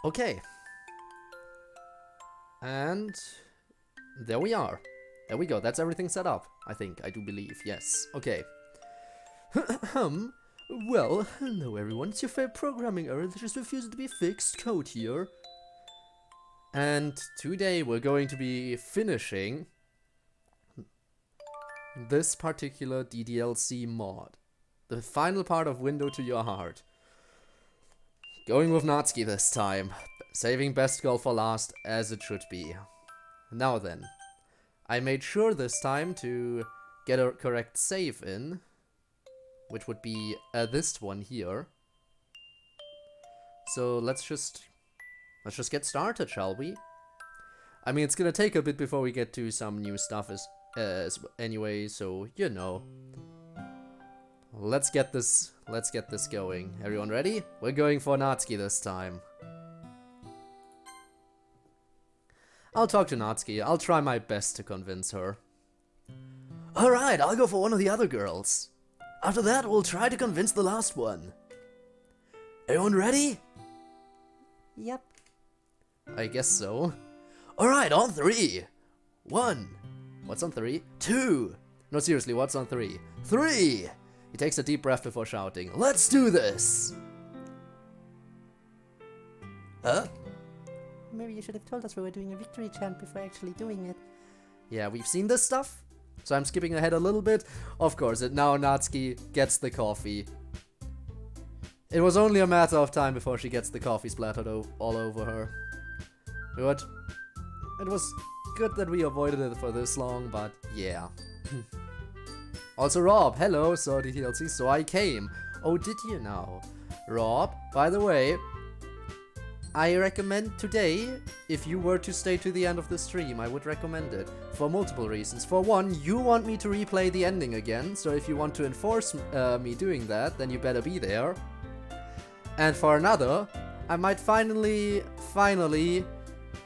Okay. And there we are. There we go. That's everything set up, I think. I do believe. Yes. Okay. Well, hello everyone. It's your favorite programming error that just refuses to be fixed. Code here. And today we're going to be finishing this particular DDLC mod. The final part of Window to Your Heart. Going with Natsuki this time. Saving best girl for last, as it should be. Now then. I made sure this time to get a correct save in. Which would be this one here. So let's just get started, shall we? I mean, it's gonna take a bit before we get to some new stuff anyway, so you know. Let's get this going. Everyone ready? We're going for Natsuki this time. I'll talk to Natsuki. I'll try my best to convince her. Alright, I'll go for one of the other girls. After that, we'll try to convince the last one. Everyone ready? Yep. I guess so. Alright, on 3. 1. What's on 3? 2. No, seriously, what's on 3? 3! He takes a deep breath before shouting, "Let's do this!" Huh? Maybe you should have told us we were doing a victory chant before actually doing it. Yeah, we've seen this stuff. So I'm skipping ahead a little bit. Of course, now Natsuki gets the coffee. It was only a matter of time before she gets the coffee splattered all over her. But it was good that we avoided it for this long, but yeah. Also Rob, hello, so DTLC, so I came. Oh, did you now? Rob, by the way, I recommend today, if you were to stay to the end of the stream, I would recommend it. For multiple reasons. For one, you want me to replay the ending again, so if you want to enforce me doing that, then you better be there. And for another, I might finally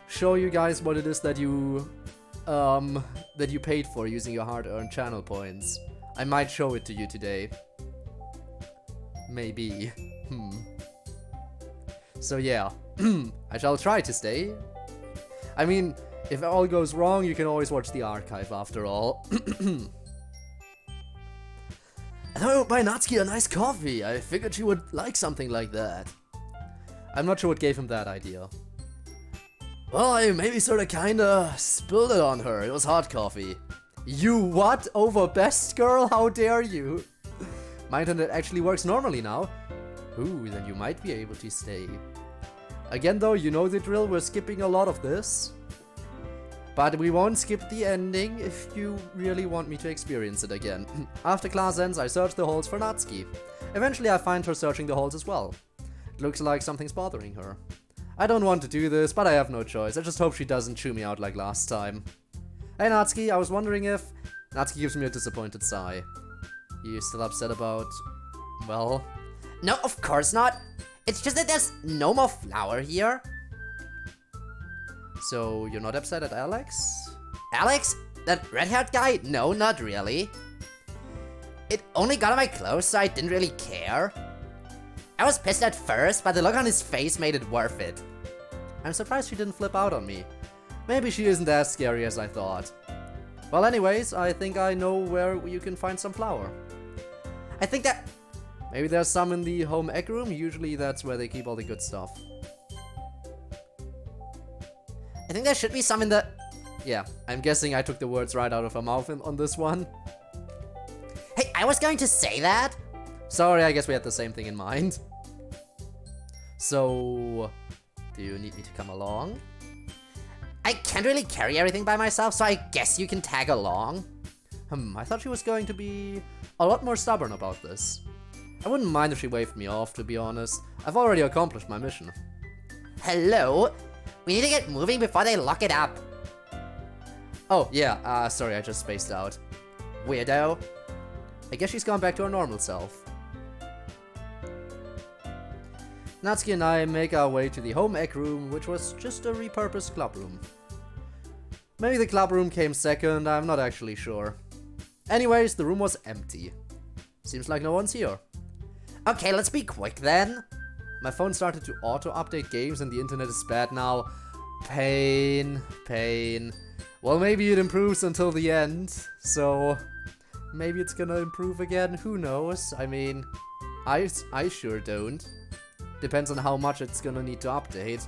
show you guys what it is that you paid for using your hard-earned channel points. I might show it to you today. Maybe. So yeah, I shall try to stay. I mean, if all goes wrong, you can always watch the archive after all. I thought I would buy Natsuki a nice coffee. I figured she would like something like that. I'm not sure what gave him that idea. Well, I maybe sorta kinda spilled it on her. It was hot coffee. You what? Over best girl? How dare you? My internet actually works normally now. Ooh, then you might be able to stay. Again though, you know the drill, we're skipping a lot of this. But we won't skip the ending if you really want me to experience it again. After class ends, I search the halls for Natsuki. Eventually I find her searching the halls as well. It looks like something's bothering her. I don't want to do this, but I have no choice. I just hope she doesn't chew me out like last time. Hey Natsuki, I was wondering if... Natsuki gives me a disappointed sigh. You still upset about... well... No, of course not. It's just that there's no more flour here. So, you're not upset at Alex? Alex? That red-haired guy? No, not really. It only got on my clothes, so I didn't really care. I was pissed at first, but the look on his face made it worth it. I'm surprised she didn't flip out on me. Maybe she isn't as scary as I thought. Well anyways, I think I know where you can find some flour. I think that... maybe there's some in the home egg room, usually that's where they keep all the good stuff. I think there should be some in the... yeah, I'm guessing I took the words right out of her mouth on this one. Hey, I was going to say that! Sorry, I guess we had the same thing in mind. So, do you need me to come along? I can't really carry everything by myself, so I guess you can tag along. I thought she was going to be a lot more stubborn about this. I wouldn't mind if she waved me off, to be honest. I've already accomplished my mission. Hello? We need to get moving before they lock it up. Oh, yeah, sorry, I just spaced out. Weirdo. I guess she's gone back to her normal self. Natsuki and I make our way to the home ec room, which was just a repurposed club room. Maybe the club room came second, I'm not actually sure. Anyways, the room was empty. Seems like no one's here. Okay, let's be quick then. My phone started to auto-update games and the internet is bad now. Pain. Pain. Well, maybe it improves until the end, so maybe it's gonna improve again, who knows? I mean, I sure don't. Depends on how much it's gonna need to update.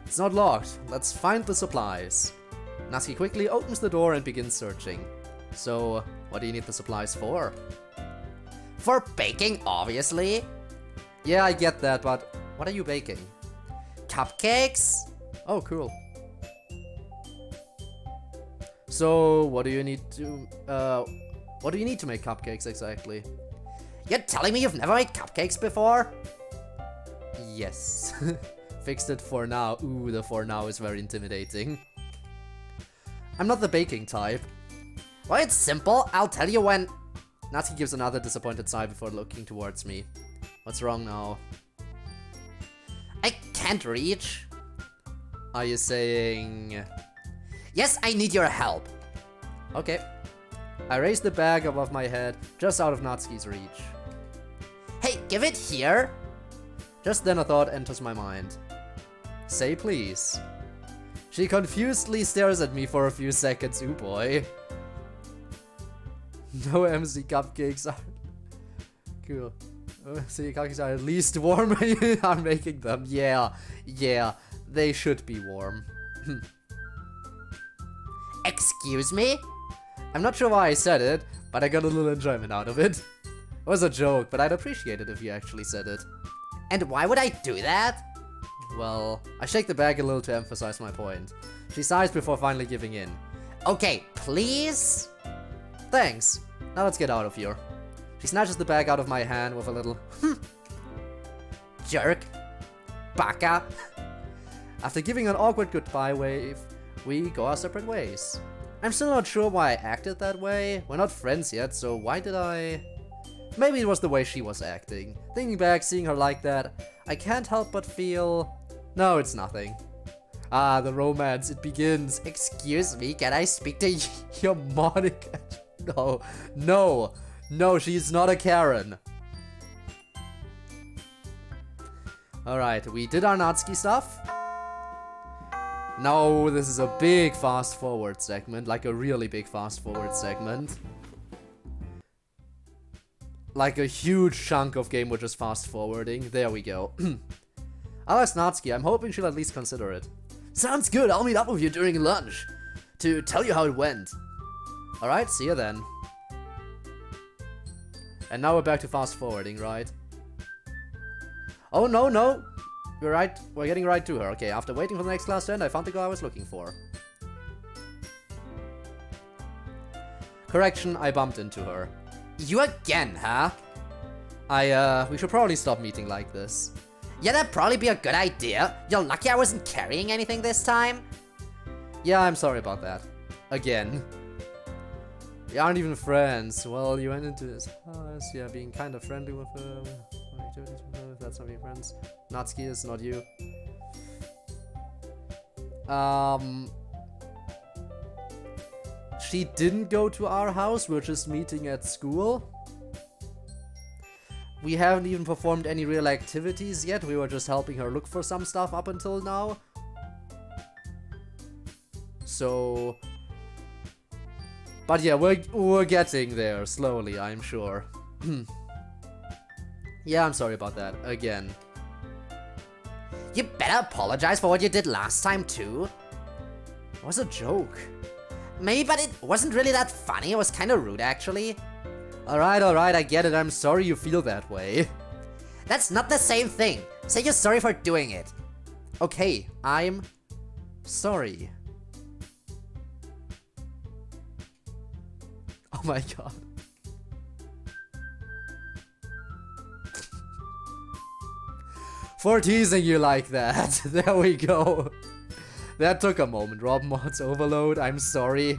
It's not locked. Let's find the supplies. Natsuki quickly opens the door and begins searching. So, what do you need the supplies for? For baking, obviously. Yeah, I get that, but what are you baking? Cupcakes? Oh, cool. So, what do you need to make cupcakes exactly? You're telling me you've never made cupcakes before? Yes. Fixed it for now. Ooh, the for now is very intimidating. I'm not the baking type. Well, it's simple. I'll tell you when. Natsuki gives another disappointed sigh before looking towards me. What's wrong now? I can't reach. Are you saying... Yes, I need your help. Okay. I raise the bag above my head, just out of Natsuki's reach. Hey, give it here. Just then a thought enters my mind. Say please. She confusedly stares at me for a few seconds, ooh boy. No MC cupcakes are... Cool. MC cupcakes are at least warm when you are making them. Yeah, they should be warm. Excuse me? I'm not sure why I said it, but I got a little enjoyment out of it. It was a joke, but I'd appreciate it if you actually said it. And why would I do that? Well, I shake the bag a little to emphasize my point. She sighs before finally giving in. Okay, please? Thanks. Now let's get out of here. She snatches the bag out of my hand with a little jerk. Baka. After giving an awkward goodbye wave, we go our separate ways. I'm still not sure why I acted that way. We're not friends yet, so why did I... Maybe it was the way she was acting. Thinking back, seeing her like that, I can't help but feel... No, it's nothing. Ah, the romance, it begins. Excuse me, can I speak to you? Your Monica... No, she's not a Karen. Alright, we did our Natsuki stuff. Now this is a big fast forward segment, like a really big fast forward segment. Like a huge chunk of game we're just fast forwarding. There we go. I'll ask Natsuki, I'm hoping she'll at least consider it. Sounds good, I'll meet up with you during lunch to tell you how it went. Alright, see you then. And now we're back to fast forwarding, right? Oh no! We're getting right to her. Okay, after waiting for the next class to end, I found the girl I was looking for. Correction, I bumped into her. You again, huh? We should probably stop meeting like this. Yeah, that'd probably be a good idea. You're lucky I wasn't carrying anything this time. Yeah, I'm sorry about that. Again. We aren't even friends. Well, you went into this house, yeah, being kind of friendly with her. That's not being friends. Natsuki is not you. She didn't go to our house, we're just meeting at school. We haven't even performed any real activities yet, we were just helping her look for some stuff up until now. So... But yeah, we're getting there, slowly, I'm sure. Yeah, I'm sorry about that, again. You better apologize for what you did last time, too. It was a joke. Maybe, but it wasn't really that funny. It was kind of rude, actually. Alright, I get it. I'm sorry you feel that way. That's not the same thing. Say you're sorry for doing it. Okay, I'm sorry. Oh my god. For teasing you like that. There we go. That took a moment. Rob Mods Overload, I'm sorry.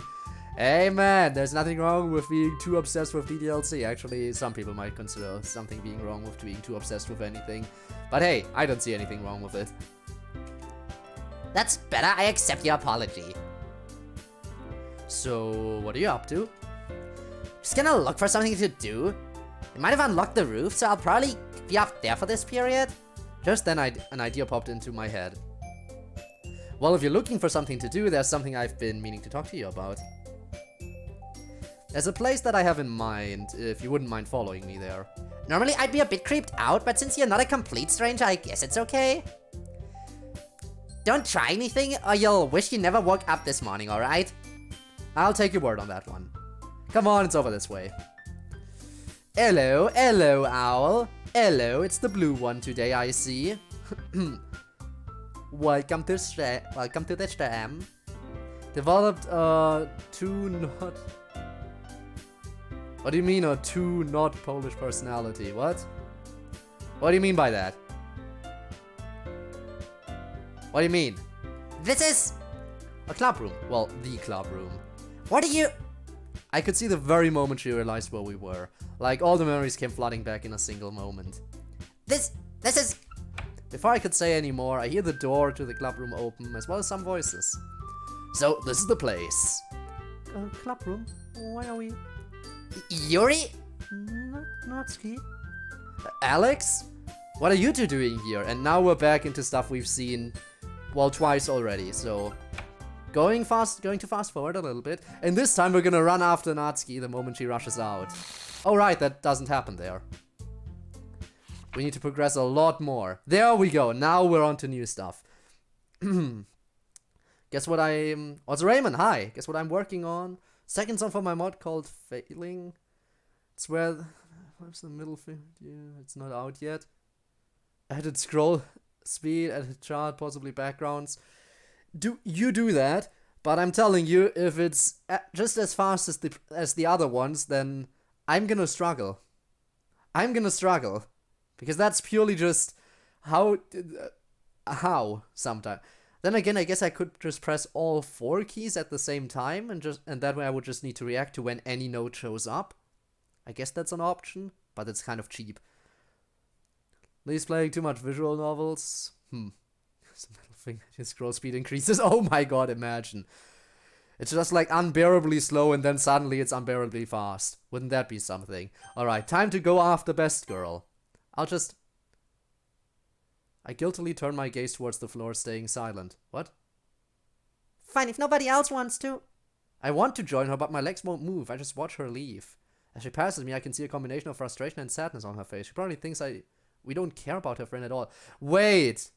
Hey man, there's nothing wrong with being too obsessed with DDLC. Actually, some people might consider something being wrong with being too obsessed with anything. But hey, I don't see anything wrong with it. That's better, I accept your apology. So, what are you up to? Just gonna look for something to do. They might have unlocked the roof, so I'll probably be up there for this period. Just then an idea popped into my head. Well, if you're looking for something to do, there's something I've been meaning to talk to you about. There's a place that I have in mind, if you wouldn't mind following me there. Normally I'd be a bit creeped out, but since you're not a complete stranger, I guess it's okay. Don't try anything, or you'll wish you never woke up this morning, alright? I'll take your word on that one. Come on, it's over this way. Hello, hello, owl. Hello, it's the blue one today, I see. Welcome to the stream. Developed two not... What do you mean a two not Polish personality? What? What do you mean by that? What do you mean? This is a club room. Well, the club room. What are you... I could see the very moment she realized where we were. Like, all the memories came flooding back in a single moment. This is... Before I could say any more, I hear the door to the club room open, as well as some voices. So, this is the place. Club room? Why are we... Yuri? Natsuki? Alex? What are you two doing here? And now we're back into stuff we've seen, well, twice already, so... Going to fast forward a little bit. And this time we're gonna run after Natsuki the moment she rushes out. Oh right, that doesn't happen there. We need to progress a lot more. There we go, now we're on to new stuff. Guess what also Raymond, hi! Guess what I'm working on? Second song for my mod called Failing. It's where... Where's the middle finger? Yeah, it's not out yet. Added scroll speed, added chart, possibly backgrounds. You do that, but I'm telling you, if it's just as fast as the other ones, then I'm gonna struggle. I'm gonna struggle. Because that's purely just how sometimes. Then again, I guess I could just press all 4 keys at the same time, and that way I would just need to react to when any note shows up. I guess that's an option, but it's kind of cheap. Least playing too much visual novels. It's a middle finger. Your scroll speed increases. Oh my god, imagine. It's just like unbearably slow and then suddenly it's unbearably fast. Wouldn't that be something? Alright, time to go after Best Girl. I guiltily turn my gaze towards the floor, staying silent. What? Fine, if nobody else wants to. I want to join her, but my legs won't move. I just watch her leave. As she passes me, I can see a combination of frustration and sadness on her face. She probably thinks we don't care about her friend at all. Wait!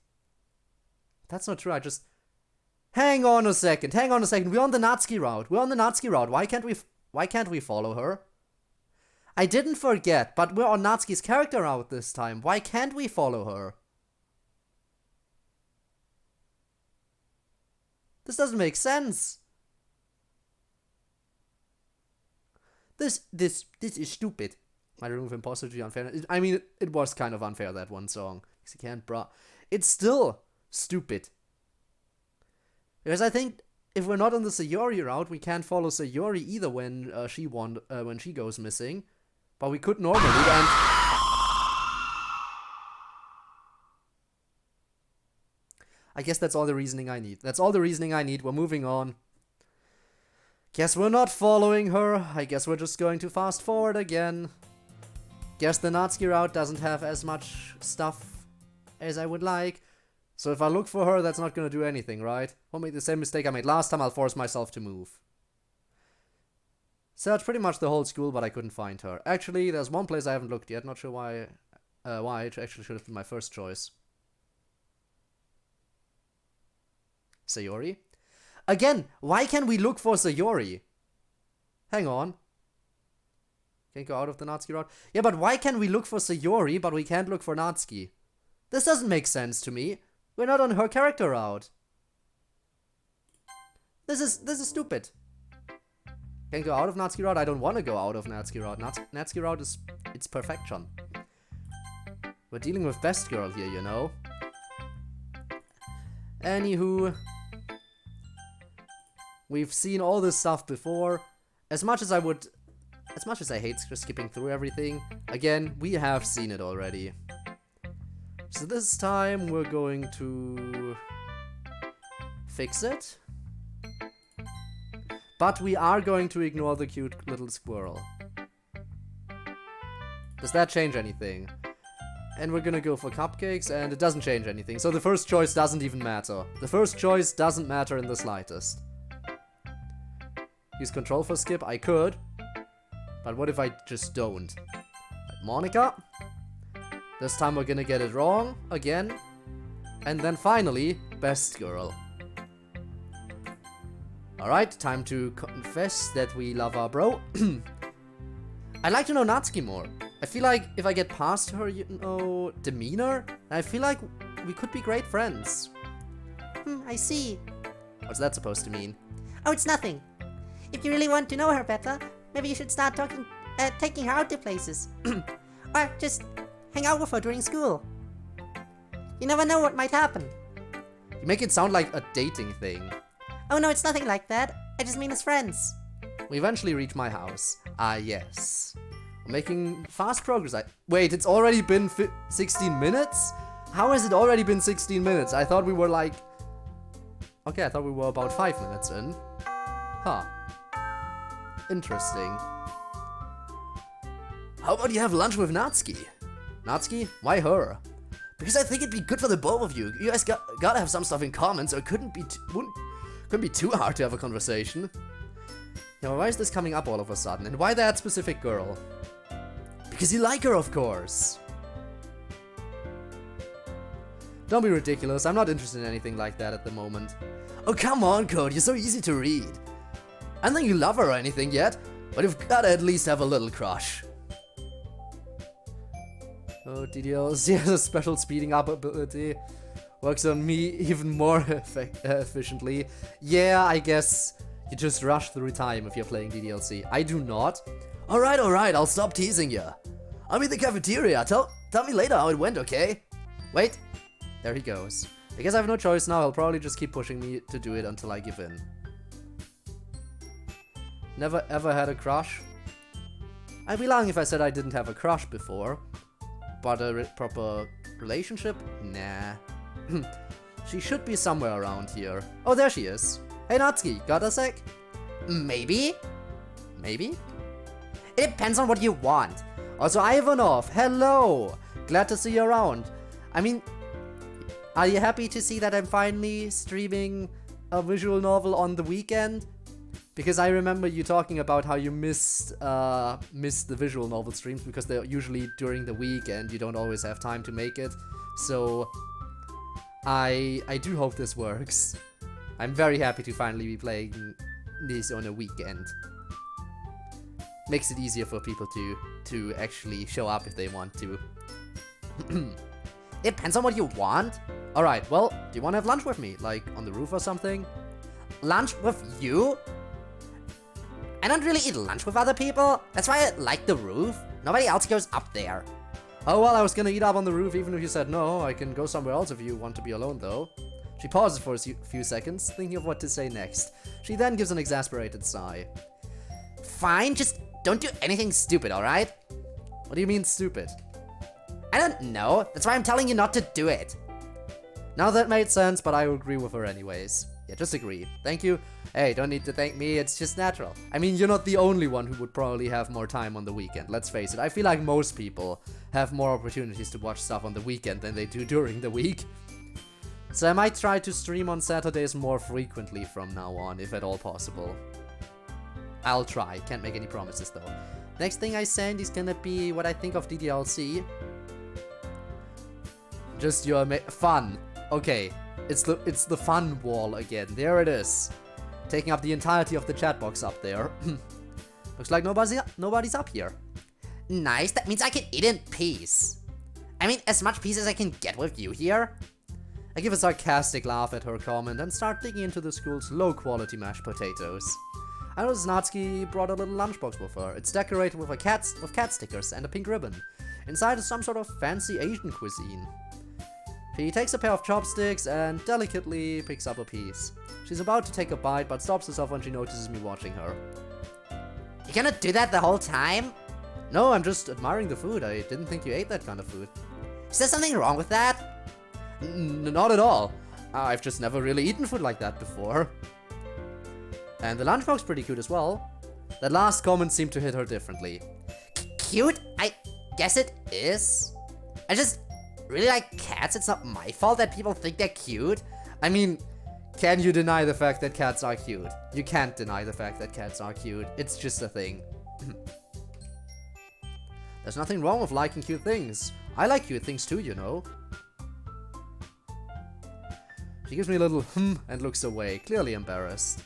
That's not true, Hang on a second. We're on the Natsuki route. Why can't we follow her? I didn't forget, but we're on Natsuki's character route this time. Why can't we follow her? This doesn't make sense. This is stupid. I remove imposter to unfairness. I mean, it was kind of unfair, that one song. Because you can't It's still stupid. Because I think if we're not on the Sayori route, we can't follow Sayori either when she goes missing. But we could normally, and... I guess that's all the reasoning I need. We're moving on. Guess we're not following her. I guess we're just going to fast forward again. Guess the Natsuki route doesn't have as much stuff as I would like. So if I look for her, that's not gonna do anything, right? Won't make the same mistake I made last time. I'll force myself to move. Searched pretty much the whole school, but I couldn't find her. Actually, there's one place I haven't looked yet. Not sure why. Why it actually should have been my first choice. Sayori? Again, why can't we look for Sayori? Hang on. Can't go out of the Natsuki route? Yeah, but why can we look for Sayori, but we can't look for Natsuki? This doesn't make sense to me. We're not on her character route. This is stupid. Can't go out of Natsuki route? I don't want to go out of Natsuki route. Natsuki route is... it's perfection. We're dealing with Best Girl here, you know? Anywho... we've seen all this stuff before. As much as I hate skipping through everything, again, we have seen it already. So this time we're going to fix it. But we are going to ignore the cute little squirrel. Does that change anything? And we're gonna go for cupcakes, and it doesn't change anything. So the first choice doesn't even matter. The first choice doesn't matter in the slightest. Use control for skip? I could. But what if I just don't? Like Monica. This time we're gonna get it wrong again. And then finally, best girl. Alright, time to confess that we love our bro. I'd like to know Natsuki more. I feel like if I get past her, demeanor, I feel like we could be great friends. I see. What's that supposed to mean? Oh, it's nothing. If you really want to know her better, maybe you should start taking her out to places. Or just hang out with her during school. You never know what might happen. You make it sound like a dating thing. Oh no, it's nothing like that. I just mean as friends. We eventually reach my house. Ah, yes. We're making fast progress. Wait, it's already been 16 minutes? How has it already been 16 minutes? I thought we were like... Okay, I thought we were about 5 minutes in. Huh. Interesting. How about you have lunch with Natsuki? Natsuki? Why her? Because I think it'd be good for the both of you. You guys gotta have some stuff in common, so it couldn't be too hard to have a conversation. Yeah, why is this coming up all of a sudden? And why that specific girl? Because you like her, of course. Don't be ridiculous. I'm not interested in anything like that at the moment. Oh, come on, Code. You're so easy to read. I don't think you love her or anything yet, but you've gotta at least have a little crush. Oh, DDLC has a special speeding up ability. Works on me even more efficiently. Yeah, I guess you just rush through time if you're playing DDLC. I do not. Alright, I'll stop teasing you. I'm in the cafeteria. Tell me later how it went, okay? Wait. There he goes. I guess I have no choice now. He'll probably just keep pushing me to do it until I give in. Never ever had a crush? I'd be lying if I said I didn't have a crush before. But a proper relationship? Nah. She should be somewhere around here. Oh, there she is. Hey, Natsuki, got a sec? Maybe? Maybe? It depends on what you want. Also, Ivanov, hello! Glad to see you around. I mean, are you happy to see that I'm finally streaming a visual novel on the weekend? Because I remember you talking about how you missed the visual novel streams because they're usually during the week and you don't always have time to make it. So I do hope this works. I'm very happy to finally be playing this on a weekend. Makes it easier for people to actually show up if they want to. It depends on what you want. Alright, well, do you want to have lunch with me? Like, on the roof or something? Lunch with you? I don't really eat lunch with other people. That's why I like the roof. Nobody else goes up there. Oh, well, I was gonna eat up on the roof even if you said no. I can go somewhere else if you want to be alone, though. She pauses for a few seconds, thinking of what to say next. She then gives an exasperated sigh. Fine, just don't do anything stupid, alright? What do you mean, stupid? I don't know. That's why I'm telling you not to do it. Now that made sense, but I agree with her anyways. Yeah, just agree. Thank you. Hey, don't need to thank me, it's just natural. I mean, you're not the only one who would probably have more time on the weekend, let's face it. I feel like most people have more opportunities to watch stuff on the weekend than they do during the week. So I might try to stream on Saturdays more frequently from now on, if at all possible. I'll try, can't make any promises though. Next thing I send is gonna be what I think of DDLC. Just your fun. Okay, it's the fun wall again. There it is. Taking up the entirety of the chat box up there. Looks like nobody's up here. Nice, that means I can eat in peace. I mean, as much peace as I can get with you here. I give a sarcastic laugh at her comment and start digging into the school's low-quality mashed potatoes. I notice Natsuki brought a little lunchbox with her. It's decorated with cat stickers and a pink ribbon. Inside is some sort of fancy Asian cuisine. She takes a pair of chopsticks and delicately picks up a piece. She's about to take a bite, but stops herself when she notices me watching her. You gonna do that the whole time? No, I'm just admiring the food. I didn't think you ate that kind of food. Is there something wrong with that? Not at all. I've just never really eaten food like that before. And the lunchbox pretty cute as well. That last comment seemed to hit her differently. Cute? guess it is. I just really like cats. It's not my fault that people think they're cute. I mean, can you deny the fact that cats are cute? You can't deny the fact that cats are cute. It's just a thing. There's nothing wrong with liking cute things. I like cute things too, you know. She gives me a little and looks away, clearly embarrassed.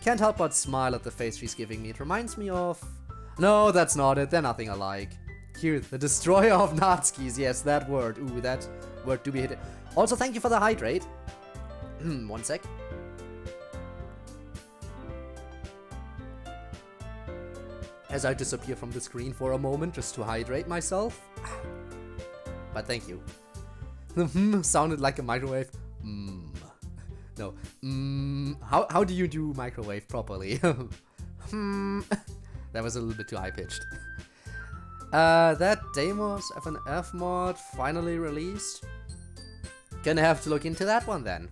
Can't help but smile at the face she's giving me. It reminds me of... No, that's not it. They're nothing alike. Cute. The destroyer of Natsukis. Yes, that word. Ooh, that word do be hit. Also, thank you for the hydrate. 1 sec. As I disappear from the screen for a moment just to hydrate myself. But thank you. The sounded like a microwave. No. How do you do microwave properly? That was a little bit too high-pitched. That Deimos FNF mod finally released. Gonna have to look into that one then.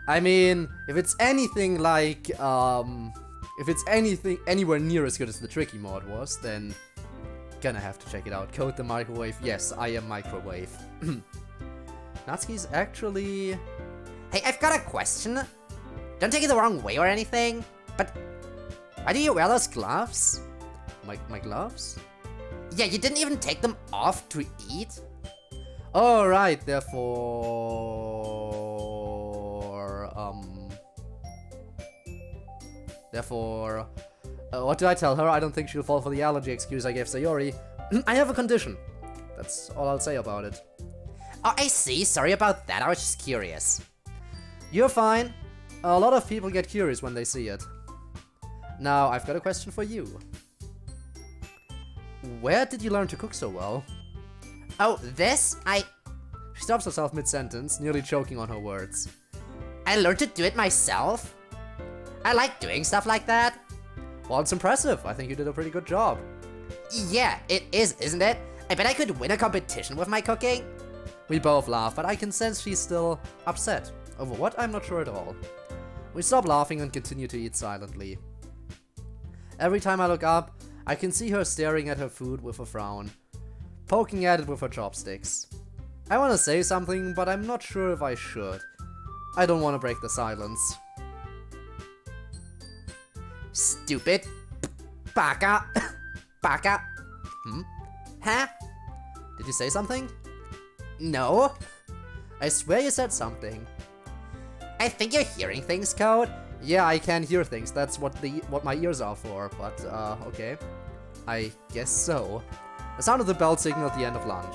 I mean, if it's anything like, if it's anything anywhere near as good as the Tricky mod was, then gonna have to check it out. Code the microwave. Yes, I am microwave. Natsuki's actually... Hey, I've got a question. Don't take it the wrong way or anything, but why do you wear those gloves? My gloves? Yeah, you didn't even take them off to eat? Oh, right, therefore... what do I tell her? I don't think she'll fall for the allergy excuse I gave Sayori. I have a condition. That's all I'll say about it. Oh, I see. Sorry about that. I was just curious. You're fine. A lot of people get curious when they see it. Now, I've got a question for you. Where did you learn to cook so well? Oh, this? She stops herself mid-sentence, nearly choking on her words. I learned to do it myself. I like doing stuff like that. Well, it's impressive. I think you did a pretty good job. Yeah, it is, isn't it? I bet I could win a competition with my cooking. We both laugh, but I can sense she's still upset. Over what? I'm not sure at all. We stop laughing and continue to eat silently. Every time I look up, I can see her staring at her food with a frown, poking at it with her chopsticks. I want to say something, but I'm not sure if I should. I don't want to break the silence. Stupid. Baka. Baka. Huh? Did you say something? No. I swear you said something. I think you're hearing things, Code. Yeah, I can hear things. That's what my ears are for, but, okay. I guess so. The sound of the bell signal at the end of lunch.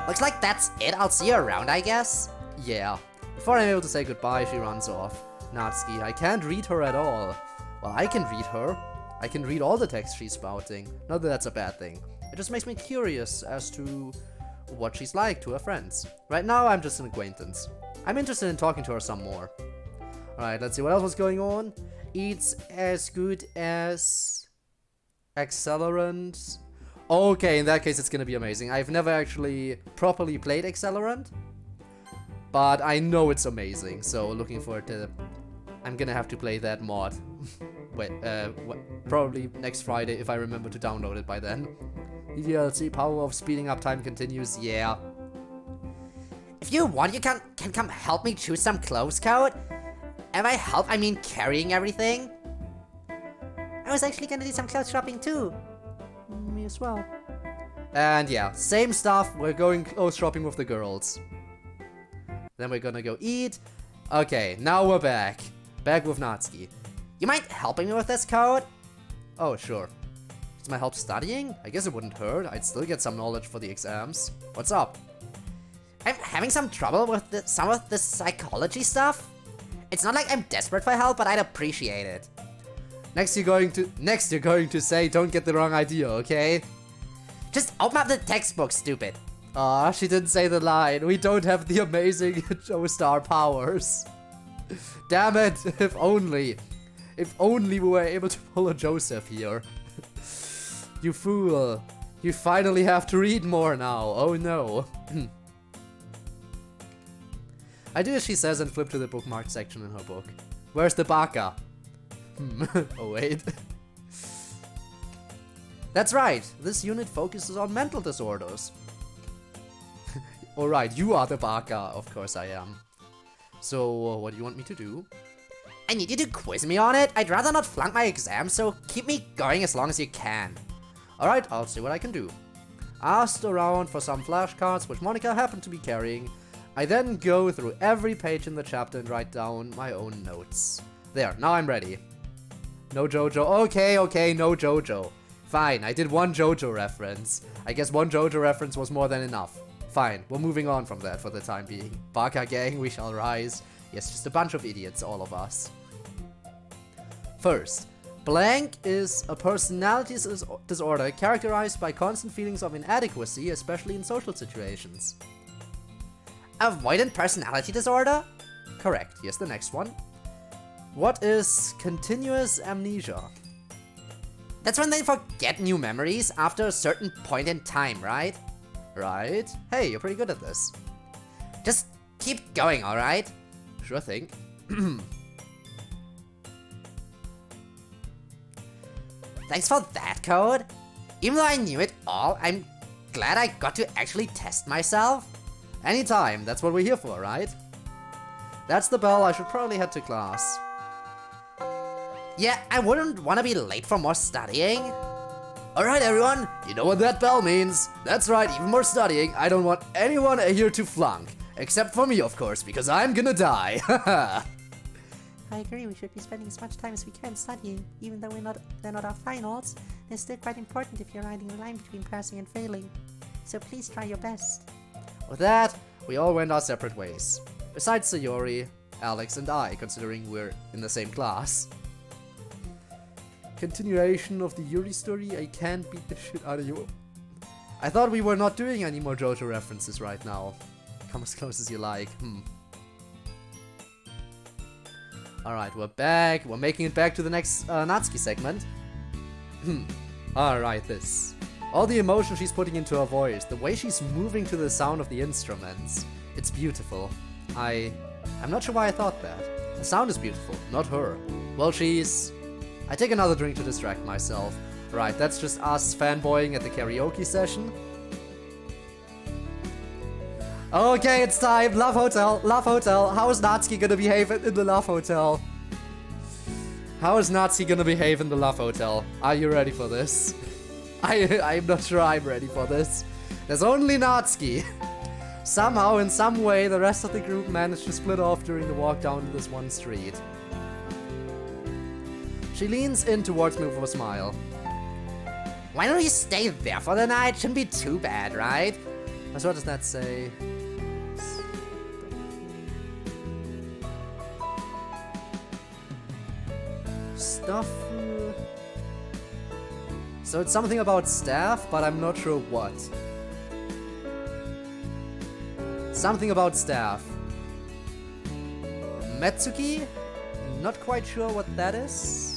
Looks like that's it. I'll see you around, I guess. Yeah. Before I'm able to say goodbye, she runs off. Natsuki, I can't read her at all. Well, I can read her. I can read all the text she's spouting. Not that that's a bad thing. It just makes me curious as to what she's like to her friends. Right now, I'm just an acquaintance. I'm interested in talking to her some more. Alright, let's see what else was going on. Eats as good as Accelerant. Okay, in that case, it's gonna be amazing. I've never actually properly played Accelerant, but I know it's amazing, so looking forward to... I'm gonna have to play that mod. Wait, probably next Friday if I remember to download it by then. The DLC power of speeding up time continues, yeah. If you want, you can come help me choose some clothes, Code. And by help, I mean carrying everything. I was actually gonna do some clothes shopping too. Me as well. And yeah, same stuff. We're going clothes shopping with the girls. Then we're gonna go eat. Okay, now we're back. Back with Natsuki. You mind helping me with this, Code? Oh, sure. Is my help studying? I guess it wouldn't hurt. I'd still get some knowledge for the exams. What's up? I'm having some trouble with some of the psychology stuff. It's not like I'm desperate for help, but I'd appreciate it. Next you're going to say, don't get the wrong idea, okay? Just open up the textbook, stupid. Aw, she didn't say the line. We don't have the amazing Joestar powers. Damn it, if only. If only we were able to pull a Joseph here. You fool. You finally have to read more now. Oh no. I do as she says and flip to the bookmarked section in her book. Where's the baka? Oh wait. That's right, this unit focuses on mental disorders. Alright, you are the baka. Of course I am. So, what do you want me to do? I need you to quiz me on it. I'd rather not flunk my exam, so keep me going as long as you can. Alright, I'll see what I can do. I asked around for some flashcards, which Monica happened to be carrying. I then go through every page in the chapter and write down my own notes. There, now I'm ready. No JoJo. Okay, no JoJo. Fine, I did one JoJo reference. I guess one JoJo reference was more than enough. Fine, we're moving on from that for the time being. Baka gang, we shall rise. Yes, just a bunch of idiots, all of us. First, blank is a personality disorder characterized by constant feelings of inadequacy, especially in social situations. Avoidant personality disorder? Correct. Yes, the next one. What is continuous amnesia? That's when they forget new memories after a certain point in time, right? Right. Hey, you're pretty good at this. Just keep going, alright? Sure thing. Thanks for that, Code. Even though I knew it all, I'm glad I got to actually test myself. Anytime, that's what we're here for, right? That's the bell, I should probably head to class. Yeah, I wouldn't want to be late for more studying. Alright everyone, you know what that bell means. That's right, even more studying. I don't want anyone here to flunk. Except for me, of course, because I'm gonna die. I agree, we should be spending as much time as we can studying. Even though they're not our finals, they're still quite important if you're riding the line between passing and failing. So please try your best. With that, we all went our separate ways. Besides Sayori, Alex, and I, considering we're in the same class. Continuation of the Yuri story, I can't beat the shit out of you. I thought we were not doing any more JoJo references right now. Come as close as you like. Alright, we're back. We're making it back to the next Natsuki segment. Alright, this. All the emotion she's putting into her voice, the way she's moving to the sound of the instruments. It's beautiful. I'm not sure why I thought that. The sound is beautiful, not her. Well, she's... I take another drink to distract myself. Right, that's just us fanboying at the karaoke session. Okay, it's time. Love Hotel. Love Hotel. How is Natsuki gonna behave in the Love Hotel? How is Natsuki gonna behave in the Love Hotel? Are you ready for this? I'm not sure I'm ready for this. There's only Natsuki. Somehow, in some way, the rest of the group managed to split off during the walk down this one street. She leans in towards me with a smile. Why don't you stay there for the night? Shouldn't be too bad, right? So what does that say? Stuff. So it's something about staff, but I'm not sure what. Something about staff. Natsuki? Not quite sure what that is.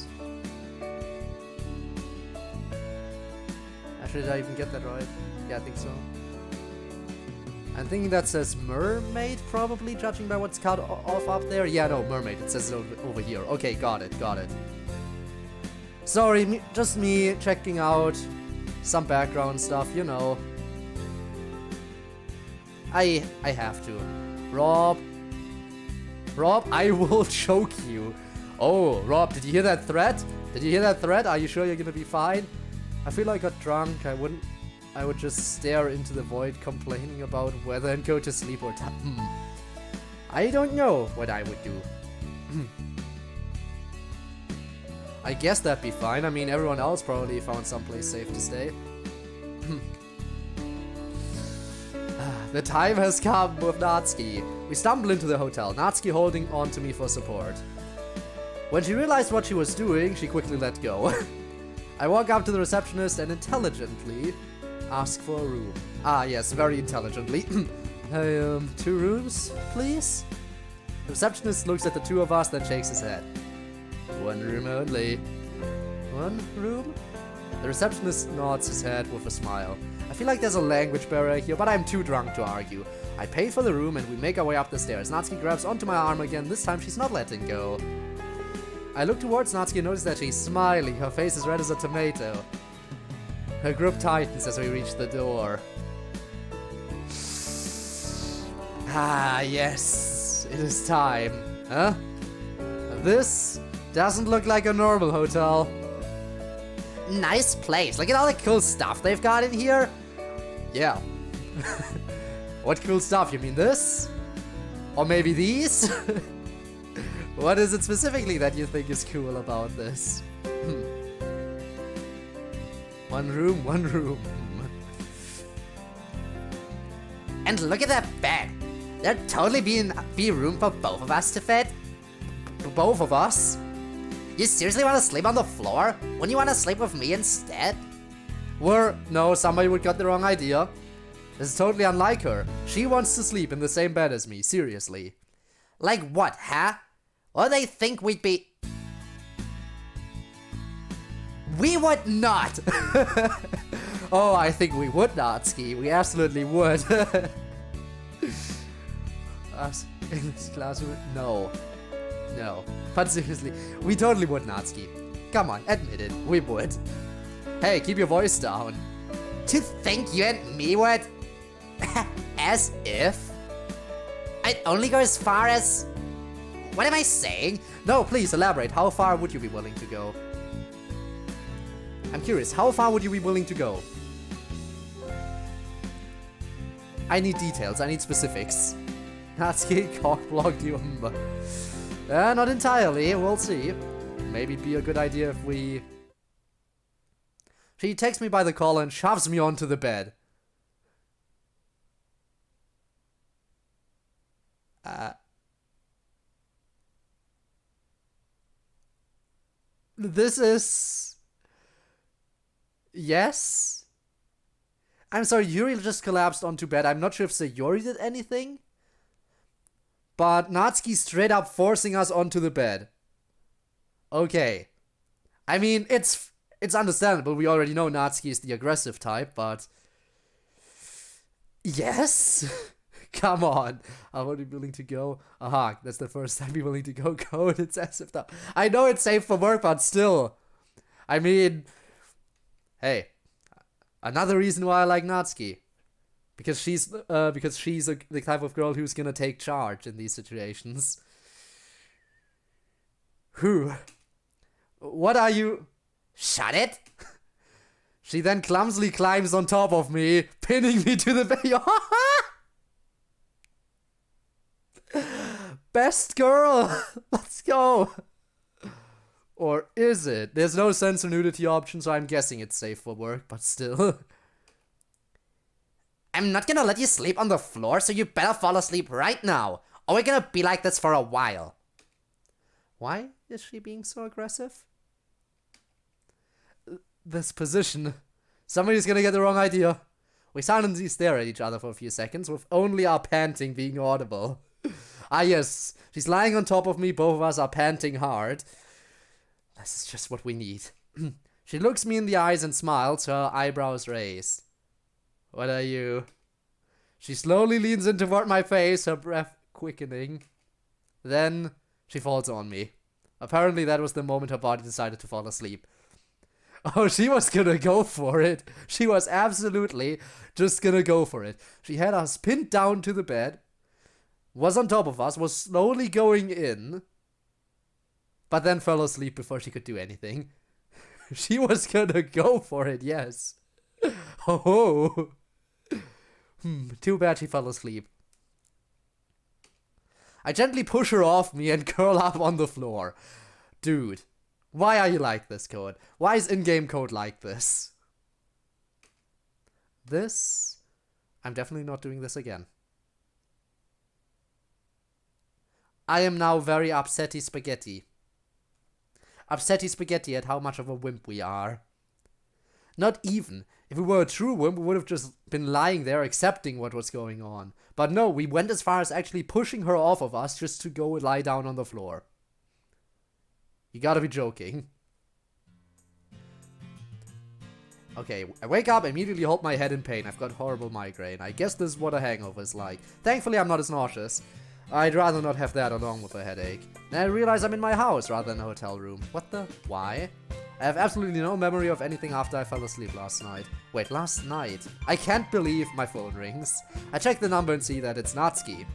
Actually, did I even get that right? Yeah, I think so. I'm thinking that says mermaid, probably, judging by what's cut off up there. Yeah, no, mermaid. It says it over here. Okay, got it. Sorry, just me checking out some background stuff, you know. I have to. Rob, I will choke you. Oh, Rob, did you hear that threat? Are you sure you're gonna be fine? I feel like I got drunk. I would just stare into the void, complaining about whether and go to sleep or I don't know what I would do. I guess that'd be fine. I mean, everyone else probably found someplace safe to stay. The time has come with Natsuki. We stumble into the hotel, Natsuki holding on to me for support. When she realized what she was doing, she quickly let go. I walk up to the receptionist and intelligently ask for a room. Ah, yes, very intelligently. 2 rooms, please? The receptionist looks at the two of us, then shakes his head. 1 room only. 1 room? The receptionist nods his head with a smile. I feel like there's a language barrier here, but I'm too drunk to argue. I pay for the room and we make our way up the stairs. Natsuki grabs onto my arm again, this time she's not letting go. I look towards Natsuki and notice that she's smiling. Her face is red as a tomato. Her grip tightens as we reach the door. Ah, yes. It is time. Huh? This doesn't look like a normal hotel. Nice place. Look at all the cool stuff they've got in here. Yeah. What cool stuff? You mean this? Or maybe these? What is it specifically that you think is cool about this? One room, one room. And look at that bed. There'd totally be room for both of us to fit. Both of us? You seriously want to sleep on the floor? Wouldn't you want to sleep with me instead? No, somebody would got the wrong idea. This is totally unlike her. She wants to sleep in the same bed as me, seriously. Like what, huh? Or they think we'd be... We would not! Oh, I think we would, Natsuki. We absolutely would. Us in this classroom? No. No. But seriously, we totally would, Natsuki. Come on, admit it. We would. Hey, keep your voice down. To think you and me would... As if... I'd only go as far as... What am I saying? No, please elaborate. How far would you be willing to go? I'm curious, how far would you be willing to go? I need details, I need specifics. Natsuki cock-blocked you. Not entirely, we'll see. Maybe it'd be a good idea if we... She takes me by the collar and shoves me onto the bed. This is... Yes? I'm sorry, Yuri just collapsed onto bed. I'm not sure if Sayori did anything. But Natsuki straight up forcing us onto the bed. Okay. I mean, it's understandable. We already know Natsuki is the aggressive type, but... Yes? Come on. I won't be willing to go. Aha, that's the first time be willing to go. Code, it's as if that... I know it's safe for work, but still. I mean... Hey. Another reason why I like Natsuki. Because she's the type of girl who's gonna take charge in these situations. Who? What are you? Shut it! She then clumsily climbs on top of me, pinning me to the bed. Best girl! Let's go! Or is it? There's no censor nudity option, so I'm guessing it's safe for work, but still. I'm not gonna let you sleep on the floor, so you better fall asleep right now, or we're gonna be like this for a while. Why is she being so aggressive? This position. Somebody's gonna get the wrong idea. We silently stare at each other for a few seconds, with only our panting being audible. Ah yes, she's lying on top of me, both of us are panting hard. This is just what we need. She looks me in the eyes and smiles, her eyebrows raised. What are you? She slowly leans in toward my face, her breath quickening. Then she falls on me. Apparently that was the moment her body decided to fall asleep. Oh, she was gonna go for it. She was absolutely just gonna go for it. She had us pinned down to the bed, was on top of us, was slowly going in, but then fell asleep before she could do anything. She was gonna go for it, yes. Oh. Too bad she fell asleep. I gently push her off me and curl up on the floor. Dude, why are you like this, Code? Why is in-game Code like this? I'm definitely not doing this again. I am now very upsetty spaghetti. Upsetty spaghetti at how much of a wimp we are. Not even. If we were a true wimp, we would have just been lying there accepting what was going on. But no, we went as far as actually pushing her off of us just to go lie down on the floor. You gotta be joking. Okay, I wake up, immediately hold my head in pain. I've got horrible migraine. I guess this is what a hangover is like. Thankfully, I'm not as nauseous. I'd rather not have that along with a headache. Then I realize I'm in my house rather than a hotel room. What the? Why? I have absolutely no memory of anything after I fell asleep last night. Wait, last night? I can't believe my phone rings. I check the number and see that it's Natsuki.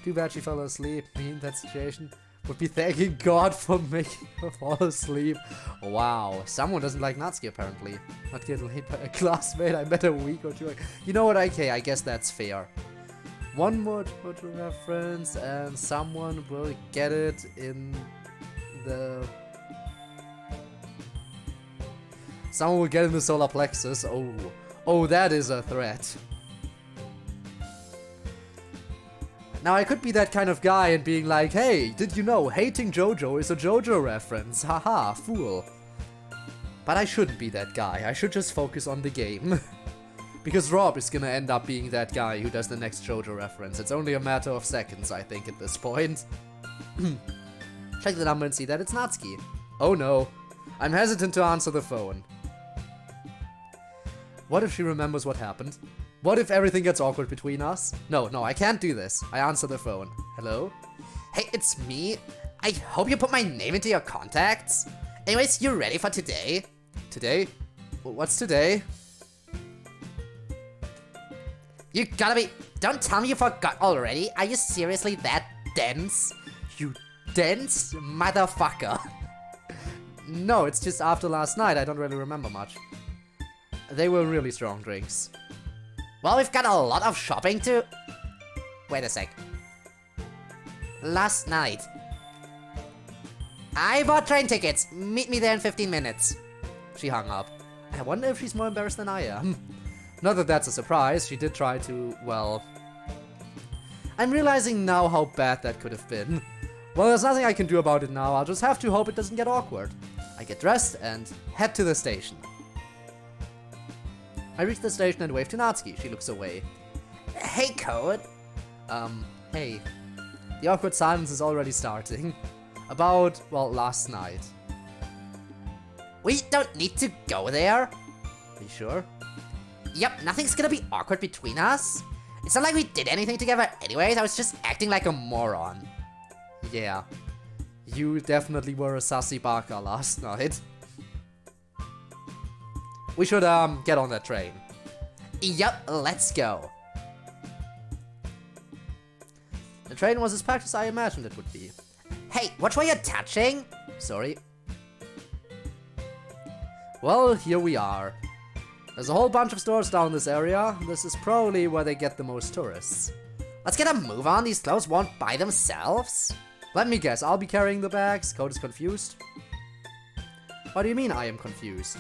Too bad she fell asleep. Me in that situation would be thanking God for making her fall asleep. Wow, someone doesn't like Natsuki apparently. Not getting hit by a classmate I met a week or two ago. You know what, okay, I guess that's fair. One more photo reference and someone will get it in the... Someone will get in the solar plexus. Oh, that is a threat. Now, I could be that kind of guy and being like, hey, did you know hating JoJo is a JoJo reference? Haha, fool. But I shouldn't be that guy. I should just focus on the game. Because Rob is gonna end up being that guy who does the next JoJo reference. It's only a matter of seconds, I think, at this point. Check the number and see that it's Natsuki. Oh no. I'm hesitant to answer the phone. What if she remembers what happened? What if everything gets awkward between us? No, I can't do this. I answer the phone. Hello? Hey, it's me. I hope you put my name into your contacts. Anyways, you ready for today? Today? What's today? You gotta be... Don't tell me you forgot already. Are you seriously that dense? You dense motherfucker. No, it's just after last night. I don't really remember much. They were really strong drinks. Well, we've got a lot of shopping to... Wait a sec. Last night, I bought train tickets. Meet me there in 15 minutes. She hung up. I wonder if she's more embarrassed than I am. Not that that's a surprise. She did try to, well... I'm realizing now how bad that could have been. Well, there's nothing I can do about it now. I'll just have to hope it doesn't get awkward. I get dressed and head to the station. I reach the station and wave to Natsuki. She looks away. Hey, Code. Hey. The awkward silence is already starting. About, well, last night. We don't need to go there. Are you sure? Yep, nothing's gonna be awkward between us. It's not like we did anything together anyways. I was just acting like a moron. Yeah. You definitely were a sassy baka last night. We should, get on that train. Yep, let's go. The train was as packed as I imagined it would be. Hey, watch where you're touching. Sorry. Well, here we are. There's a whole bunch of stores down this area. This is probably where they get the most tourists. Let's get a move on. These clothes won't buy themselves. Let me guess, I'll be carrying the bags. Code is confused. What do you mean I am confused?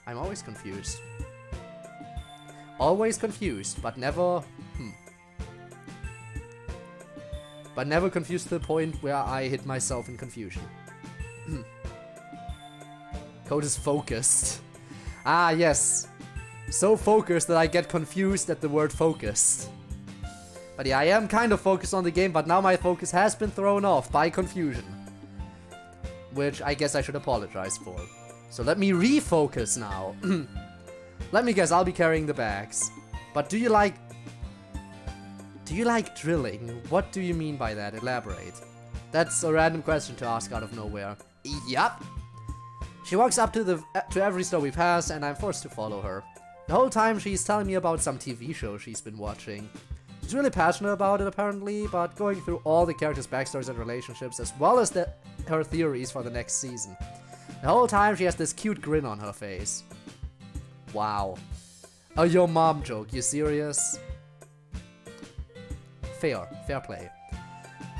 I'm always confused. Always confused, but never... But never confused to the point where I hit myself in confusion. Code is focused. Ah, yes. So focused that I get confused at the word focused. But yeah, I am kind of focused on the game, but now my focus has been thrown off by confusion. Which I guess I should apologize for. So let me refocus now. Let me guess, I'll be carrying the bags. But do you like drilling? What do you mean by that? Elaborate. That's a random question to ask out of nowhere. Yup. She walks up to every store we pass, and I'm forced to follow her. The whole time she's telling me about some TV show she's been watching. She's really passionate about it apparently, but going through all the characters' backstories and relationships, as well as her theories for the next season. The whole time she has this cute grin on her face. Wow. A your mom joke, you serious? Fair play.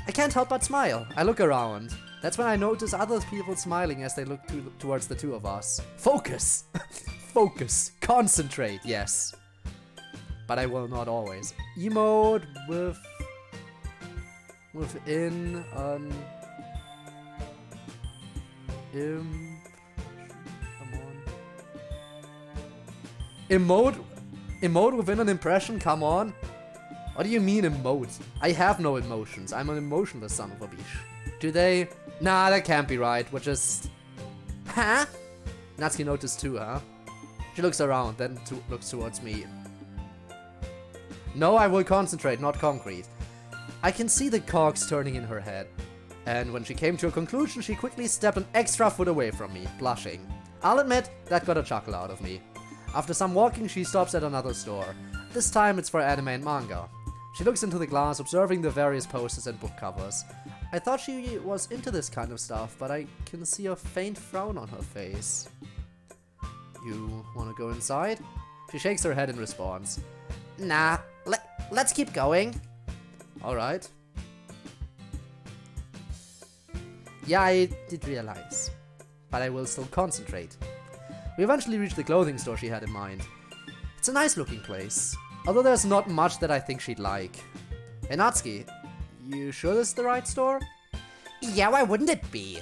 I can't help but smile. I look around. That's when I notice other people smiling as they look towards the two of us. Focus! Focus! Concentrate, yes. But I will not always. Emote within an... Come on. Emote within an impression? Come on. What do you mean emote? I have no emotions. I'm an emotionless son of a bitch. Do they? Nah, that can't be right. We're just... Huh? Natsuki noticed too, huh? She looks around, then looks towards me. No, I will concentrate, not concrete. I can see the cogs turning in her head. And when she came to a conclusion, she quickly stepped an extra foot away from me, blushing. I'll admit, that got a chuckle out of me. After some walking, she stops at another store. This time it's for anime and manga. She looks into the glass, observing the various posters and book covers. I thought she was into this kind of stuff, but I can see a faint frown on her face. You wanna go inside? She shakes her head in response. Nah, let's keep going. Alright. Yeah, I did realize. But I will still concentrate. We eventually reach the clothing store she had in mind. It's a nice looking place, although there's not much that I think she'd like. Hey Natsuki, you sure this is the right store? Yeah, why wouldn't it be?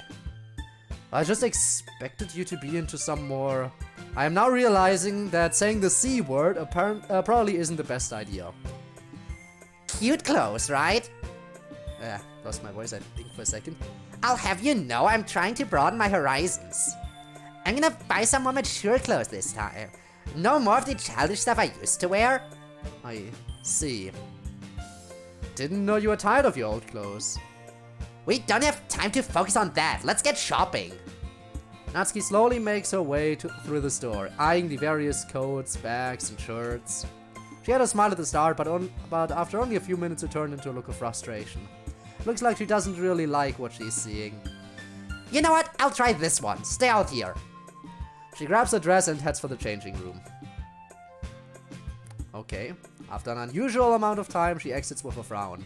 I just expected you to be into some more... I am now realizing that saying the C word probably isn't the best idea. Cute clothes, right? Lost my voice I think for a second. I'll have you know I'm trying to broaden my horizons. I'm gonna buy some more mature clothes this time. No more of the childish stuff I used to wear. I see. Didn't know you were tired of your old clothes. We don't have time to focus on that. Let's get shopping. Natsuki slowly makes her way through the store, eyeing the various coats, bags, and shirts. She had a smile at the start, but after only a few minutes it turned into a look of frustration. Looks like she doesn't really like what she's seeing. You know what? I'll try this one. Stay out here. She grabs a dress and heads for the changing room. Okay. After an unusual amount of time, she exits with a frown.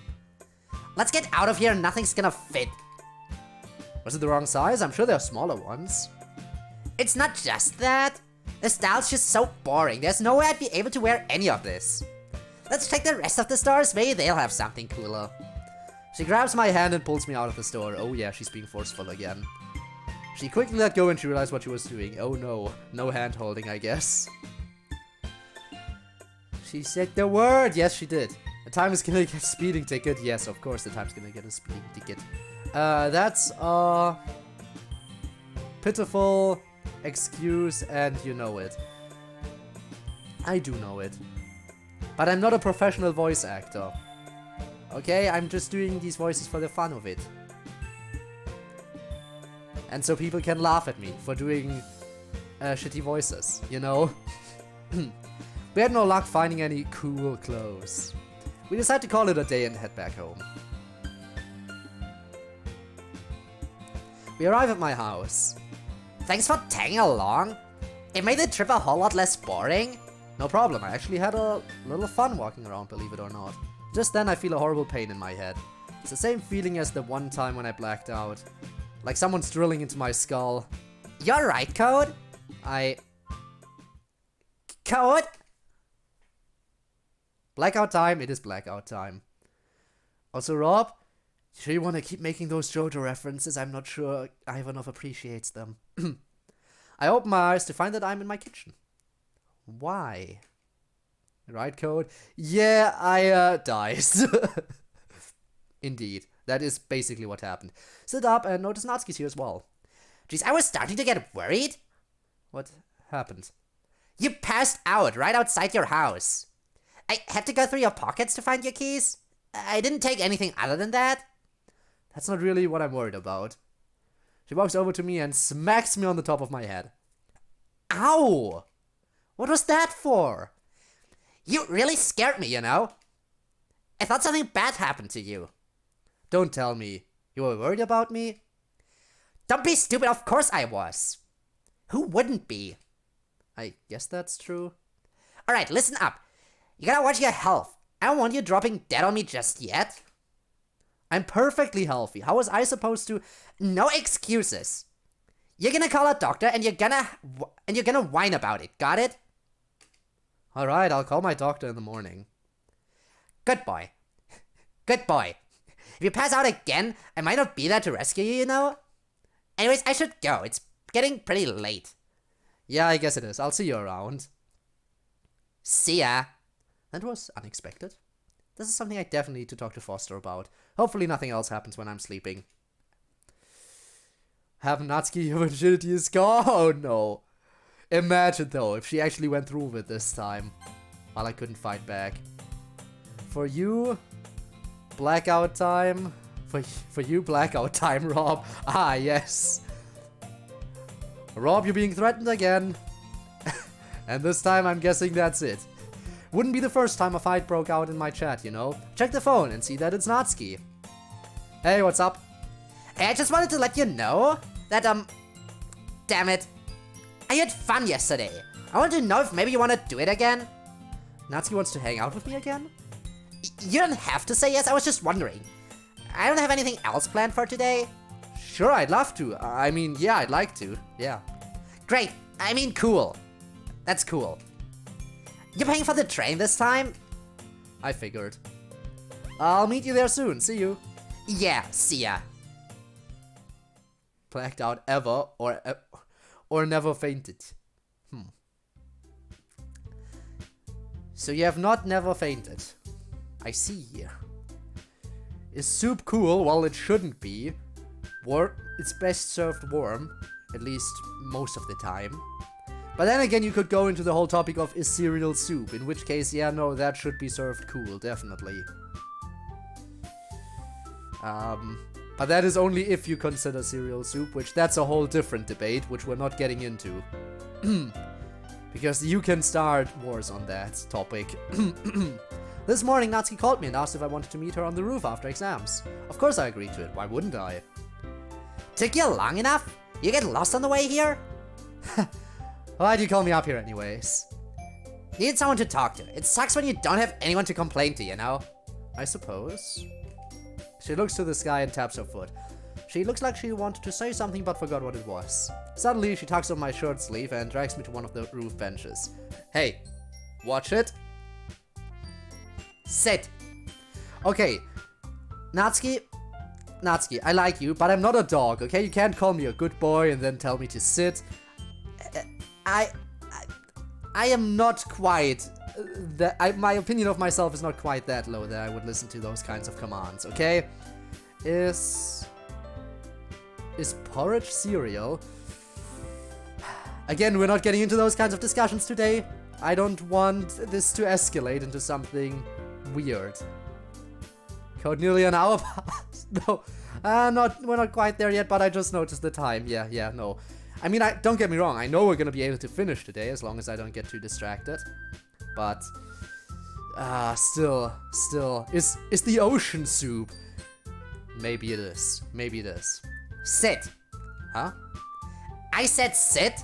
Let's get out of here. Nothing's gonna fit. Was it the wrong size? I'm sure there are smaller ones. It's not just that. The style's just so boring. There's no way I'd be able to wear any of this. Let's check the rest of the stores. Maybe they'll have something cooler. She grabs my hand and pulls me out of the store. Oh yeah, she's being forceful again. She quickly let go and she realized what she was doing. Oh no, no hand holding, I guess. She said the word! Yes, she did. The time is gonna get a speeding ticket. Yes, of course the time's gonna get a speeding ticket. That's a pitiful excuse and you know it. I do know it. But I'm not a professional voice actor. Okay, I'm just doing these voices for the fun of it. And so people can laugh at me for doing shitty voices, you know? We had no luck finding any cool clothes. We decided to call it a day and head back home. We arrive at my house. Thanks for tagging along. It made the trip a whole lot less boring. No problem, I actually had a little fun walking around, believe it or not. Just then I feel a horrible pain in my head. It's the same feeling as the one time when I blacked out. Like someone's drilling into my skull. You're right, Code. Code? Blackout time, it is blackout time. Also, Rob, you sure you want to keep making those JoJo references? I'm not sure Ivanov appreciates them. I open my eyes to find that I'm in my kitchen. Why? Right, Code? Yeah, I dies. Indeed, that is basically what happened. Sit up and notice Natsuki's here as well. Jeez, I was starting to get worried. What happened? You passed out right outside your house. I had to go through your pockets to find your keys. I didn't take anything other than that. That's not really what I'm worried about. She walks over to me and smacks me on the top of my head. Ow! What was that for? You really scared me, you know? I thought something bad happened to you. Don't tell me. You were worried about me? Don't be stupid, of course I was. Who wouldn't be? I guess that's true. Alright, listen up. You gotta watch your health. I don't want you dropping dead on me just yet. I'm perfectly healthy. How was I supposed to? No excuses. You're gonna call a doctor and you're gonna whine about it. Got it? Alright, I'll call my doctor in the morning. Good boy. Good boy. If you pass out again, I might not be there to rescue you, you know? Anyways, I should go. It's getting pretty late. Yeah, I guess it is. I'll see you around. See ya. That was unexpected. This is something I definitely need to talk to Foster about. Hopefully nothing else happens when I'm sleeping. Have Natsuki, your virginity is gone. Oh no. Imagine though, if she actually went through with it this time. While I couldn't fight back. For you, blackout time. For you, blackout time, Rob. Ah, yes. Rob, you're being threatened again. And this time, I'm guessing that's it. Wouldn't be the first time a fight broke out in my chat, you know? Check the phone and see that it's Natsuki. Hey, what's up? Hey, I just wanted to let you know that, damn it. I had fun yesterday. I wanted to know if maybe you want to do it again. Natsuki wants to hang out with me again? You don't have to say yes, I was just wondering. I don't have anything else planned for today. Sure, I'd love to. I mean, yeah, I'd like to. Yeah. Great. I mean, cool. That's cool. You paying for the train this time? I figured. I'll meet you there soon. See you. Yeah, see ya. Blacked out ever or never fainted. So you have not never fainted. I see. Is soup cool? Well, it shouldn't be. It's best served warm, at least most of the time. But then again, you could go into the whole topic of is cereal soup, in which case, yeah, no, that should be served cool, definitely. But that is only if you consider cereal soup, which that's a whole different debate, which we're not getting into. Because you can start wars on that topic. This morning, Natsuki called me and asked if I wanted to meet her on the roof after exams. Of course I agreed to it, why wouldn't I? Took you long enough? You get lost on the way here? Why'd you call me up here anyways? Need someone to talk to. It sucks when you don't have anyone to complain to, you know? I suppose. She looks to the sky and taps her foot. She looks like she wanted to say something but forgot what it was. Suddenly, she tugs on my shirt sleeve and drags me to one of the roof benches. Hey, watch it. Sit. Okay, Natsuki, I like you, but I'm not a dog, okay? You can't call me a good boy and then tell me to sit. I am not quite my opinion of myself is not quite that low that I would listen to those kinds of commands, okay? Is porridge cereal? Again, we're not getting into those kinds of discussions today. I don't want this to escalate into something weird. Code nearly an hour past. No, we're not quite there yet, but I just noticed the time. Yeah, no. I mean, don't get me wrong, I know we're gonna be able to finish today as long as I don't get too distracted. But, still, is the ocean soup? Maybe it is. Sit. Huh? I said sit.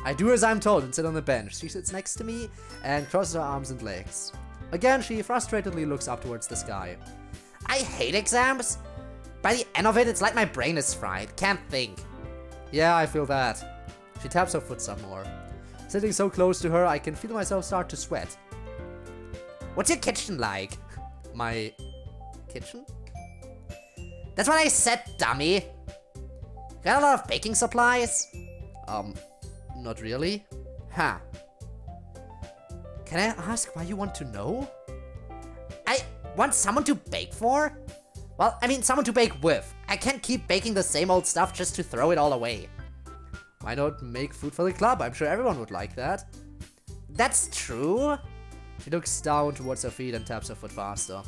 I do as I'm told and sit on the bench. She sits next to me and crosses her arms and legs. Again, she frustratedly looks up towards the sky. I hate exams. By the end of it, it's like my brain is fried. Can't think. Yeah, I feel that. She taps her foot some more. Sitting so close to her, I can feel myself start to sweat. What's your kitchen like? My kitchen? That's what I said, dummy. Got a lot of baking supplies? Not really. Huh. Can I ask why you want to know? I want someone to bake for? Well, I mean someone to bake with. I can't keep baking the same old stuff just to throw it all away. Why not make food for the club? I'm sure everyone would like that. That's true. She looks down towards her feet and taps her foot faster.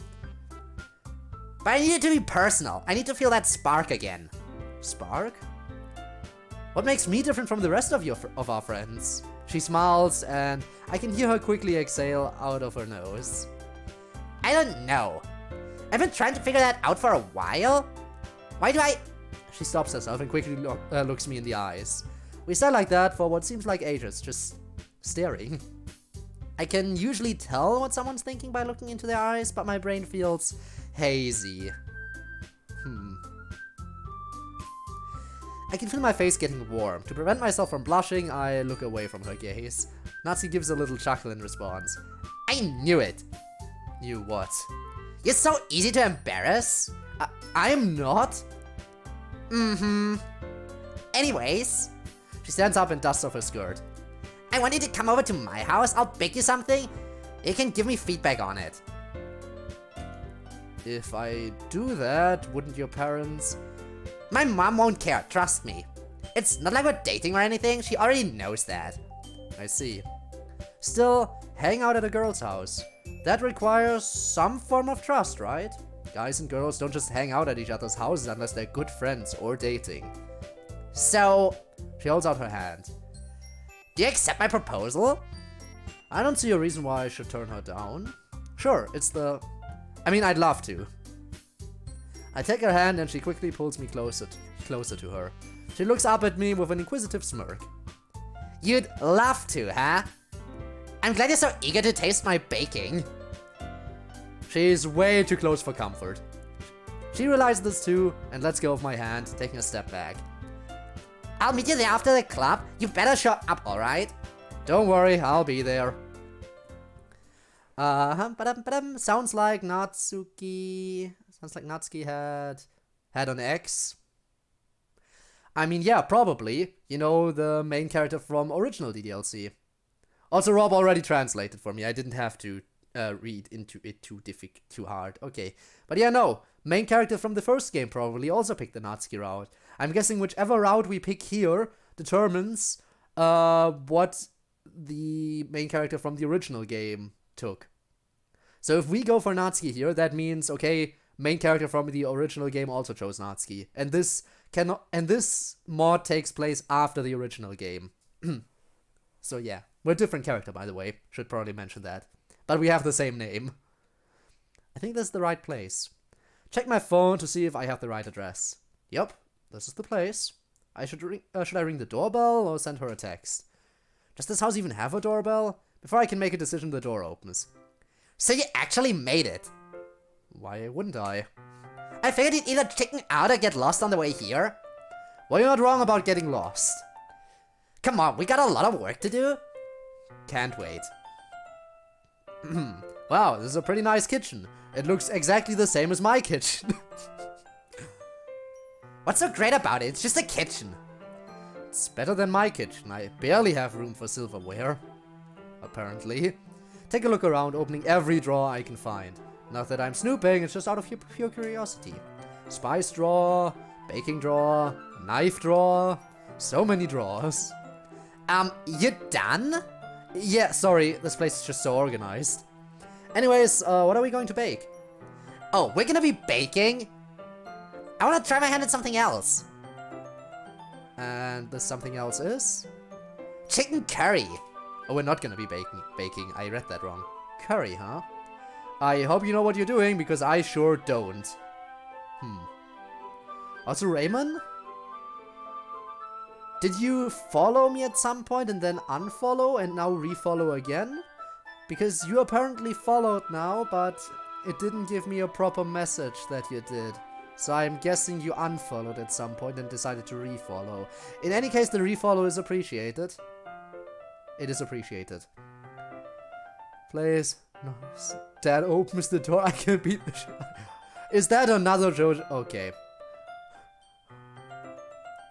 But I need it to be personal. I need to feel that spark again. Spark? What makes me different from the rest of our friends? She smiles and I can hear her quickly exhale out of her nose. I don't know. I've been trying to figure that out for a while. Why do I... She stops herself and quickly looks me in the eyes. We stare like that for what seems like ages, just staring. I can usually tell what someone's thinking by looking into their eyes, but my brain feels hazy. I can feel my face getting warm. To prevent myself from blushing, I look away from her gaze. Natsuki gives a little chuckle in response. I knew it. Knew what? You're so easy to embarrass. I'm not. Anyways. She stands up and dusts off her skirt. I want you to come over to my house. I'll bake you something. You can give me feedback on it. If I do that, wouldn't your parents... My mom won't care, trust me. It's not like we're dating or anything. She already knows that. I see. Still, hang out at a girl's house. That requires some form of trust, right? Guys and girls don't just hang out at each other's houses unless they're good friends or dating. So, She holds out her hand. do you accept my proposal? I don't see a reason why I should turn her down. Sure, I mean, I'd love to. I take her hand and she quickly pulls me closer to her. She looks up at me with an inquisitive smirk. You'd love to, huh? I'm glad you're so eager to taste my baking. She's way too close for comfort. She realizes this too and lets go of my hand, taking a step back. I'll meet you there after the club. You better show up, alright? Don't worry, I'll be there. Sounds like Natsuki had an ex. I mean, yeah, probably. You know, the main character from original DDLC. Also, Rob already translated for me. I didn't have to read into it too hard. Okay. But yeah, no. Main character from the first game probably also picked the Natsuki route. I'm guessing whichever route we pick here determines what the main character from the original game took. So if we go for Natsuki here, that means, okay, main character from the original game also chose Natsuki. And this mod takes place after the original game. So yeah, we're a different character, by the way. Should probably mention that. But we have the same name. I think this is the right place. Check my phone to see if I have the right address. Yep, this is the place. Should I ring the doorbell or send her a text? Does this house even have a doorbell? Before I can make a decision, the door opens. So you actually made it. Why wouldn't I? I figured you'd either chicken out or get lost on the way here. Well, you're not wrong about getting lost. Come on, we got a lot of work to do. Can't wait. Wow, this is a pretty nice kitchen. It looks exactly the same as my kitchen. What's so great about it? It's just a kitchen. It's better than my kitchen. I barely have room for silverware. Apparently. Take a look around, opening every drawer I can find. Not that I'm snooping, it's just out of pure curiosity. Spice drawer, baking drawer, knife drawer. So many drawers. You done? Yeah, sorry, this place is just so organized. Anyways, what are we going to bake? Oh, we're gonna be baking? I wanna try my hand at something else. And the something else is? Chicken curry. Oh, we're not gonna be baking. I read that wrong. Curry, huh? I hope you know what you're doing, because I sure don't. Also, Raymond? Did you follow me at some point and then unfollow and now refollow again? Because you apparently followed now, but it didn't give me a proper message that you did. So I'm guessing you unfollowed at some point and decided to refollow. In any case, the refollow is appreciated. It is appreciated. Please. No. Dad opens the door. I can beat the shit. Is that another Jojo? Okay.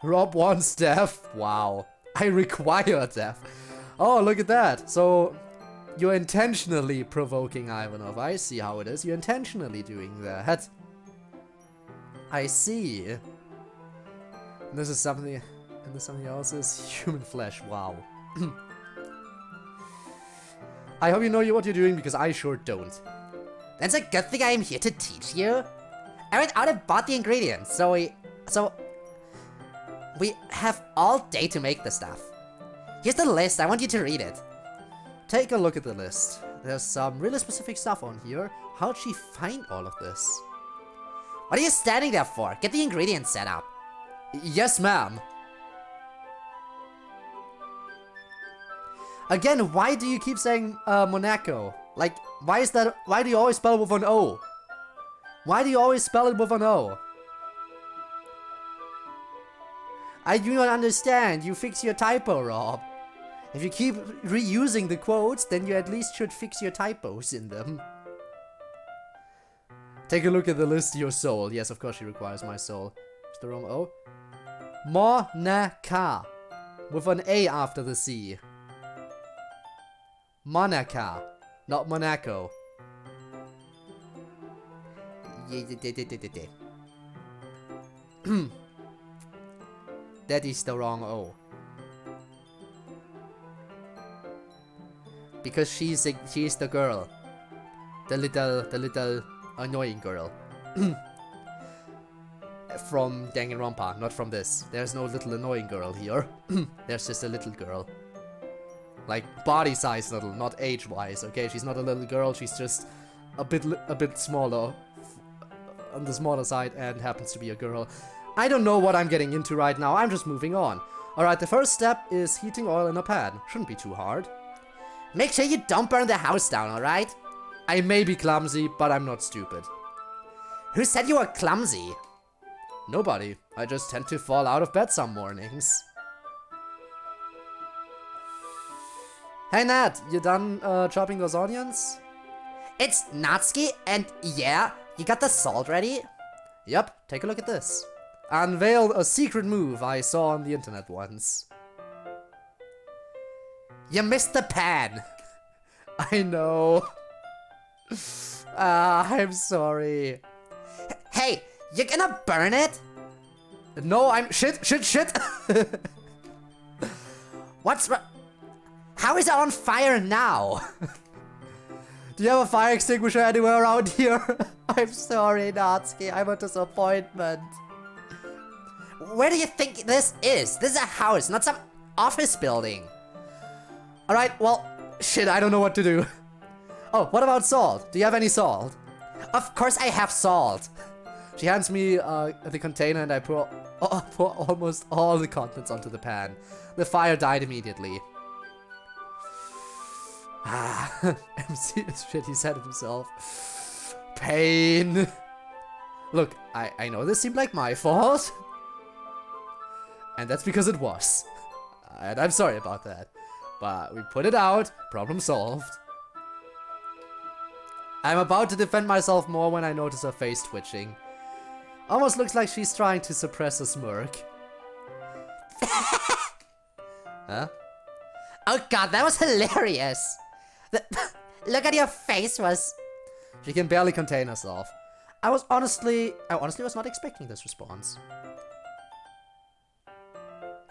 Rob wants death. Wow. I require death. Oh, look at that. So, you're intentionally provoking Ivanov. I see how it is. You're intentionally doing that. I see. And this is something... And this something else is human flesh. Wow. I hope you know what you're doing, because I sure don't. That's a good thing I am here to teach you. I went out and bought the ingredients, so we have all day to make the stuff. Here's the list, I want you to read it. Take a look at the list. There's some really specific stuff on here. How'd she find all of this? What are you standing there for? Get the ingredients set up. Yes, ma'am. Again, why do you keep saying Monaco? Like, why is that? Why do you always spell it with an O? Why do you always spell it with an O? I do not understand. You fix your typo, Rob. If you keep reusing the quotes, then you at least should fix your typos in them. Take a look at the list, your soul. Yes, of course she requires my soul. It's the wrong O. Monaca. With an A after the C. Monaca. Not Monaco. That is the wrong O. Because she's the girl. The little annoying girl. From Danganronpa, not from this. There's no little annoying girl here. There's just a little girl. Like, body size little, not age-wise, okay? She's not a little girl, she's just a bit smaller. On the smaller side, and happens to be a girl. I don't know what I'm getting into right now, I'm just moving on. Alright, the first step is heating oil in a pan. Shouldn't be too hard. Make sure you don't burn the house down, alright? I may be clumsy, but I'm not stupid. Who said you were clumsy? Nobody. I just tend to fall out of bed some mornings. Hey Nat, you done chopping those onions? It's Natsuki, and yeah, you got the salt ready? Yep, take a look at this. Unveiled a secret move I saw on the internet once. You missed the pan. I know. I'm sorry. Hey, you're gonna burn it? No, I'm shit. What's wrong? How is it on fire now? Do you have a fire extinguisher anywhere around here? I'm sorry, Natsuki. I'm a disappointment. Where do you think this is? This is a house, not some office building. Alright, well, shit, I don't know what to do. Oh, what about salt? Do you have any salt? Of course I have salt. She hands me the container and I pour almost all the contents onto the pan. The fire died immediately. MC is shit, he said it himself. Pain. Look, I know this seemed like my fault. And that's because it was. And I'm sorry about that. But we put it out, problem solved. I'm about to defend myself more when I notice her face twitching. Almost looks like she's trying to suppress a smirk. Huh? Oh god, that was hilarious. Look at your face was... She can barely contain herself. I honestly was not expecting this response.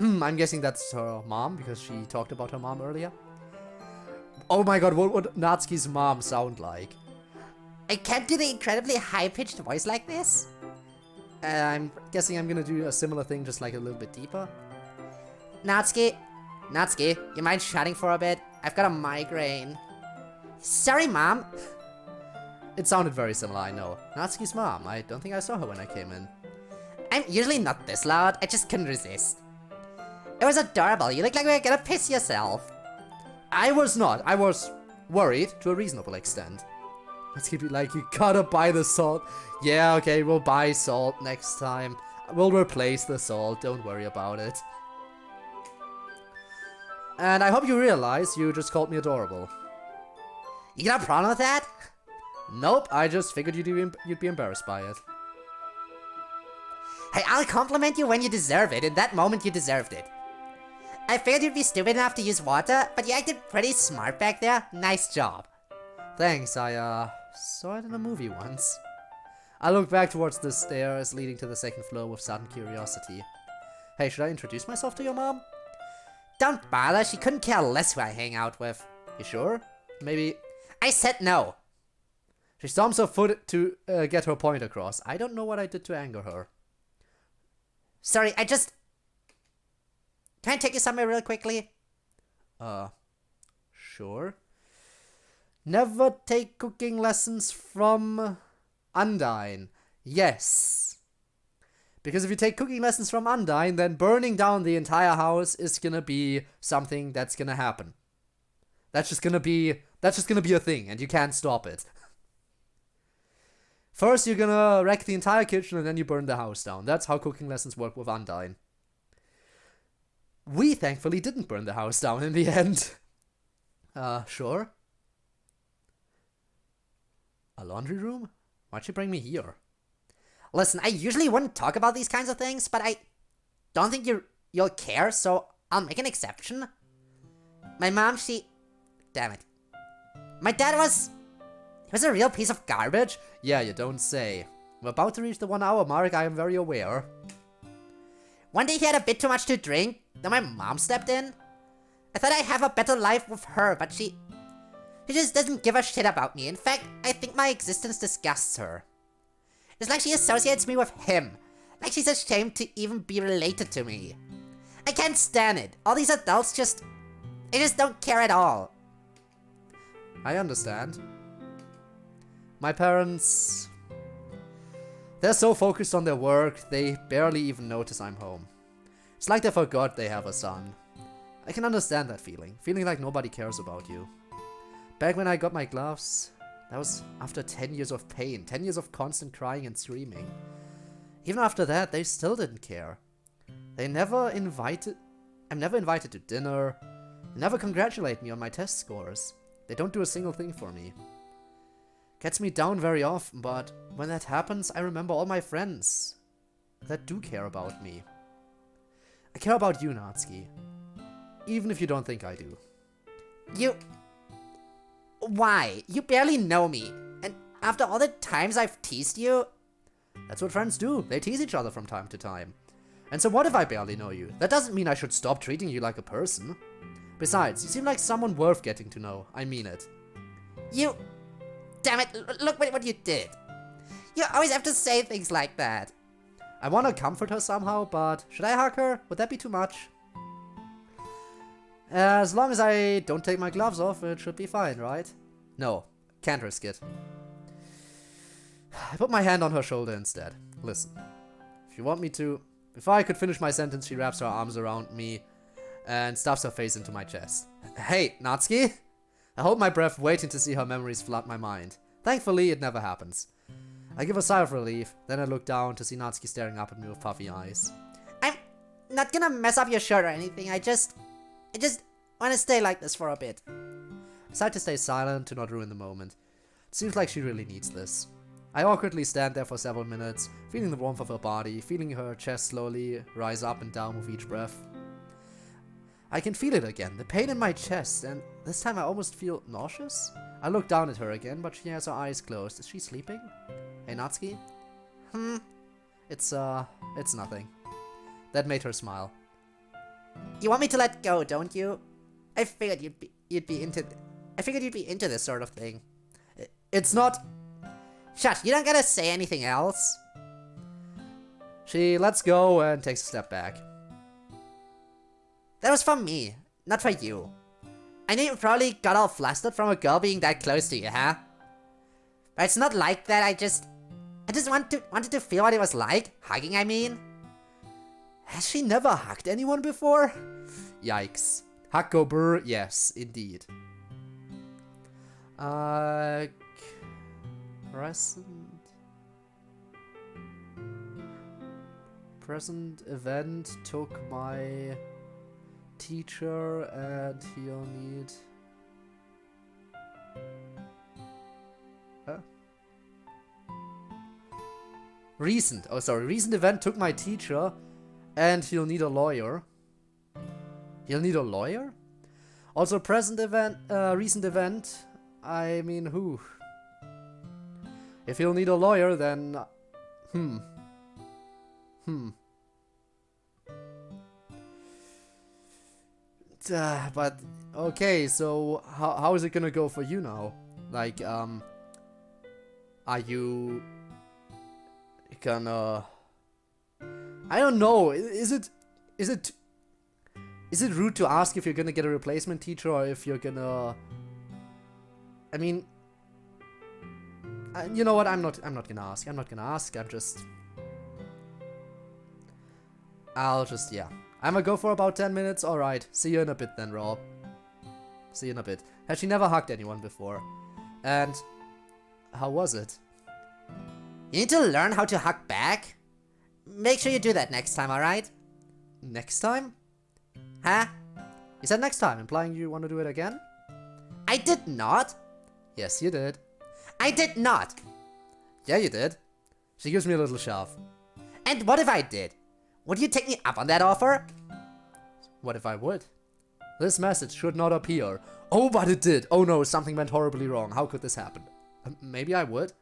I'm guessing that's her mom, because she talked about her mom earlier. Oh my god, what would Natsuki's mom sound like? I can't do the incredibly high-pitched voice like this. I'm guessing I'm gonna do a similar thing, just like a little bit deeper. Natsuki, you mind shutting for a bit? I've got a migraine. Sorry, Mom. It sounded very similar, I know. Natsuki's mom. I don't think I saw her when I came in. I'm usually not this loud, I just couldn't resist. It was adorable, you look like you were gonna piss yourself. I was not. I was worried to a reasonable extent. Let's keep it like, you gotta buy the salt. Yeah, okay, we'll buy salt next time. We'll replace the salt, don't worry about it. And I hope you realize you just called me adorable. You got a problem with that? Nope, I just figured you'd be embarrassed by it. Hey, I'll compliment you when you deserve it. In that moment, you deserved it. I figured you'd be stupid enough to use water, but you acted pretty smart back there. Nice job. Thanks, I saw it in a movie once. I looked back towards the stairs leading to the second floor with sudden curiosity. Hey, should I introduce myself to your mom? Don't bother, she couldn't care less who I hang out with. You sure? Maybe... I said no. She stomps her foot to get her point across. I don't know what I did to anger her. Sorry, I just... Can I take you somewhere real quickly? Sure. Never take cooking lessons from Undyne. Yes. Because if you take cooking lessons from Undyne, then burning down the entire house is gonna be something that's gonna happen. That's just gonna be a thing, and you can't stop it. First, you're gonna wreck the entire kitchen, and then you burn the house down. That's how cooking lessons work with Undyne. We thankfully didn't burn the house down in the end. Sure. A laundry room? Why'd you bring me here? Listen, I usually wouldn't talk about these kinds of things, but I don't think you'll care, so I'll make an exception. My mom, damn it. My dad he was a real piece of garbage. Yeah, you don't say. We're about to reach the 1 hour mark, I am very aware. One day he had a bit too much to drink, then my mom stepped in. I thought I'd have a better life with her, but she just doesn't give a shit about me. In fact, I think my existence disgusts her. It's like she associates me with him. Like she's ashamed to even be related to me. I can't stand it. All these adults they just don't care at all. I understand. My parents... They're so focused on their work, they barely even notice I'm home. It's like they forgot they have a son. I can understand that feeling. Feeling like nobody cares about you. Back when I got my gloves, that was after 10 years of pain. 10 years of constant crying and screaming. Even after that, they still didn't care. I'm never invited to dinner. They never congratulate me on my test scores. They don't do a single thing for me. Gets me down very often, but when that happens, I remember all my friends that do care about me. I care about you, Natsuki. Even if you don't think I do. Why? You barely know me. And after all the times I've teased you... That's what friends do. They tease each other from time to time. And so what if I barely know you? That doesn't mean I should stop treating you like a person. Besides, you seem like someone worth getting to know. I mean it. Damn it, look what you did. You always have to say things like that. I want to comfort her somehow, but should I hug her? Would that be too much? As long as I don't take my gloves off, it should be fine, right? No, can't risk it. I put my hand on her shoulder instead. Listen, if you want me to... Before I could finish my sentence, she wraps her arms around me and stuffs her face into my chest. Hey, Natsuki? I hold my breath, waiting to see her memories flood my mind. Thankfully, it never happens. I give a sigh of relief, then I look down to see Natsuki staring up at me with puffy eyes. I'm not gonna mess up your shirt or anything, I just wanna stay like this for a bit. I decide to stay silent to not ruin the moment. It seems like she really needs this. I awkwardly stand there for several minutes, feeling the warmth of her body, feeling her chest slowly rise up and down with each breath. I can feel it again, the pain in my chest, and this time I almost feel nauseous. I look down at her again, but she has her eyes closed. Is she sleeping? Hey, Natsuki? It's nothing. That made her smile. You want me to let go, don't you? I figured you'd be into this sort of thing. It's not... Shush, you don't gotta say anything else. She lets go and takes a step back. That was for me, not for you. I know you probably got all flustered from a girl being that close to you, huh? But it's not like that, I just wanted to feel what it was like. Hugging, I mean. Has she never hugged anyone before? Yikes. CodeErr, yes, indeed. Present event took my teacher and he'll need... Recent event took my teacher and he'll need a lawyer. He'll need a lawyer? Also present event, recent event, I mean who? If he'll need a lawyer, then... But, okay, so how is it gonna go for you now? Like, are you gonna... I don't know, is it rude to ask if you're gonna get a replacement teacher or if you're gonna... I mean... you know what, I'm not gonna ask, yeah. I'm gonna go for about 10 minutes, alright. See you in a bit then, Rob. See you in a bit. Has she never hugged anyone before? And... how was it? You need to learn how to hug back. Make sure you do that next time, alright? Next time? Huh? You said next time, implying you want to do it again? I did not. Yes, you did. I did not. Yeah, you did. She gives me a little shove. And what if I did? Would you take me up on that offer? What if I would? This message should not appear. Oh, but it did. Oh no, something went horribly wrong. How could this happen? Maybe I would.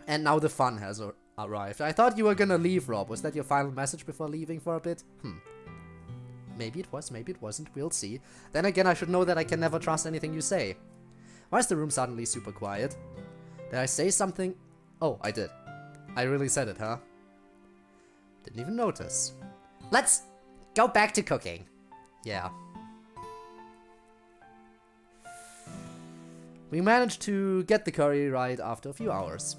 And now the fun has arrived. I thought you were gonna leave, Rob. Was that your final message before leaving for a bit? Maybe it was, maybe it wasn't. We'll see. Then again, I should know that I can never trust anything you say. Why is the room suddenly super quiet? Did I say something? Oh, I did. I really said it, huh? Didn't even notice. Let's go back to cooking. Yeah. We managed to get the curry right after a few hours.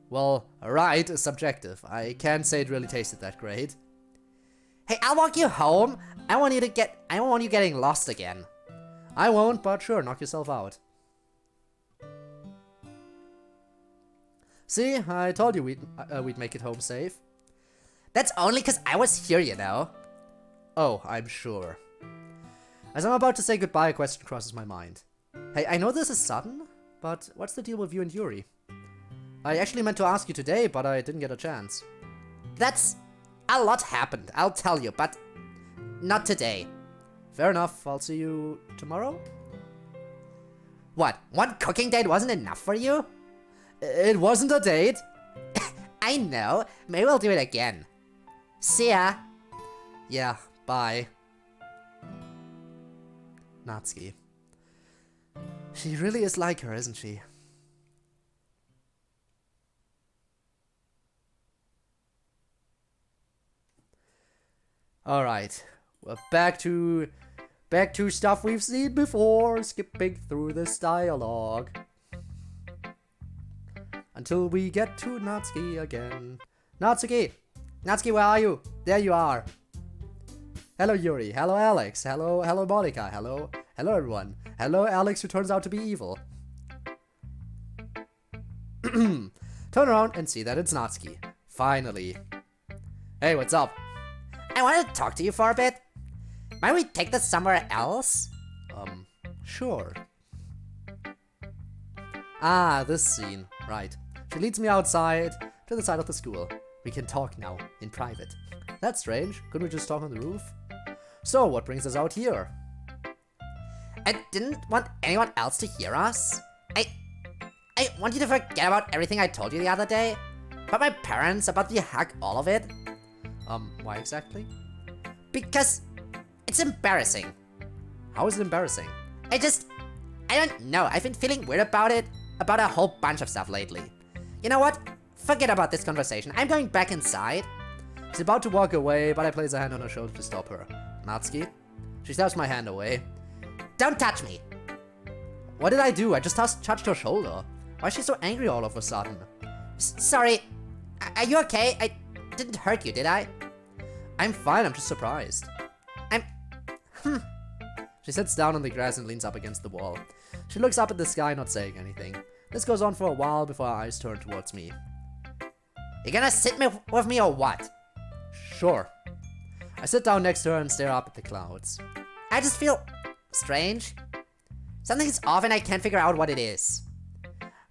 Well, right is subjective. I can't say it really tasted that great. Hey, I'll walk you home. I don't want you getting lost again. I won't, but sure, knock yourself out. See, I told you we'd make it home safe. That's only 'cause I was here, you know. Oh, I'm sure. As I'm about to say goodbye, a question crosses my mind. Hey, I know this is sudden, but what's the deal with you and Yuri? I actually meant to ask you today, but I didn't get a chance. That's... a lot happened, I'll tell you, but not today. Fair enough, I'll see you tomorrow? What, one cooking date wasn't enough for you? It wasn't a date. I know, maybe we'll do it again. See ya. Yeah, bye. Natsuki. She really is like her, isn't she? Alright, we're back to stuff we've seen before, skipping through this dialogue. Until we get to Natsuki again. Natsuki! Natsuki, where are you? There you are. Hello Yuri, hello Alex, hello Monica, hello everyone. Hello Alex who turns out to be evil. Turn around and see that it's Natsuki. Finally. Hey, what's up? I wanted to talk to you for a bit. Might we take this somewhere else? Sure. Ah, this scene. Right. She leads me outside to the side of the school. We can talk now, in private. That's strange. Couldn't we just talk on the roof? So, what brings us out here? I didn't want anyone else to hear us. I want you to forget about everything I told you the other day. About my parents, about the hack, all of it. Why exactly? Because it's embarrassing. How is it embarrassing? I don't know. I've been feeling weird about it, about a whole bunch of stuff lately. You know what? Forget about this conversation. I'm going back inside. She's about to walk away, but I place a hand on her shoulder to stop her. Natsuki? She snaps my hand away. Don't touch me. What did I do? I just touched her shoulder. Why is she so angry all of a sudden? Sorry. Are you okay? I didn't hurt you, did I? I'm fine, I'm just surprised. She sits down on the grass and leans up against the wall. She looks up at the sky, not saying anything. This goes on for a while before her eyes turn towards me. You gonna sit with me or what? Sure. I sit down next to her and stare up at the clouds. I just feel strange. Something's off and I can't figure out what it is.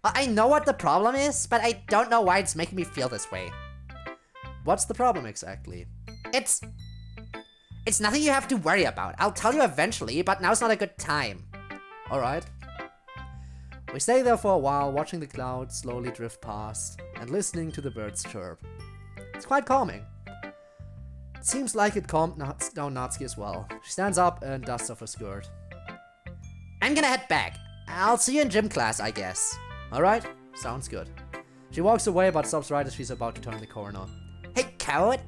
I know what the problem is, but I don't know why it's making me feel this way. What's the problem exactly? It's nothing you have to worry about. I'll tell you eventually, but now's not a good time. Alright. We stay there for a while, watching the clouds slowly drift past and listening to the birds chirp. It's quite calming. It seems like it calmed down Natsuki as well. She stands up and dusts off her skirt. I'm gonna head back. I'll see you in gym class, I guess. Alright, sounds good. She walks away but stops right as she's about to turn the corner. Hey, Code.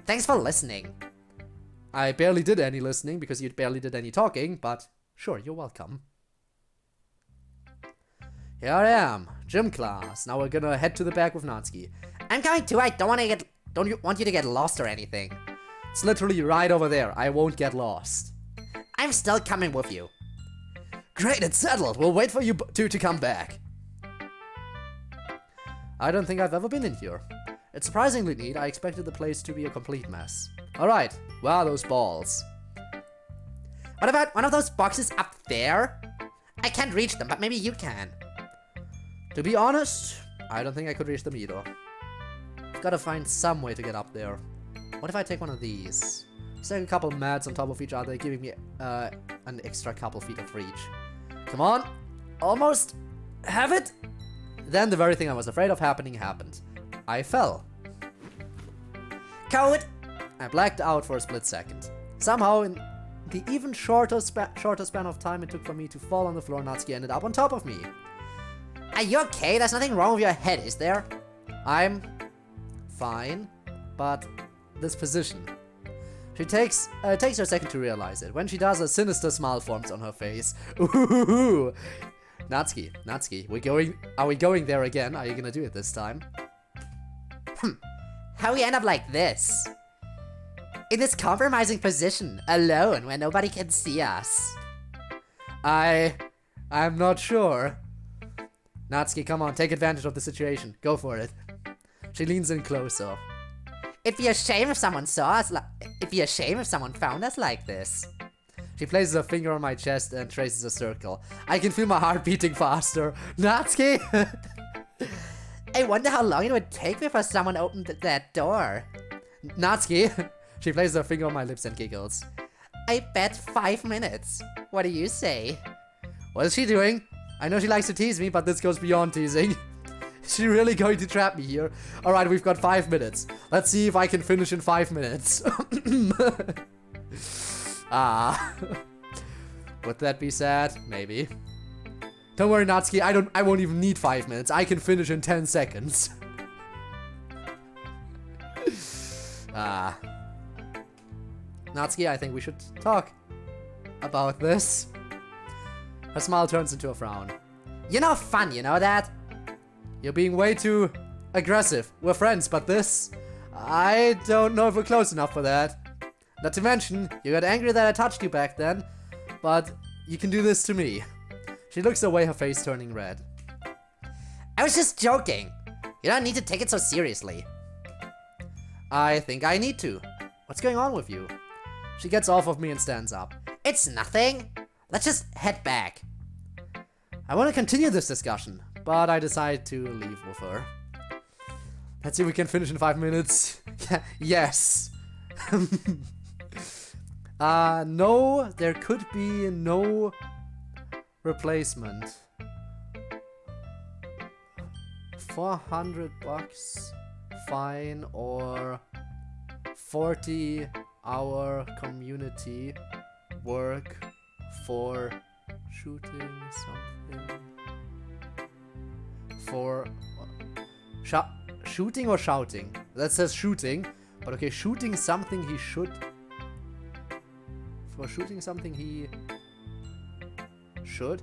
Thanks for listening. I barely did any listening because you barely did any talking, but sure, you're welcome. Here I am, gym class. Now we're gonna head to the back with Natsuki. I'm coming too. I don't want you to get lost or anything. It's literally right over there. I won't get lost. I'm still coming with you. Great, it's settled. We'll wait for you two to come back. I don't think I've ever been in here. It's surprisingly neat. I expected the place to be a complete mess. Alright, where are those balls? What about one of those boxes up there? I can't reach them, but maybe you can. To be honest, I don't think I could reach them either. I've got to find some way to get up there. What if I take one of these? Stack a couple mats on top of each other, giving me an extra couple feet of reach. Come on! Almost! Have it! Then the very thing I was afraid of happening happened. I fell. Code! I blacked out for a split second. Somehow, in the even shorter span of time it took for me to fall on the floor, Natsuki ended up on top of me. Are you okay? There's nothing wrong with your head, is there? I'm fine, but this position. She takes her a second to realize it. When she does, a sinister smile forms on her face. Ooh, Natsuki, are we going there again? Are you gonna do it this time? How we end up like this? In this compromising position, alone, where nobody can see us. I'm not sure. Natsuki, come on, take advantage of the situation. Go for it. She leans in closer. It'd be a shame if someone saw us it'd be a shame if someone found us like this. She places her finger on my chest and traces a circle. I can feel my heart beating faster. Natsuki! I wonder how long it would take before someone opened that door. Natsuki! She places her finger on my lips and giggles. I bet 5 minutes. What do you say? What is she doing? I know she likes to tease me, but this goes beyond teasing. Is she really going to trap me here? Alright, we've got 5 minutes. Let's see if I can finish in 5 minutes. Would that be sad? Maybe. Don't worry, Natsuki, I won't even need 5 minutes. I can finish in 10 seconds. Natsuki, I think we should talk about this. Her smile turns into a frown. You're no fun, you know that? You're being way too aggressive. We're friends, but this... I don't know if we're close enough for that. Not to mention, you got angry that I touched you back then, but you can do this to me. She looks away, her face turning red. I was just joking. You don't need to take it so seriously. I think I need to. What's going on with you? She gets off of me and stands up. It's nothing. Let's just head back. I want to continue this discussion, but I decide to leave with her. Let's see if we can finish in 5 minutes. Yes. No, there could be no replacement. 400 bucks, fine, or 40-hour community work for shooting something. For shooting or shouting? That says shooting, but okay, shooting something he should. For shooting something he should.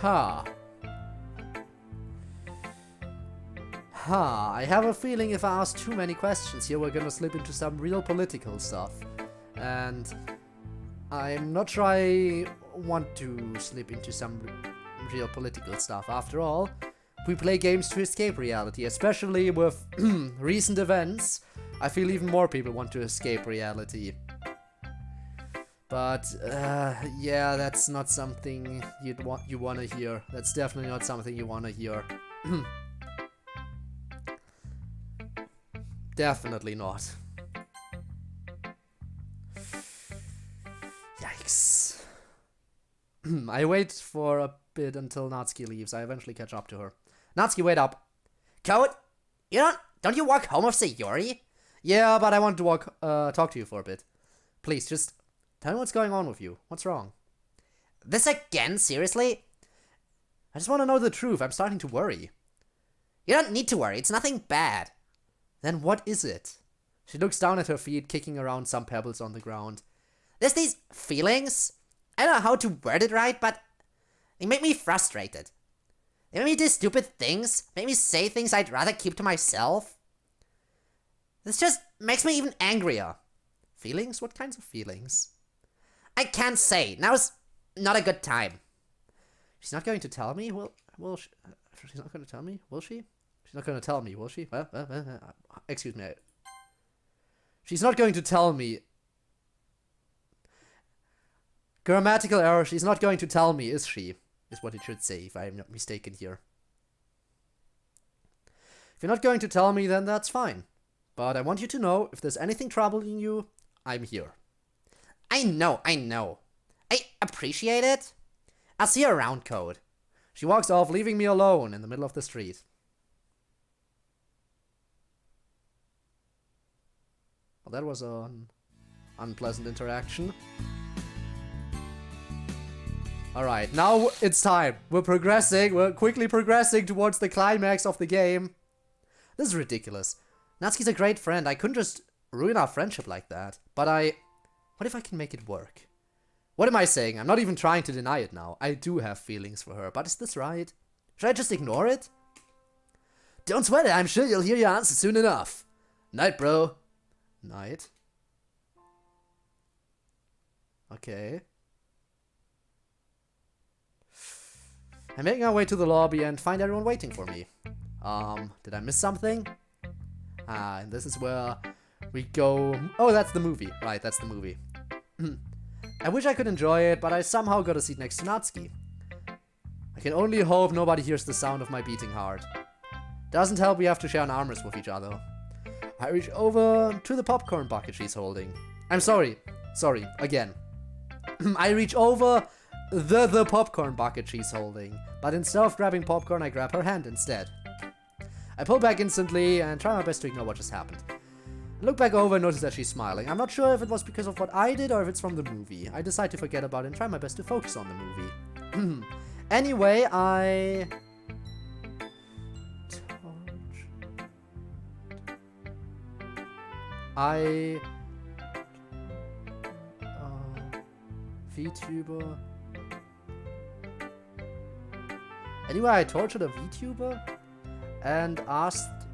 Ha. I have a feeling if I ask too many questions here, we're gonna slip into some real political stuff. And I'm not sure I want to slip into some real political stuff. After all, we play games to escape reality, especially with recent events. I feel even more people want to escape reality. But, yeah, that's not something you wanna hear. That's definitely not something you wanna hear. Definitely not. Yikes. I wait for a bit until Natsuki leaves. I eventually catch up to her. Natsuki, wait up. Code? Don't you walk home with Sayori? Yeah, but I want to talk to you for a bit. Please, just tell me what's going on with you. What's wrong? This again? Seriously? I just want to know the truth. I'm starting to worry. You don't need to worry. It's nothing bad. Then what is it? She looks down at her feet, kicking around some pebbles on the ground. There's these feelings. I don't know how to word it right, but they make me frustrated. They make me do stupid things, make me say things I'd rather keep to myself. This just makes me even angrier. Feelings? What kinds of feelings? I can't say. Now's not a good time. She's not going to tell me? Will she? She's not going to tell me? Will she? She's not going to tell me, will she? Excuse me. She's not going to tell me. Grammatical error. She's not going to tell me, is she? Is what it should say, if I'm not mistaken here. If you're not going to tell me, then that's fine. But I want you to know, if there's anything troubling you, I'm here. I know. I appreciate it. I'll see you around, Code. She walks off, leaving me alone in the middle of the street. Well, that was an unpleasant interaction. Alright, now it's time. We're progressing. We're quickly progressing towards the climax of the game. This is ridiculous. Natsuki's a great friend. I couldn't just ruin our friendship like that. But what if I can make it work? What am I saying? I'm not even trying to deny it now. I do have feelings for her, but is this right? Should I just ignore it? Don't sweat it. I'm sure you'll hear your answer soon enough. Night, bro. Night. Okay. I'm making our way to the lobby and find everyone waiting for me. Did I miss something? And this is where we go... Oh, that's the movie. Right, that's the movie. I wish I could enjoy it, but I somehow got a seat next to Natsuki. I can only hope nobody hears the sound of my beating heart. Doesn't help we have to share an armrest with each other. I reach over to the popcorn bucket she's holding. I'm sorry. Sorry, again. I reach over the popcorn bucket she's holding, but instead of grabbing popcorn, I grab her hand instead. I pull back instantly and try my best to ignore what just happened. I look back over and notice that she's smiling. I'm not sure if it was because of what I did or if it's from the movie. I decide to forget about it and try my best to focus on the movie. Anyway, VTuber. Anyway, I tortured a VTuber and asked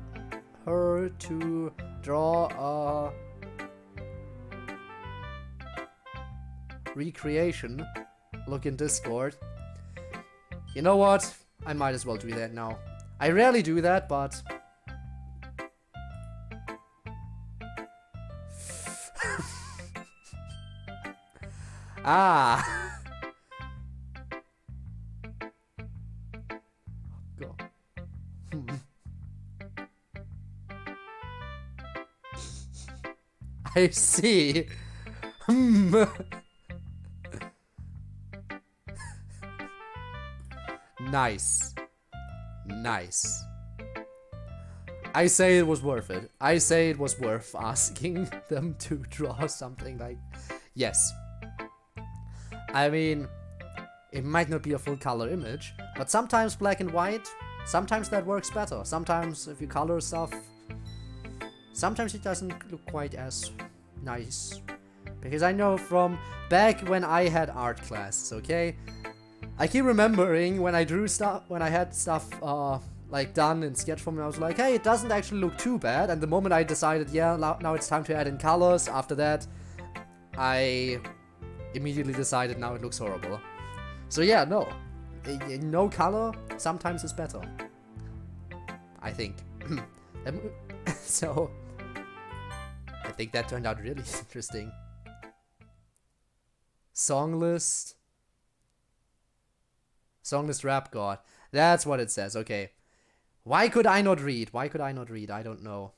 her to draw a recreation. Look in Discord. You know what? I might as well do that now. I rarely do that, but... Ah! Go. I see. Nice. Nice. I say it was worth it. I say it was worth asking them to draw something like... Yes. I mean, it might not be a full color image, but sometimes black and white, sometimes that works better. Sometimes if you color stuff, sometimes it doesn't look quite as nice. Because I know from back when I had art classes, okay? I keep remembering when I drew stuff, when I had stuff like done in sketch form, I was like, hey, it doesn't actually look too bad. And the moment I decided, yeah, now it's time to add in colors, after that, I immediately decided now it looks horrible. So yeah, no. No color sometimes is better. I think. So, I think that turned out really interesting. Song list. Song list rap god. That's what it says, okay. Why could I not read? Why could I not read? I don't know.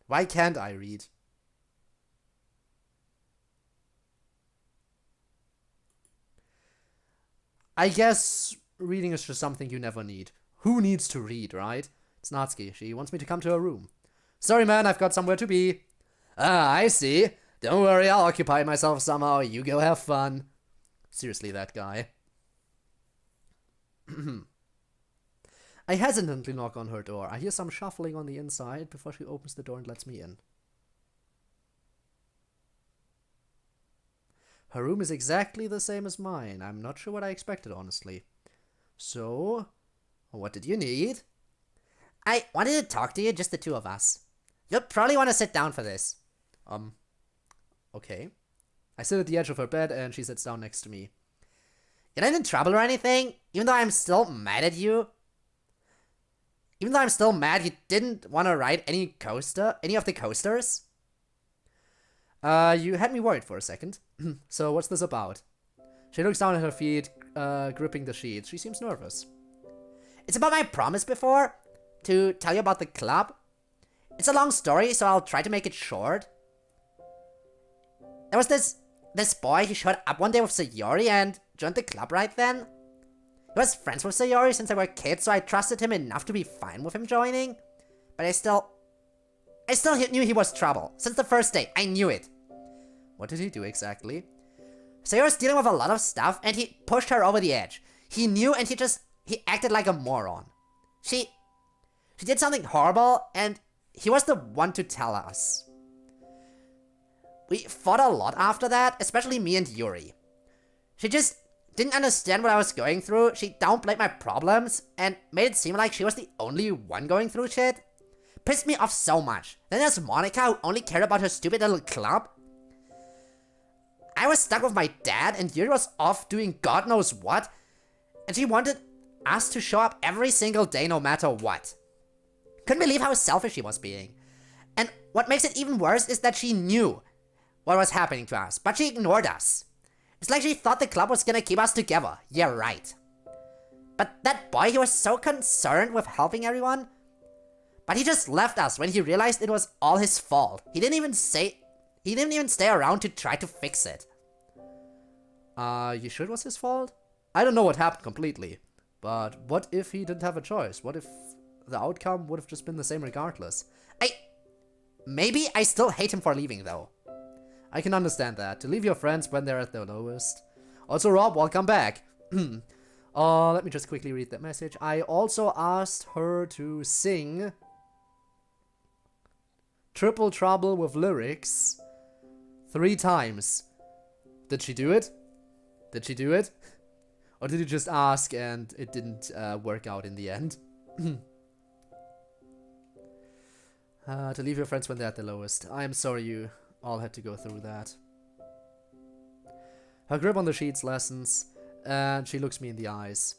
Why can't I read? I guess reading is just something you never need. Who needs to read, right? It's Natsuki. She wants me to come to her room. Sorry, man, I've got somewhere to be. Ah, I see. Don't worry, I'll occupy myself somehow. You go have fun. Seriously, that guy. I hesitantly knock on her door. I hear some shuffling on the inside before she opens the door and lets me in. Her room is exactly the same as mine. I'm not sure what I expected, honestly. So, what did you need? I wanted to talk to you, just the two of us. You'll probably want to sit down for this. Okay. I sit at the edge of her bed and she sits down next to me. You're not in trouble or anything? Even though I'm still mad at you? Even though I'm still mad you didn't want to write any of the coasters? You had me worried for a second. So what's this about? She looks down at her feet, gripping the sheets. She seems nervous. It's about my promise before to tell you about the club. It's a long story, so I'll try to make it short. There was this boy who showed up one day with Sayori and joined the club right then. He was friends with Sayori since they were kids, so I trusted him enough to be fine with him joining. But I still knew he was trouble. Since the first day, I knew it. What did he do exactly? So he was dealing with a lot of stuff and he pushed her over the edge. He knew and he acted like a moron. She did something horrible and he was the one to tell us. We fought a lot after that, especially me and Yuri. She just didn't understand what I was going through. She downplayed my problems and made it seem like she was the only one going through shit. Pissed me off so much. Then there's Monica who only cared about her stupid little club. I was stuck with my dad and Yuri was off doing God knows what. And she wanted us to show up every single day no matter what. Couldn't believe how selfish she was being. And what makes it even worse is that she knew what was happening to us, but she ignored us. It's like she thought the club was gonna keep us together. Yeah, right. But that boy, he was so concerned with helping everyone. But he just left us when he realized it was all his fault. He didn't even stay around to try to fix it. You sure it was his fault? I don't know what happened completely. But what if he didn't have a choice? What if the outcome would have just been the same regardless? Maybe I still hate him for leaving though. I can understand that. To leave your friends when they're at their lowest. Also, Rob, welcome back. Let me just quickly read that message. I also asked her to sing Triple Trouble with lyrics 3 times. Did she do it? Did she do it? Or did you just ask and it didn't work out in the end? To leave your friends when they're at the lowest. I am sorry you all had to go through that. Her grip on the sheets lessens, and she looks me in the eyes.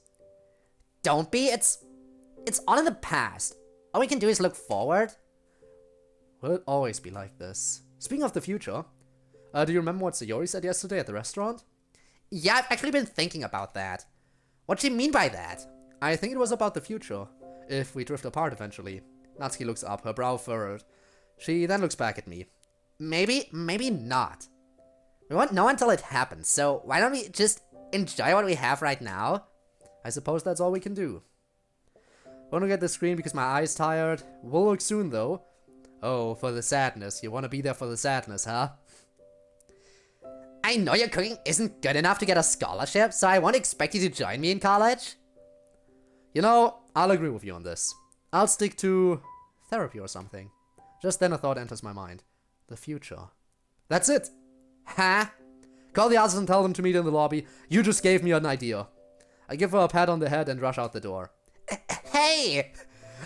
Don't be, it's all in the past. All we can do is look forward. Will it always be like this? Speaking of the future, do you remember what Sayori said yesterday at the restaurant? Yeah, I've actually been thinking about that. What'd she mean by that? I think it was about the future, if we drift apart eventually. Natsuki looks up, her brow furrowed. She then looks back at me. Maybe not. We won't know until it happens, so why don't we just enjoy what we have right now? I suppose that's all we can do. Wanna get the screen because my eye's tired? We'll look soon though. Oh, for the sadness. You wanna be there for the sadness, huh? I know your cooking isn't good enough to get a scholarship, so I won't expect you to join me in college. You know, I'll agree with you on this. I'll stick to therapy or something. Just then a thought enters my mind. The future. That's it. Huh? Call the others and tell them to meet in the lobby. You just gave me an idea. I give her a pat on the head and rush out the door. Hey!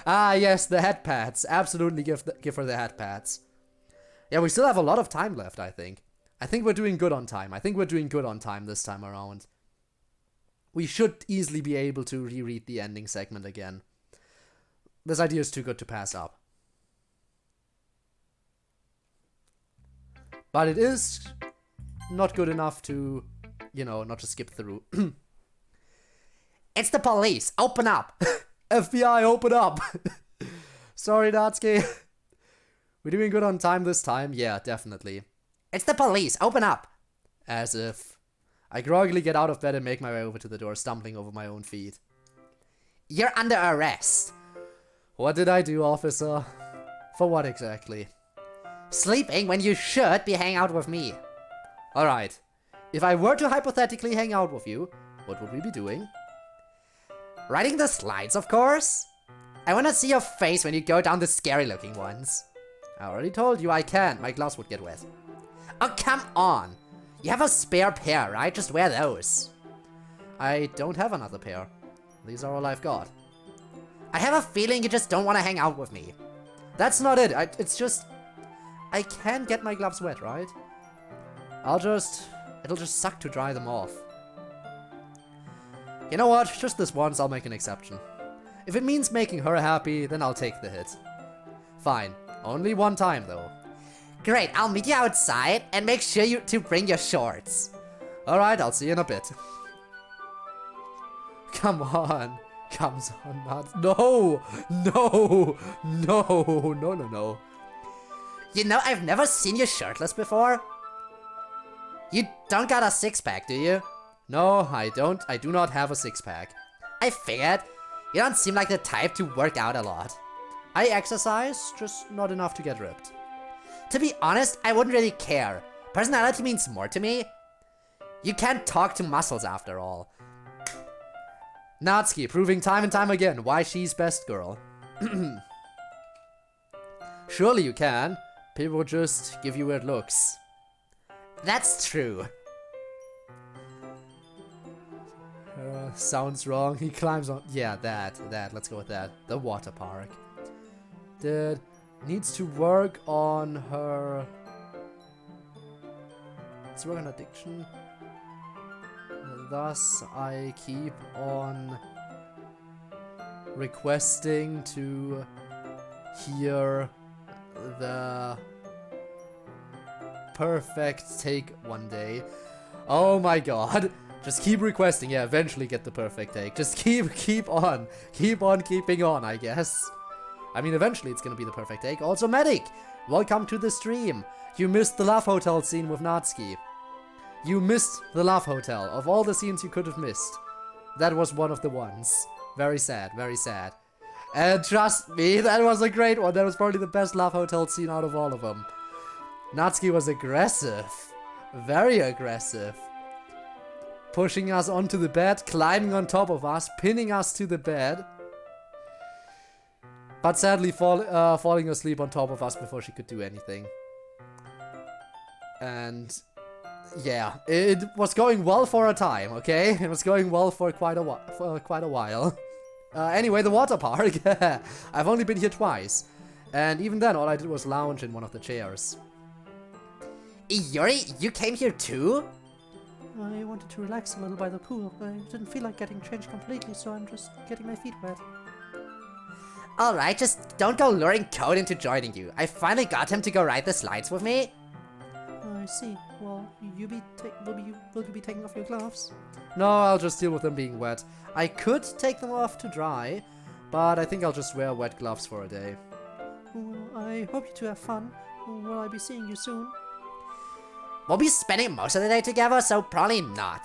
Ah, yes, the head pats. Absolutely give her the head pats. Yeah, we still have a lot of time left, I think. I think we're doing good on time. I think we're doing good on time this time around. We should easily be able to reread the ending segment again. This idea is too good to pass up. But it is not good enough to, you know, not to skip through. It's the police. Open up. FBI, open up. Sorry, Natsuki. We're doing good on time this time. Yeah, definitely. It's the police. Open up. As if. I groggily get out of bed and make my way over to the door, stumbling over my own feet. You're under arrest. What did I do, officer? For what exactly? Sleeping when you should be hanging out with me. Alright. If I were to hypothetically hang out with you, what would we be doing? Riding the slides, of course. I wanna see your face when you go down the scary looking ones. I already told you I can't. My gloves would get wet. Oh, come on. You have a spare pair, right? Just wear those. I don't have another pair. These are all I've got. I have a feeling you just don't want to hang out with me. That's not it. It's just... I can get my gloves wet, right? It'll just suck to dry them off. You know what? Just this once, I'll make an exception. If it means making her happy, then I'll take the hit. Fine. Only one time, though. Great, I'll meet you outside and make sure to bring your shorts. Alright, I'll see you in a bit. Come on. Comes on, not. No! No! No! No, no, no. You know, I've never seen you shirtless before. You don't got a six-pack, do you? No, I don't. I do not have a six-pack. I figured. You don't seem like the type to work out a lot. I exercise, just not enough to get ripped. To be honest, I wouldn't really care. Personality means more to me. You can't talk to muscles after all. Natsuki, proving time and time again why she's best girl. Surely you can. People just give you weird looks. That's true. Sounds wrong. He climbs on. Yeah, that. Let's go with that. The water park. Did needs to work on her. Let's work on addiction. Thus, I keep on requesting to hear the perfect take one day. Oh my god. Just keep requesting. Yeah, eventually get the perfect take. Just keep on. Keep on keeping on, I guess. I mean, eventually it's gonna be the perfect take. Also, Medic, welcome to the stream. You missed the Love Hotel scene with Natsuki. You missed the Love Hotel. Of all the scenes you could have missed, that was one of the ones. Very sad, very sad. And trust me, that was a great one. That was probably the best Love Hotel scene out of all of them. Natsuki was aggressive. Very aggressive. Pushing us onto the bed, climbing on top of us, pinning us to the bed. But sadly falling asleep on top of us before she could do anything. And yeah, it was going well for a time, okay? It was going well for quite a while. Anyway, the water park. I've only been here twice. And even then, all I did was lounge in one of the chairs. Yuri, you came here too? I wanted to relax a little by the pool. I didn't feel like getting changed completely, so I'm just getting my feet wet. Alright, just don't go luring Code into joining you. I finally got him to go ride the slides with me. I see. Well, will you be taking off your gloves? No, I'll just deal with them being wet. I could take them off to dry, but I think I'll just wear wet gloves for a day. Well, I hope you two have fun. Will I be seeing you soon? We'll be spending most of the day together, so probably not.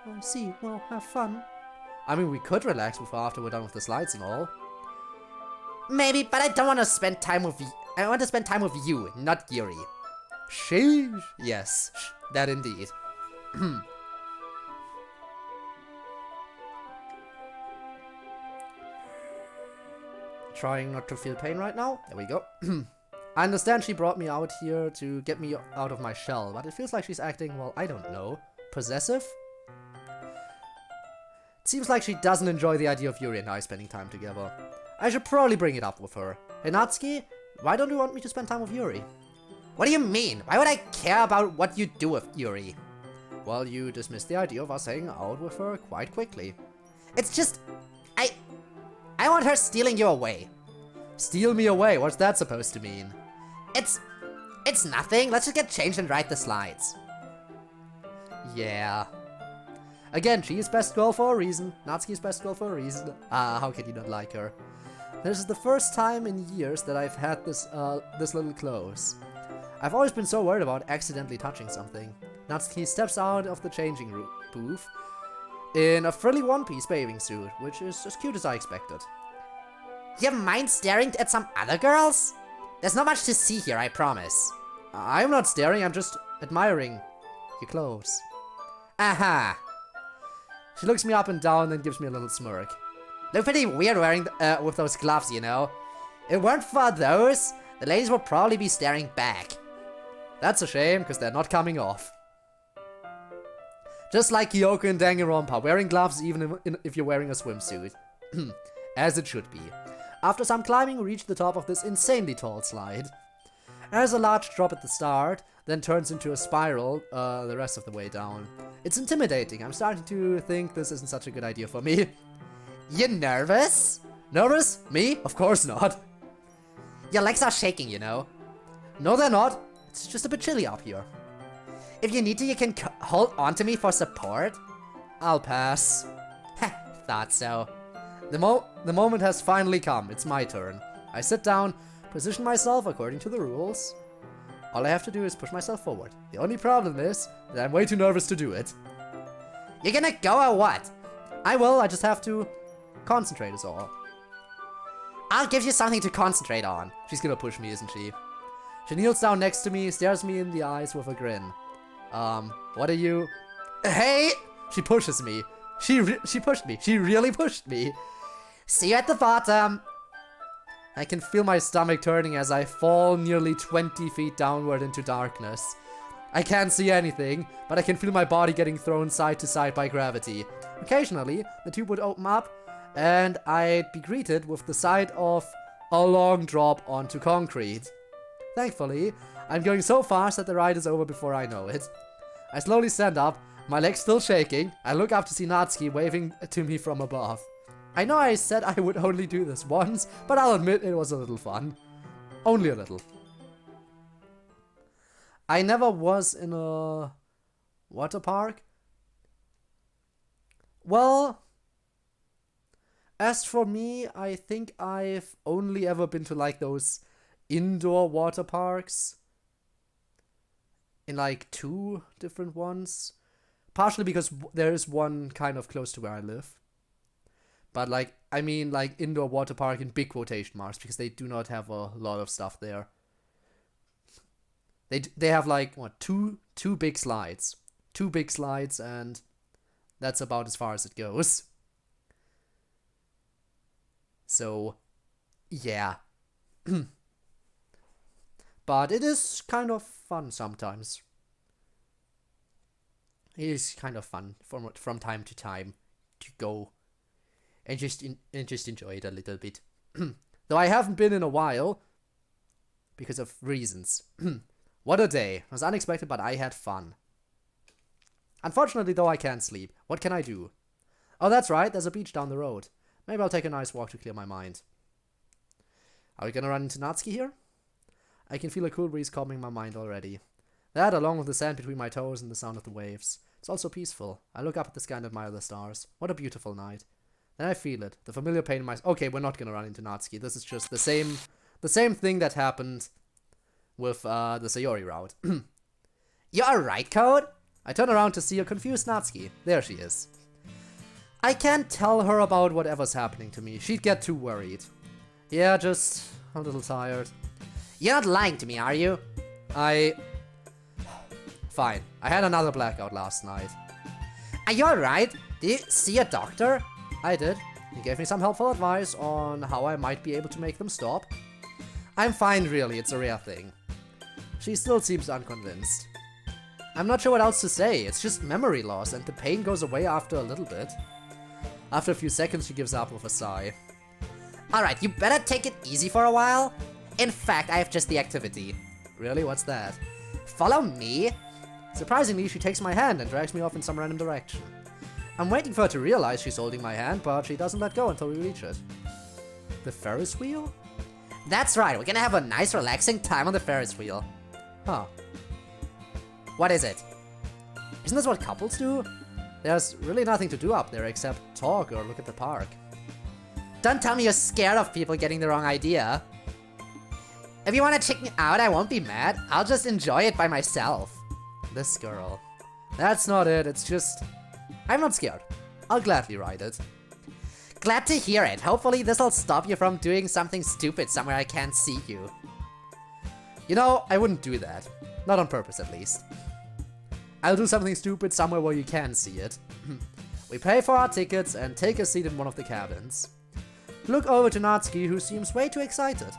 I see. Well, have fun. I mean, we could relax before after we're done with the slides and all. Maybe, but I don't want to spend time with you. I want to spend time with you, not Yuri. Sheesh. Yes, that indeed. Trying not to feel pain right now. There we go. I understand she brought me out here to get me out of my shell, but it feels like she's acting, well, I don't know, possessive? It seems like she doesn't enjoy the idea of Yuri and I spending time together. I should probably bring it up with her. Hey Natsuki, why don't you want me to spend time with Yuri? What do you mean? Why would I care about what you do with Yuri? Well, you dismissed the idea of us hanging out with her quite quickly. It's just... I want her stealing you away. Steal me away? What's that supposed to mean? It's nothing. Let's just get changed and ride the slides. Yeah. Again, she is best girl for a reason. Natsuki's best girl for a reason. How can you not like her? This is the first time in years that I've had this little close. I've always been so worried about accidentally touching something. Natsuki steps out of the changing booth in a frilly one-piece bathing suit, which is as cute as I expected. You mind staring at some other girls? There's not much to see here, I promise. I'm not staring, I'm just admiring your clothes. Aha! She looks me up and down, then gives me a little smirk. Look pretty weird wearing with those gloves, you know. If it weren't for those, the ladies would probably be staring back. That's a shame, because they're not coming off. Just like Kyoko and Danganronpa, wearing gloves even if you're wearing a swimsuit. As it should be. After some climbing, we reach the top of this insanely tall slide. There's a large drop at the start, then turns into a spiral the rest of the way down. It's intimidating. I'm starting to think this isn't such a good idea for me. You nervous? Nervous? Me? Of course not. Your legs are shaking, you know. No, they're not. It's just a bit chilly up here. If you need to, you can hold on to me for support. I'll pass. Thought so. The moment has finally come. It's my turn. I sit down, position myself according to the rules. All I have to do is push myself forward. The only problem is that I'm way too nervous to do it. You're gonna go or what? I will, I just have to concentrate is all. I'll give you something to concentrate on. She's gonna push me, isn't she? She kneels down next to me, stares me in the eyes with a grin. What are you... Hey! She pushes me. She pushed me. She really pushed me. See you at the bottom. I can feel my stomach turning as I fall nearly 20 feet downward into darkness. I can't see anything, but I can feel my body getting thrown side to side by gravity. Occasionally, the tube would open up, and I'd be greeted with the sight of a long drop onto concrete. Thankfully, I'm going so fast that the ride is over before I know it. I slowly stand up, my legs still shaking. I look up to see Natsuki waving to me from above. I know I said I would only do this once, but I'll admit it was a little fun. Only a little. I never was in a water park. Well, as for me, I think I've only ever been to like those indoor water parks. In like 2 different ones. Partially because there is one kind of close to where I live. But like, I mean like indoor water park in big quotation marks because they do not have a lot of stuff there. They have like, what, two big slides. 2 big slides, and that's about as far as it goes. So, yeah. But it is kind of fun sometimes. It is kind of fun from time to time to go and just enjoy it a little bit. Though I haven't been in a while because of reasons. What a day. It was unexpected, but I had fun. Unfortunately, though, I can't sleep. What can I do? Oh, that's right. There's a beach down the road. Maybe I'll take a nice walk to clear my mind. Are we gonna run into Natsuki here? I can feel a cool breeze calming my mind already. That, along with the sand between my toes and the sound of the waves. It's also peaceful. I look up at the sky and admire the stars. What a beautiful night. Then I feel it. The familiar pain in my... Okay, we're not gonna run into Natsuki. This is just the same thing that happened with the Sayori route. You alright, Code? I turn around to see a confused Natsuki. There she is. I can't tell her about whatever's happening to me. She'd get too worried. Yeah, just a little tired. You're not lying to me, are you? Fine. I had another blackout last night. Are you alright? Did you see a doctor? I did. He gave me some helpful advice on how I might be able to make them stop. I'm fine, really. It's a rare thing. She still seems unconvinced. I'm not sure what else to say. It's just memory loss, and the pain goes away after a little bit. After a few seconds, she gives up with a sigh. Alright, you better take it easy for a while. In fact, I have just the activity. Really? What's that? Follow me. Surprisingly, she takes my hand and drags me off in some random direction. I'm waiting for her to realize she's holding my hand, but she doesn't let go until we reach it. The Ferris wheel? That's right, we're gonna have a nice relaxing time on the Ferris wheel. Huh. What is it? Isn't this what couples do? There's really nothing to do up there except talk or look at the park. Don't tell me you're scared of people getting the wrong idea. If you want to check me out, I won't be mad. I'll just enjoy it by myself. This girl. That's not it, it's just... I'm not scared. I'll gladly ride it. Glad to hear it. Hopefully this'll stop you from doing something stupid somewhere I can't see you. You know, I wouldn't do that. Not on purpose, at least. I'll do something stupid somewhere where you can see it. We pay for our tickets and take a seat in one of the cabins. Look over to Natsuki, who seems way too excited.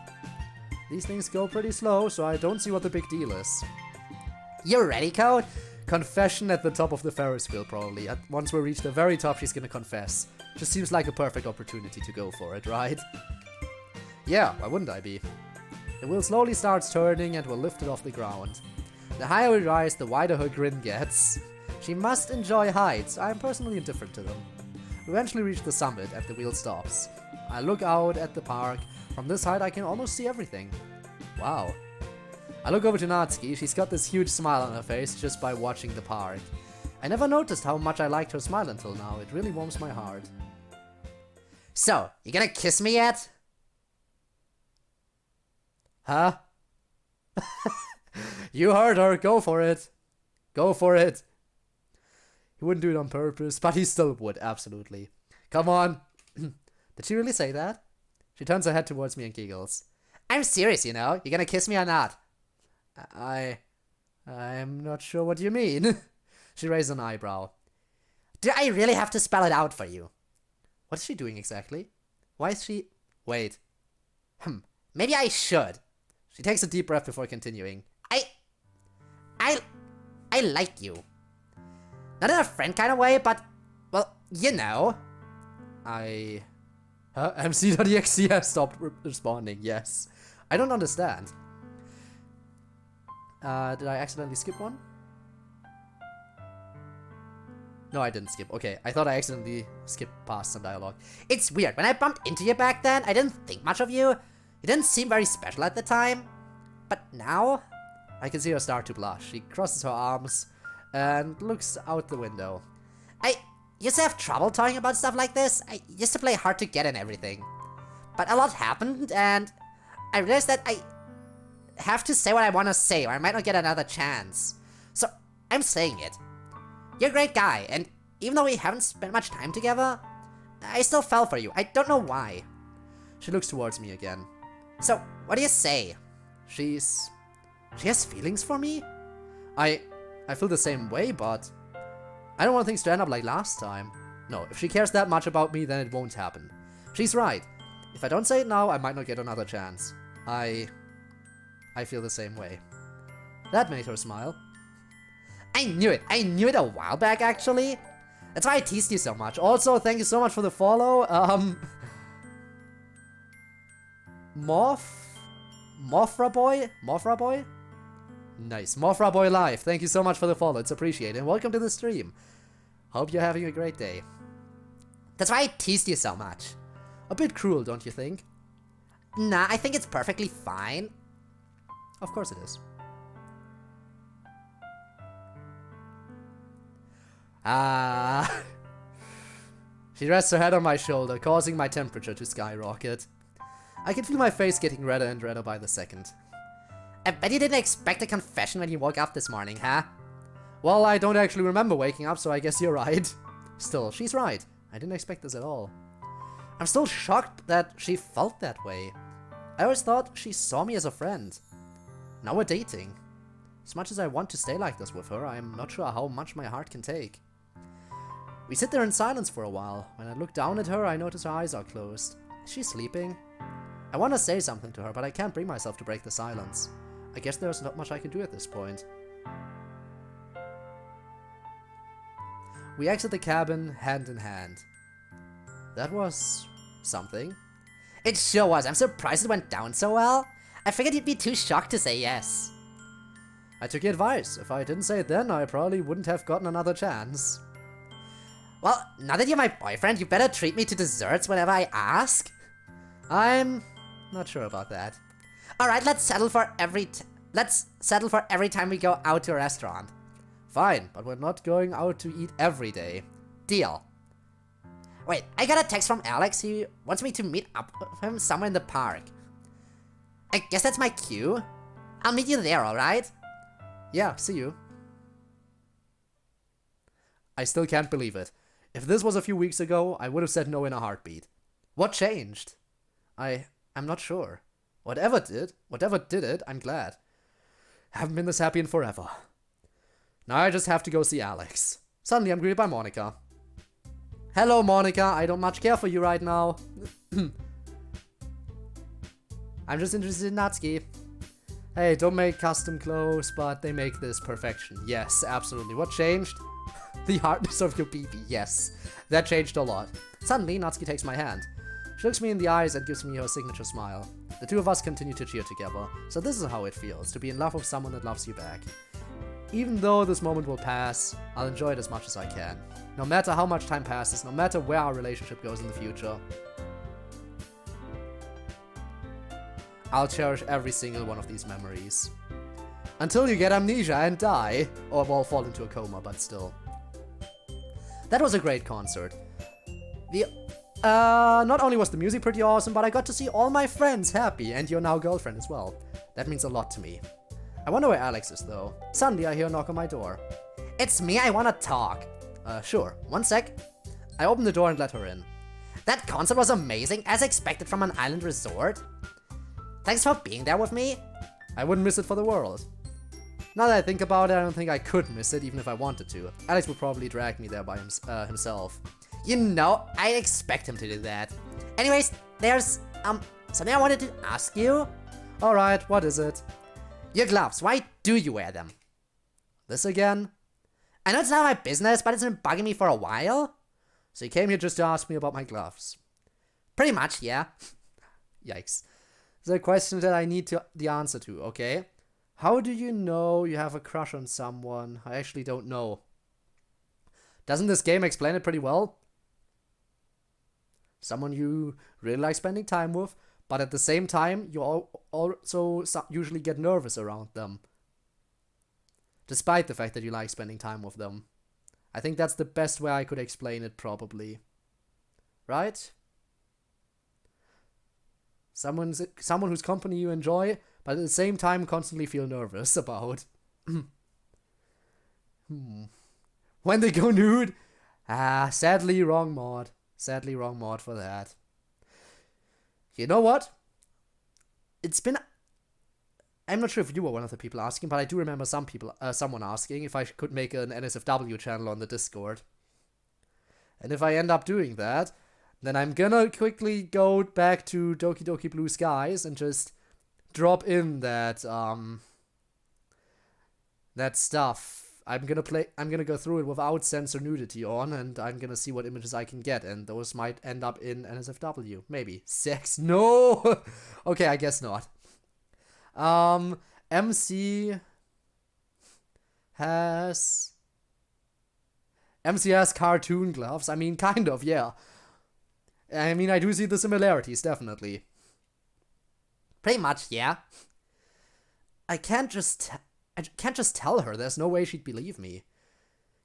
These things go pretty slow, so I don't see what the big deal is. You ready, Code? Confession at the top of the Ferris wheel, probably. Once we reach the very top, she's gonna confess. Just seems like a perfect opportunity to go for it, right? Yeah, why wouldn't I be? The wheel slowly starts turning and we're lifted off the ground. The higher we rise, the wider her grin gets. She must enjoy heights. I am personally indifferent to them. We eventually reach the summit and the wheel stops. I look out at the park. From this height I can almost see everything. Wow. I look over to Natsuki. She's got this huge smile on her face just by watching the park. I never noticed how much I liked her smile until now. It really warms my heart. So, you gonna kiss me yet? Huh? You heard her. Go for it. Go for it. He wouldn't do it on purpose, but he still would, absolutely. Come on. Did she really say that? She turns her head towards me and giggles. I'm serious, you know. You gonna kiss me or not? I'm not sure what you mean. She raised an eyebrow. Do I really have to spell it out for you? What is she doing exactly? Why is she... Wait. Maybe I should. She takes a deep breath before continuing. I like you. Not in a friend kind of way, but, well, you know. MC.exe has stopped responding, yes. I don't understand. Did I accidentally skip one? No, I didn't skip. Okay, I thought I accidentally skipped past some dialogue. It's weird. When I bumped into you back then, I didn't think much of you. You didn't seem very special at the time. But now... I can see her start to blush. She crosses her arms and looks out the window. I used to have trouble talking about stuff like this. I used to play hard to get and everything. But a lot happened, and I realized that I have to say what I want to say, or I might not get another chance. So, I'm saying it. You're a great guy, and even though we haven't spent much time together, I still fell for you. I don't know why. She looks towards me again. So, what do you say? She has feelings for me? I feel the same way, but I don't want things to end up like last time. No, if she cares that much about me, then it won't happen. She's right. If I don't say it now, I might not get another chance. I feel the same way. That made her smile. I knew it. I knew it a while back, actually. That's why I teased you so much. Also, thank you so much for the follow. Mothra Boy? Nice. Mothra Boy Live. Thank you so much for the follow. It's appreciated. And welcome to the stream. Hope you're having a great day. That's why I teased you so much. A bit cruel, don't you think? Nah, I think it's perfectly fine. Of course it is. She rests her head on my shoulder, causing my temperature to skyrocket. I can feel my face getting redder and redder by the second. I bet you didn't expect a confession when you woke up this morning, huh? Well, I don't actually remember waking up, so I guess you're right. Still, she's right. I didn't expect this at all. I'm still shocked that she felt that way. I always thought she saw me as a friend. Now we're dating. As much as I want to stay like this with her, I'm not sure how much my heart can take. We sit there in silence for a while. When I look down at her, I notice her eyes are closed. Is she sleeping? I want to say something to her, but I can't bring myself to break the silence. I guess there's not much I can do at this point. We exit the cabin, hand in hand. That was... something. It sure was. I'm surprised it went down so well. I figured you'd be too shocked to say yes. I took your advice. If I didn't say it then, I probably wouldn't have gotten another chance. Well, now that you're my boyfriend, you better treat me to desserts whenever I ask. I'm not sure about that. Alright, let's settle for every time we go out to a restaurant. Fine, but we're not going out to eat every day. Deal. Wait, I got a text from Alex. He wants me to meet up with him somewhere in the park. I guess that's my cue. I'll meet you there, alright? Yeah, see you. I still can't believe it. If this was a few weeks ago, I would have said no in a heartbeat. What changed? I'm not sure. Whatever did it, I'm glad. Haven't been this happy in forever. Now I just have to go see Alex. Suddenly I'm greeted by Monica. Hello, Monica. I don't much care for you right now. I'm just interested in Natsuki. Hey, don't make custom clothes, but they make this perfection. Yes, absolutely. What changed? The hardness of your BB. Yes, that changed a lot. Suddenly, Natsuki takes my hand. She looks me in the eyes and gives me her signature smile. The two of us continue to cheer together. So this is how it feels, to be in love with someone that loves you back. Even though this moment will pass, I'll enjoy it as much as I can. No matter how much time passes, no matter where our relationship goes in the future. I'll cherish every single one of these memories. Until you get amnesia and die. Or, well, fall into a coma, but still. That was a great concert. Not only was the music pretty awesome, but I got to see all my friends happy, and your now girlfriend as well. That means a lot to me. I wonder where Alex is, though. Suddenly I hear a knock on my door. It's me, I wanna talk. Sure. One sec. I open the door and let her in. That concert was amazing, as expected from an island resort. Thanks for being there with me. I wouldn't miss it for the world. Now that I think about it, I don't think I could miss it even if I wanted to. Alex would probably drag me there by himself. You know, I expect him to do that. Anyways, there's, something I wanted to ask you. Alright, what is it? Your gloves, why do you wear them? This again? I know it's not my business, but it's been bugging me for a while. So you came here just to ask me about my gloves? Pretty much, yeah. Yikes. It's a question that I need the answer to, okay? How do you know you have a crush on someone? I actually don't know. Doesn't this game explain it pretty well? Someone you really like spending time with, but at the same time, you also usually get nervous around them. Despite the fact that you like spending time with them. I think that's the best way I could explain it, probably. Right? Someone whose company you enjoy, but at the same time constantly feel nervous about. When they go nude? Sadly wrong mod. Sadly wrong mod for that. You know what? It's been... I'm not sure if you were one of the people asking, but I do remember someone asking if I could make an NSFW channel on the Discord. And if I end up doing that, then I'm gonna quickly go back to Doki Doki Blue Skies and just drop in that that stuff. I'm gonna go through it without censor nudity on, and I'm gonna see what images I can get, and those might end up in NSFW. Maybe. Sex? No! Okay, I guess not. MC has cartoon gloves. I mean, kind of, yeah. I mean, I do see the similarities, definitely. Pretty much, yeah. I can't just tell her. There's no way she'd believe me.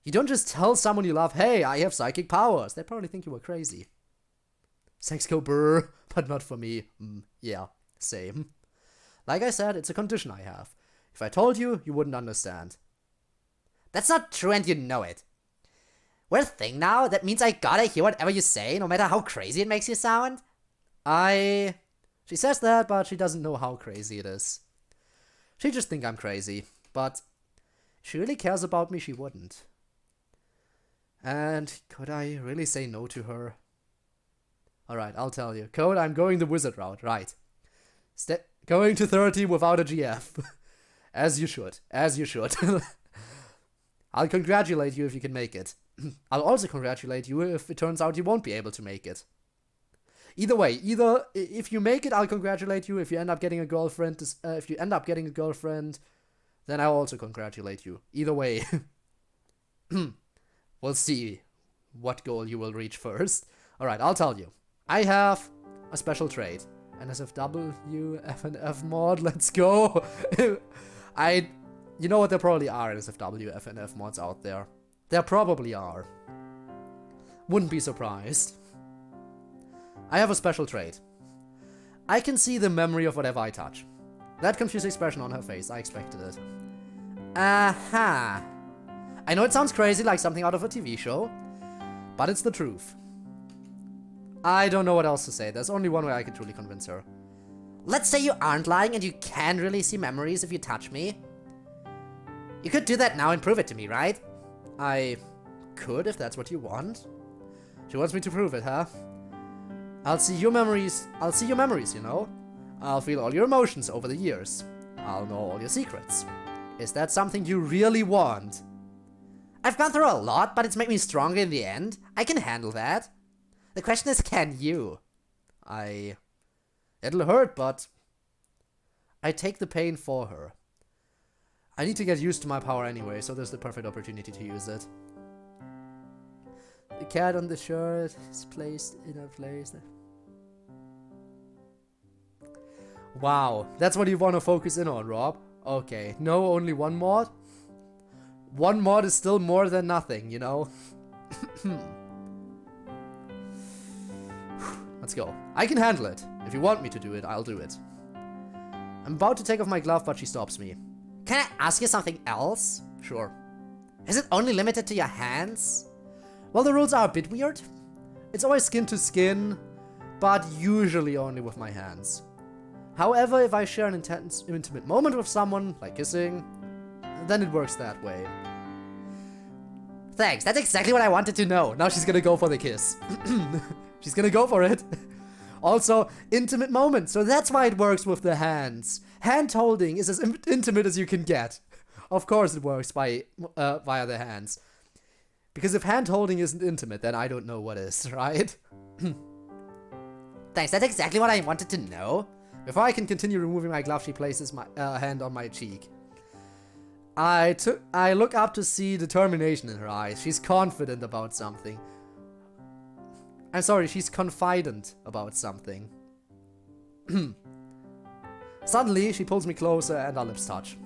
You don't just tell someone you love, hey, I have psychic powers. They'd probably think you were crazy. Sex go brr, but not for me. Yeah, same. Like I said, it's a condition I have. If I told you, you wouldn't understand. That's not true and you know it. We're a thing now? That means I gotta hear whatever you say, no matter how crazy it makes you sound? She says that, but she doesn't know how crazy it is. She just think I'm crazy, but if she really cares about me, she wouldn't. And could I really say no to her? Alright, I'll tell you. Code, I'm going the wizard route, right. Going to 30 without a GF. As you should. As you should. I'll congratulate you if you can make it. I'll also congratulate you if it turns out you won't be able to make it. Either way, if you make it, I'll congratulate you. If you end up getting a girlfriend, then I'll also congratulate you. Either way. We'll see what goal you will reach first. Alright, I'll tell you. I have a special trait. NSFW, FNF mod, let's go. You know what, there probably are NSFW, FNF mods out there. There probably are. Wouldn't be surprised. I have a special trait. I can see the memory of whatever I touch. That confused expression on her face, I expected it. Aha. I know it sounds crazy, like something out of a TV show, but it's the truth. I don't know what else to say. There's only one way I can truly convince her. Let's say you aren't lying and you can really see memories if you touch me. You could do that now and prove it to me, right? I could, if that's what you want. She wants me to prove it, huh? I'll see your memories, you know? I'll feel all your emotions over the years. I'll know all your secrets. Is that something you really want? I've gone through a lot, but it's made me stronger in the end. I can handle that. The question is, can you? It'll hurt, but I take the pain for her. I need to get used to my power anyway, so there's the perfect opportunity to use it. The cat on the shirt is placed in a place. Wow, that's what you want to focus in on, Rob. Okay, no, only one mod? One mod is still more than nothing, you know? Let's go. I can handle it. If you want me to do it, I'll do it. I'm about to take off my glove, but she stops me. Can I ask you something else? Sure. Is it only limited to your hands? Well, the rules are a bit weird. It's always skin to skin, but usually only with my hands. However, if I share an intense, intimate moment with someone, like kissing, then it works that way. Thanks, that's exactly what I wanted to know. Now she's gonna go for the kiss. She's gonna go for it. Also, intimate moment, so that's why it works with the hands. Hand holding is as intimate as you can get. Of course it works by via the hands. Because if hand holding isn't intimate, then I don't know what is, right? Thanks, that's exactly what I wanted to know. Before I can continue removing my glove, she places my hand on my cheek. I look up to see determination in her eyes. She's confident about something. I'm sorry, she's confident about something. Suddenly, she pulls me closer and our lips touch.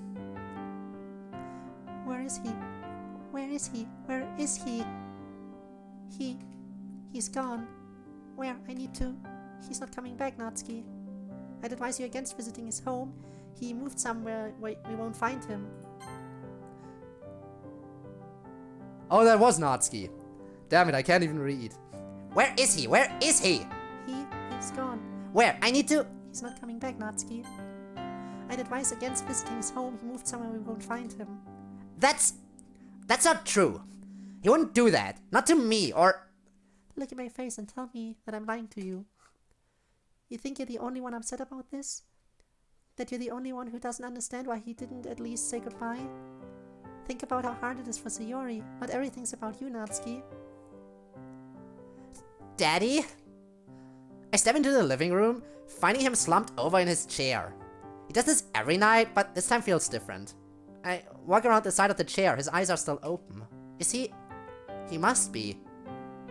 Where is he? Where is he? Where is he? He's gone. Where? I need to... He's not coming back, Natsuki. I'd advise you against visiting his home. He moved somewhere where we won't find him. Oh, that was Natsuki. Damn it, I can't even read. Where is he? Where is he? He's gone. Where? I need to... He's not coming back, Natsuki. I'd advise against visiting his home. He moved somewhere we won't find him. That's not true. He wouldn't do that. Not to me, or... Look at my face and tell me that I'm lying to you. You think you're the only one upset about this? That you're the only one who doesn't understand why he didn't at least say goodbye? Think about how hard it is for Sayori. Not everything's about you, Natsuki. Daddy? I step into the living room, finding him slumped over in his chair. He does this every night, but this time feels different. I walk around the side of the chair, his eyes are still open. Is he... He must be.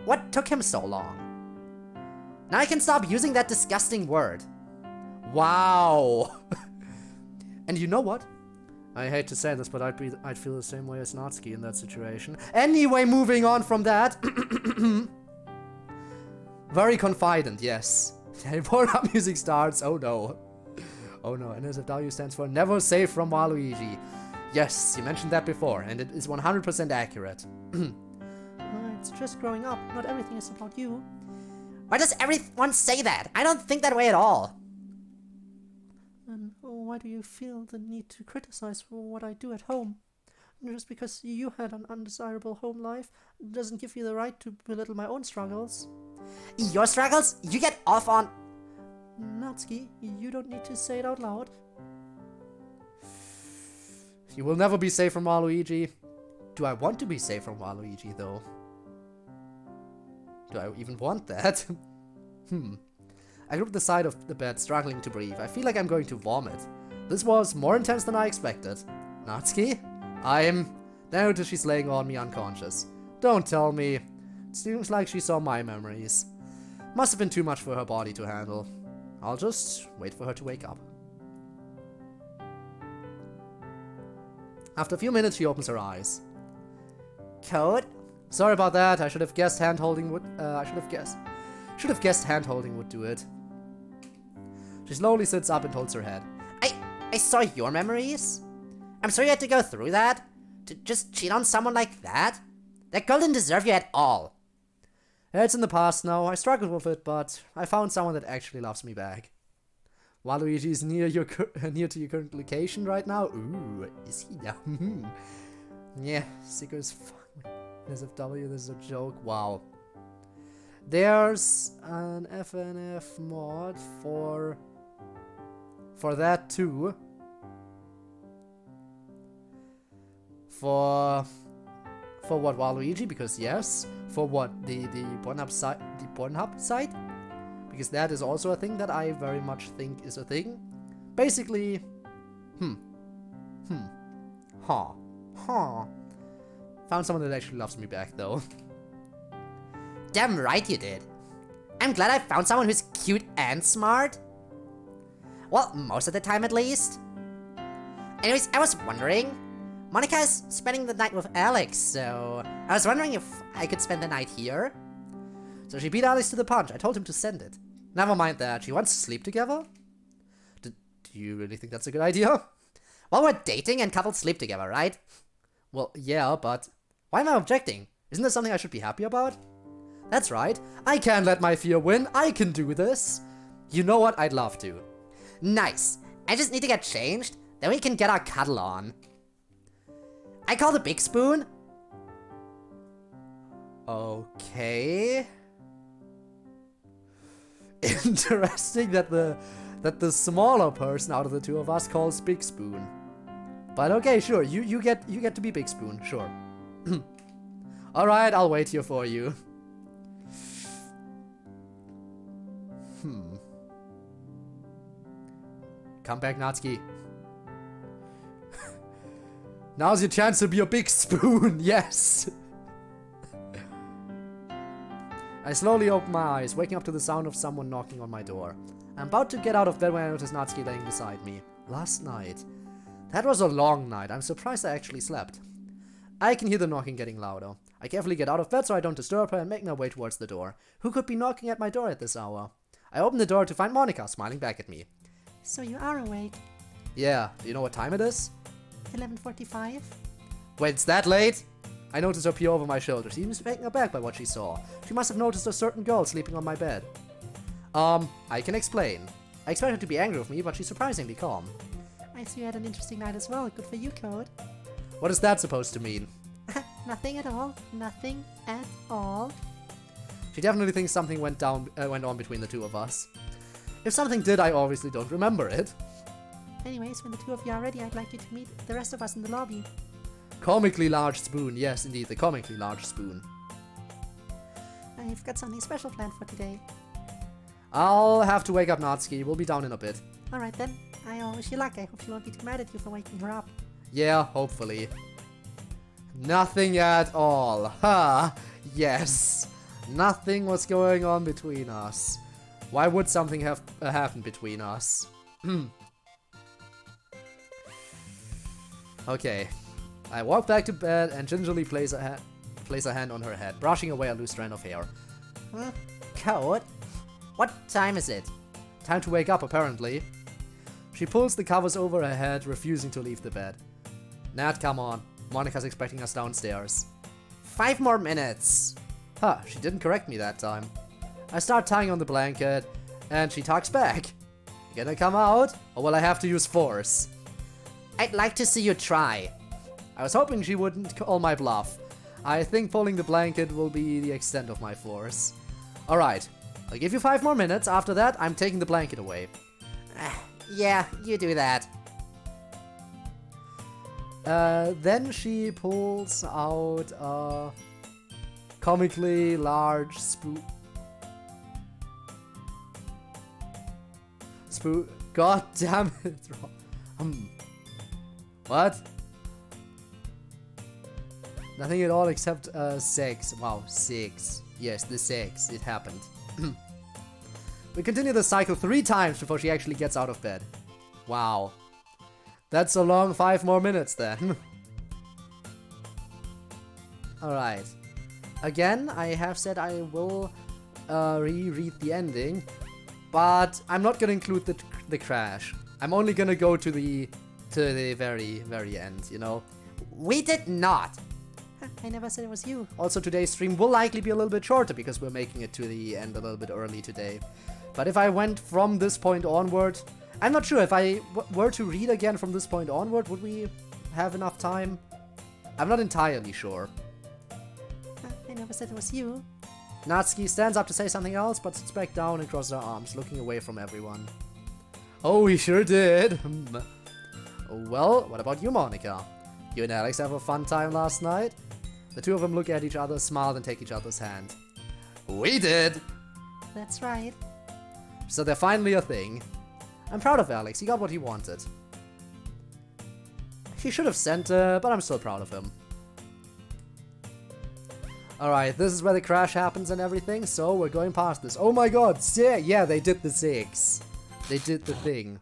What took him so long? Now I can stop using that disgusting word. Wow! And you know what? I hate to say this, but I'd feel the same way as Natsuki in that situation. Anyway, moving on from that. Very confident, yes. Pornhub music starts. Oh no. Oh no, NSFW stands for Never Safe from Waluigi. Yes, you mentioned that before, and it is 100% accurate. It's just growing up. Not everything is about you. Why does everyone say that? I don't think that way at all. And why do you feel the need to criticize what I do at home? Just because you had an undesirable home life doesn't give you the right to belittle my own struggles. Your struggles? You get off on... Natsuki, you don't need to say it out loud. You will never be safe from Waluigi. Do I want to be safe from Waluigi, though? Do I even want that? I grip the side of the bed, struggling to breathe. I feel like I'm going to vomit. This was more intense than I expected. Natsuki? Now that she's laying on me unconscious. Don't tell me. It seems like she saw my memories. Must have been too much for her body to handle. I'll just wait for her to wake up. After a few minutes, she opens her eyes. Code? Sorry about that. I should have guessed hand-holding would... Should have guessed hand-holding would do it. She slowly sits up and holds her head. I saw your memories? I'm sorry you had to go through that? To just cheat on someone like that? That girl didn't deserve you at all. It's in the past now. I struggled with it, but I found someone that actually loves me back. Waluigi is near to your current location right now. Ooh, is he now? Yeah, sick as fuck. NSFW, this is a joke. Wow. There's an FNF mod for that too. For what, Waluigi? Because yes. For what, the Pornhub site? Because that is also a thing that I very much think is a thing. Basically, Found someone that actually loves me back, though. Damn right you did. I'm glad I found someone who's cute and smart. Well, most of the time at least. Anyways, I was wondering, Monica is spending the night with Alex, so I was wondering if I could spend the night here. So she beat Alex to the punch. I told him to send it. Never mind that. She wants to sleep together? Do you really think that's a good idea? Well, we're dating and couples sleep together, right? Well, yeah, but why am I objecting? Isn't this something I should be happy about? That's right. I can't let my fear win. I can do this. You know what? I'd love to. Nice. I just need to get changed, then we can get our cuddle on. I call the big spoon. Okay. Interesting that the smaller person out of the two of us calls Big Spoon. But okay, sure. You get to be Big Spoon. Sure. All right, I'll wait here for you. Come back, Natsuki. Now's your chance to be a Big Spoon. Yes. I slowly open my eyes, waking up to the sound of someone knocking on my door. I'm about to get out of bed when I notice Natsuki laying beside me. Last night. That was a long night. I'm surprised I actually slept. I can hear the knocking getting louder. I carefully get out of bed so I don't disturb her and make my way towards the door. Who could be knocking at my door at this hour? I open the door to find Monika smiling back at me. So you are awake. Yeah, do you know what time it is? 11:45? Wait, it's that late? I noticed her peer over my shoulder. She seems taken aback by what she saw. She must have noticed a certain girl sleeping on my bed. I can explain. I expect her to be angry with me, but she's surprisingly calm. I see you had an interesting night as well. Good for you, Code. What is that supposed to mean? Nothing at all. Nothing at all. She definitely thinks something went on between the two of us. If something did, I obviously don't remember it. Anyways, when the two of you are ready, I'd like you to meet the rest of us in the lobby. Comically large spoon. Yes, indeed, the comically large spoon. I've got something special planned for today. I'll have to wake up Natsuki. We'll be down in a bit. Alright then. I wish you luck. I hope she won't be too mad at you for waking her up. Yeah, hopefully. Nothing at all. Ha! Yes. Nothing was going on between us. Why would something have happened between us? Okay. I walk back to bed and gingerly place a hand on her head, brushing away a loose strand of hair. Code? What time is it? Time to wake up, apparently. She pulls the covers over her head, refusing to leave the bed. Nat, come on. Monika's expecting us downstairs. 5 more minutes. Huh, she didn't correct me that time. I start tying on the blanket, and she talks back. You gonna come out, or will I have to use force? I'd like to see you try. I was hoping she wouldn't call my bluff. I think pulling the blanket will be the extent of my force. Alright, I'll give you 5 more minutes. After that, I'm taking the blanket away. Yeah, you do that. Then she pulls out a comically large spoon. God damn it. What? Nothing at all except sex. Wow, 6. Yes, the sex. It happened. We continue the cycle 3 times before she actually gets out of bed. Wow. That's a long 5 more minutes then. Alright. Again, I have said I will reread the ending, but I'm not gonna include the crash. I'm only gonna go to the very, very end, you know? We did not. I never said it was you. Also, today's stream will likely be a little bit shorter because we're making it to the end a little bit early today. But if I went from this point onward, I'm not sure if I were to read again from this point onward, would we have enough time? I'm not entirely sure. I never said it was you. Natsuki stands up to say something else, but sits back down and crosses her arms, looking away from everyone. Oh, he sure did. Well, what about you, Monika? You and Alex have a fun time last night? The two of them look at each other, smile, and take each other's hand. We did! That's right. So they're finally a thing. I'm proud of Alex, he got what he wanted. He should have sent her, but I'm still proud of him. Alright, this is where the crash happens and everything, so we're going past this. Oh my god, yeah, they did the 6. They did the thing.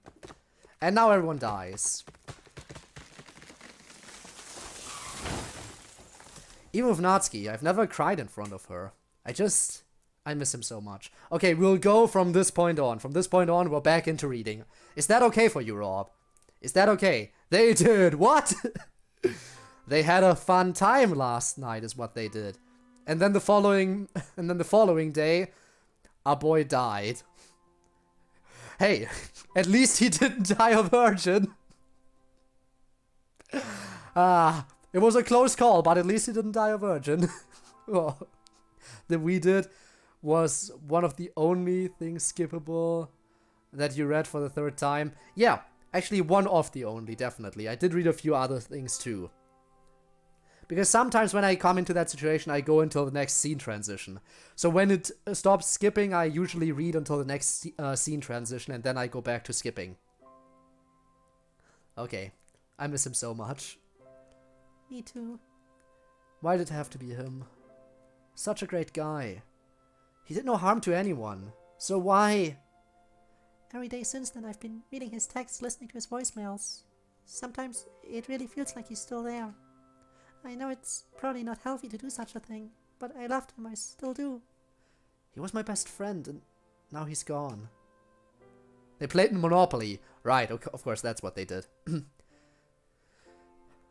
And now everyone dies. Even with Natsuki, I've never cried in front of her. I miss him so much. Okay, we'll go from this point on. From this point on, we're back into reading. Is that okay for you, Rob? Is that okay? They did. What? They had a fun time last night is what they did. And then the following day, our boy died. Hey, at least he didn't die a virgin. It was a close call, but at least he didn't die a virgin. Oh, that we did was one of the only things skippable that you read for the third time. Yeah, actually one of the only, definitely. I did read a few other things too. Because sometimes when I come into that situation, I go until the next scene transition. So when it stops skipping, I usually read until the next scene transition, and then I go back to skipping. Okay, I miss him so much. Me too. Why did it have to be him? Such a great guy. He did no harm to anyone. So why? Every day since then, I've been reading his texts, listening to his voicemails. Sometimes it really feels like he's still there. I know it's probably not healthy to do such a thing, but I loved him, I still do. He was my best friend, and now he's gone. They played Monopoly. Right, of course, that's what they did.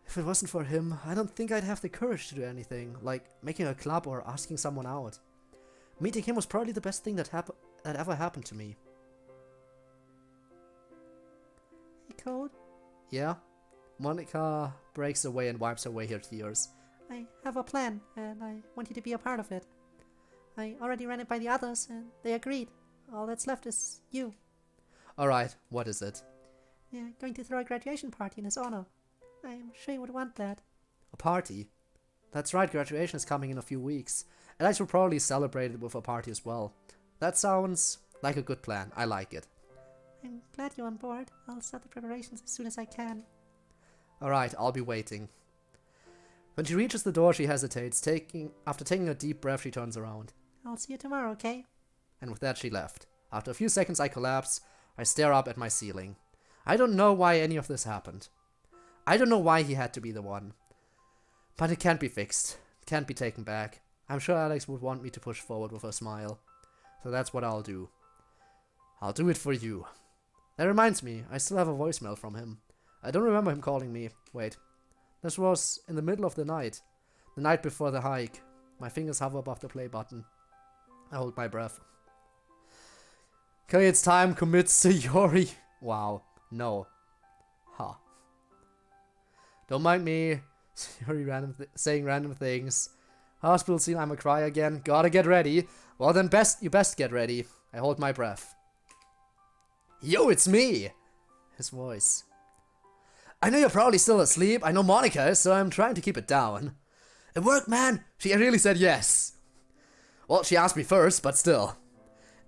If it wasn't for him, I don't think I'd have the courage to do anything, like making a club or asking someone out. Meeting him was probably the best thing that ever happened to me. Hey, Code, Yeah? Monica breaks away and wipes away her tears. I have a plan, and I want you to be a part of it. I already ran it by the others, and they agreed. All that's left is you. Alright, what is it? We're going to throw a graduation party in his honor. I'm sure you would want that. A party? That's right, graduation is coming in a few weeks. And I should probably celebrate it with a party as well. That sounds like a good plan. I like it. I'm glad you're on board. I'll start the preparations as soon as I can. Alright, I'll be waiting. When she reaches the door, she hesitates. After taking a deep breath, she turns around. I'll see you tomorrow, okay? And with that, she left. After a few seconds, I collapse. I stare up at my ceiling. I don't know why any of this happened. I don't know why he had to be the one. But it can't be fixed. It can't be taken back. I'm sure Alex would want me to push forward with a smile. So that's what I'll do. I'll do it for you. That reminds me, I still have a voicemail from him. I don't remember him calling me. Wait. This was in the middle of the night. The night before the hike. My fingers hover above the play button. I hold my breath. Okay, it's time. Commit Sayori. Wow. No. Ha. Don't mind me. Sayori saying random things. Hospital scene, I'ma cry again. Gotta get ready. Well then you best get ready. I hold my breath. Yo, it's me! His voice. I know you're probably still asleep. I know Monica is, so I'm trying to keep it down. It worked, man. She really said yes. Well, she asked me first, but still.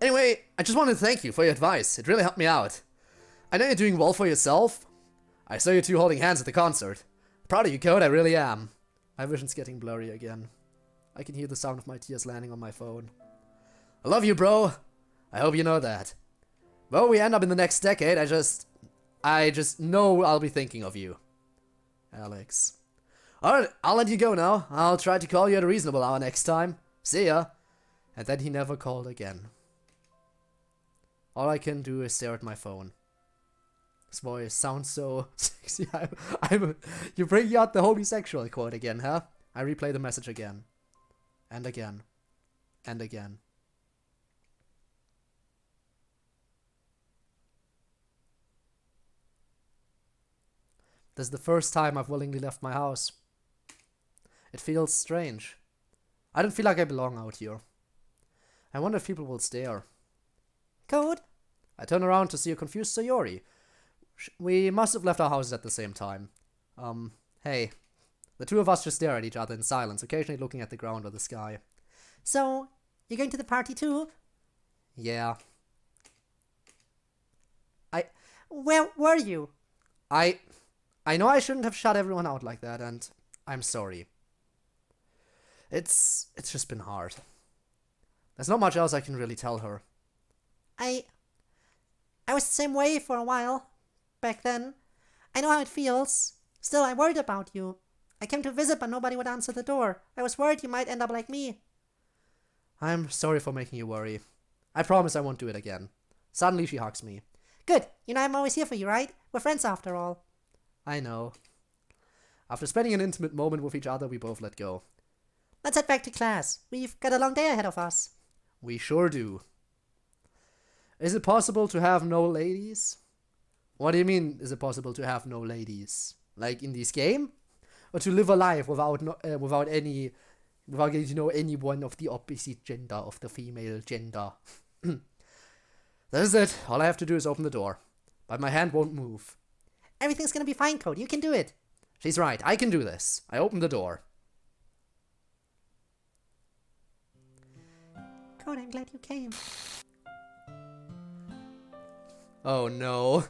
Anyway, I just wanted to thank you for your advice. It really helped me out. I know you're doing well for yourself. I saw you two holding hands at the concert. Proud of you, Code, I really am. My vision's getting blurry again. I can hear the sound of my tears landing on my phone. I love you, bro. I hope you know that. Well, we end up in the next decade, I just know I'll be thinking of you. Alex. Alright, I'll let you go now. I'll try to call you at a reasonable hour next time. See ya. And then he never called again. All I can do is stare at my phone. His voice sounds so sexy. You're bringing out the homosexual quote again, huh? I replay the message again. And again. And again. This is the first time I've willingly left my house. It feels strange. I don't feel like I belong out here. I wonder if people will stare. Code? I turn around to see a confused Sayori. We must have left our houses at the same time. Hey. The two of us just stare at each other in silence, occasionally looking at the ground or the sky. So, you're going to the party too? Yeah. Where were you? I know I shouldn't have shut everyone out like that, and I'm sorry. It's just been hard. There's not much else I can really tell her. I was the same way for a while. Back then. I know how it feels. Still, I worried about you. I came to visit, but nobody would answer the door. I was worried you might end up like me. I'm sorry for making you worry. I promise I won't do it again. Suddenly she hugs me. Good. You know I'm always here for you, right? We're friends after all. I know. After spending an intimate moment with each other, we both let go. Let's head back to class. We've got a long day ahead of us. We sure do. Is it possible to have no ladies? What do you mean, is it possible to have no ladies? Like in this game? or to live a life without getting to know anyone of the opposite gender, of the female gender. That is it. All I have to do is open the door. But my hand won't move. Everything's gonna be fine, Code. You can do it. She's right. I can do this. I open the door. Code, I'm glad you came. Oh no.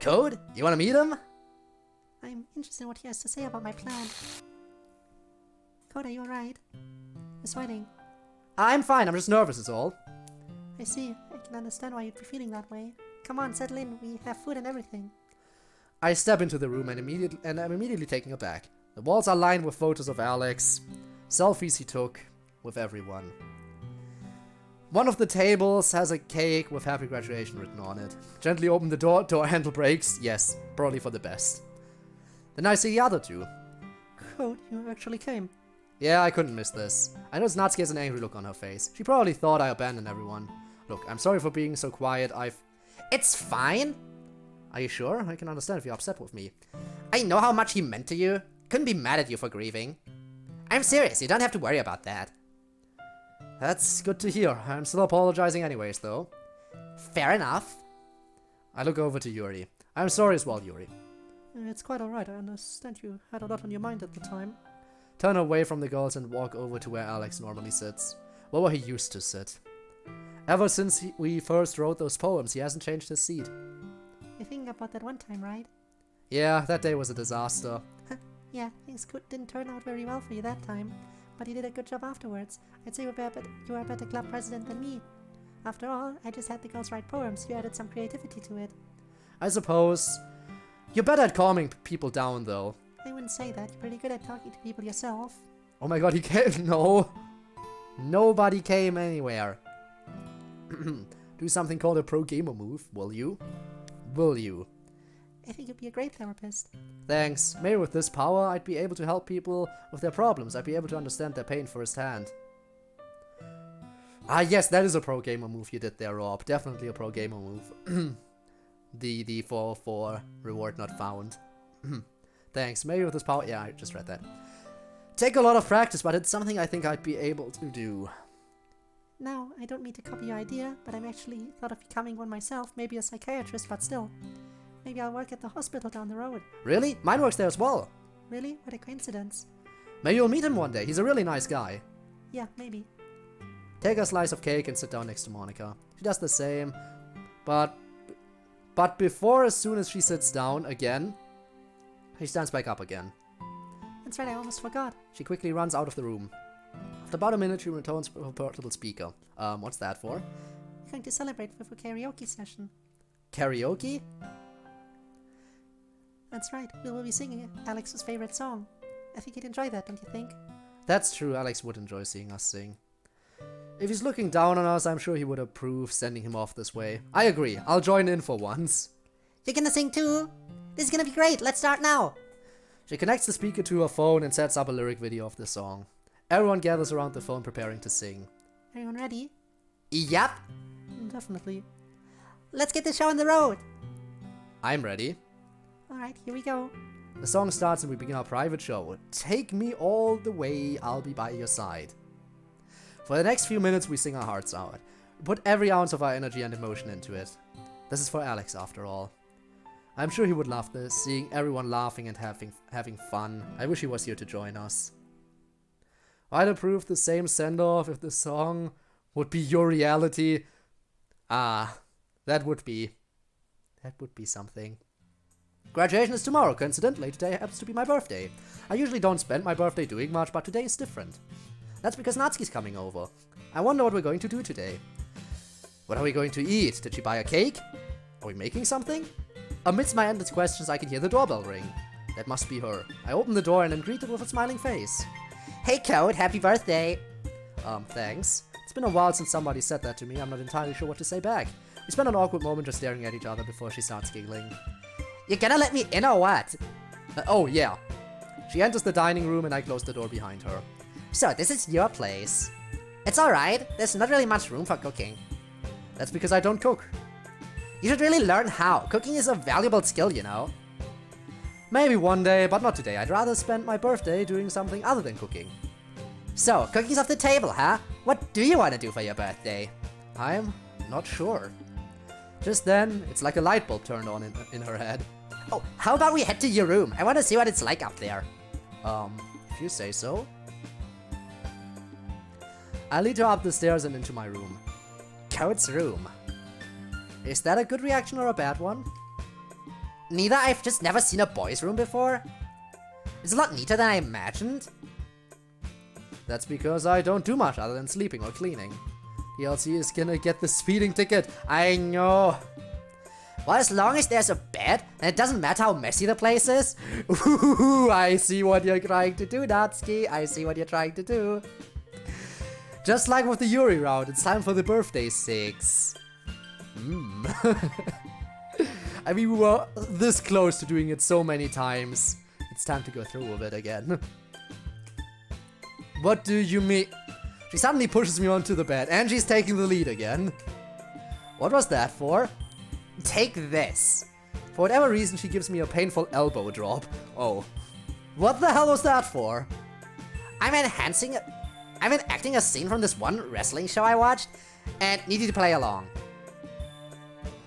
Code? You want to meet him? I'm interested in what he has to say about my plan. Code, are you alright? You're sweating. I'm fine. I'm just nervous is all. I see. I can understand why you'd be feeling that way. Come on, settle in. We have food and everything. I step into the room and I'm immediately taken aback. The walls are lined with photos of Alex, selfies he took with everyone. One of the tables has a cake with happy graduation written on it. Gently open the door handle breaks. Yes, probably for the best. Then I see the other two. Code, you actually came. Yeah, I couldn't miss this. I noticed Natsuki has an angry look on her face. She probably thought I abandoned everyone. Look, I'm sorry for being so quiet. It's fine. Are you sure? I can understand if you're upset with me. I know how much he meant to you. Couldn't be mad at you for grieving. I'm serious. You don't have to worry about that. That's good to hear. I'm still apologizing anyways, though. Fair enough. I look over to Yuri. I'm sorry as well, Yuri. It's quite alright. I understand you had a lot on your mind at the time. Turn away from the girls and walk over to where Alex normally sits. Well, where he used to sit. Ever since we first wrote those poems, he hasn't changed his seat. You're thinking about that one time, right? Yeah, that day was a disaster. Yeah, things didn't turn out very well for you that time. But you did a good job afterwards. I'd say you were a better club president than me. After all, I just had the girls write poems. You added some creativity to it. I suppose. You're better at calming people down, though. I wouldn't say that. You're pretty good at talking to people yourself. Oh my god, he came. No. Nobody came anywhere. Do something called a pro gamer move, will you? Will you? I think you'd be a great therapist. Thanks. Maybe with this power, I'd be able to help people with their problems. I'd be able to understand their pain firsthand. Ah, yes, that is a pro gamer move you did there, Rob. Definitely a pro gamer move. the 404 reward not found. Thanks. Maybe with this power... Yeah, I just read that. Take a lot of practice, but it's something I think I'd be able to do. Now, I don't mean to copy your idea, but I'm actually thought of becoming one myself. Maybe a psychiatrist, but still. Maybe I'll work at the hospital down the road. Really? Mine works there as well. Really? What a coincidence. Maybe you'll meet him one day. He's a really nice guy. Yeah, maybe. Take a slice of cake and sit down next to Monica. She does the same, but before, as soon as she sits down again, she stands back up again. That's right, I almost forgot. She quickly runs out of the room. After about a minute, she returns with a portable speaker. What's that for? We're going to celebrate with a karaoke session. Karaoke? That's right, we will be singing Alex's favorite song. I think he'd enjoy that, don't you think? That's true, Alex would enjoy seeing us sing. If he's looking down on us, I'm sure he would approve sending him off this way. I agree, I'll join in for once. You're gonna sing too? This is gonna be great, let's start now! She connects the speaker to her phone and sets up a lyric video of the song. Everyone gathers around the phone preparing to sing. Everyone ready? Yep. Definitely. Let's get the show on the road! I'm ready. Alright, here we go. The song starts and we begin our private show. Take me all the way, I'll be by your side. For the next few minutes we sing our hearts out. We put every ounce of our energy and emotion into it. This is for Alex after all. I'm sure he would love this, seeing everyone laughing and having fun. I wish he was here to join us. I'd approve the same send-off if the song would be your reality. Ah, that would be something. Graduation is tomorrow. Coincidentally, today happens to be my birthday. I usually don't spend my birthday doing much, but today is different. That's because Natsuki's coming over. I wonder what we're going to do today. What are we going to eat? Did she buy a cake? Are we making something? Amidst my endless questions, I can hear the doorbell ring. That must be her. I open the door and am greeted with a smiling face. Hey, Code, happy birthday. Thanks. It's been a while since somebody said that to me. I'm not entirely sure what to say back. We spend an awkward moment just staring at each other before she starts giggling. You're gonna let me in or what? Oh, yeah. She enters the dining room and I close the door behind her. So, this is your place. It's alright, there's not really much room for cooking. That's because I don't cook. You should really learn how. Cooking is a valuable skill, you know. Maybe one day, but not today. I'd rather spend my birthday doing something other than cooking. So, cookies off the table, huh? What do you want to do for your birthday? I'm not sure. Just then, it's like a light bulb turned on in her head. Oh, how about we head to your room? I want to see what it's like up there. If you say so. I lead her up the stairs and into my room. Code's room. Is that a good reaction or a bad one? Neither. I've just never seen a boy's room before. It's a lot neater than I imagined. That's because I don't do much other than sleeping or cleaning. DLC is gonna get the speeding ticket. I know. Well, as long as there's a bed, and it doesn't matter how messy the place is. Ooh, I see what you're trying to do, Natsuki. I see what you're trying to do. Just like with the Yuri round, it's time for the birthday 6. I mean, we were this close to doing it so many times. It's time to go through with it again. What do you mean? She suddenly pushes me onto the bed, and she's taking the lead again. What was that for? Take this. For whatever reason, she gives me a painful elbow drop. Oh. What the hell was that for? I'm enacting a scene from this one wrestling show I watched, and need you to play along.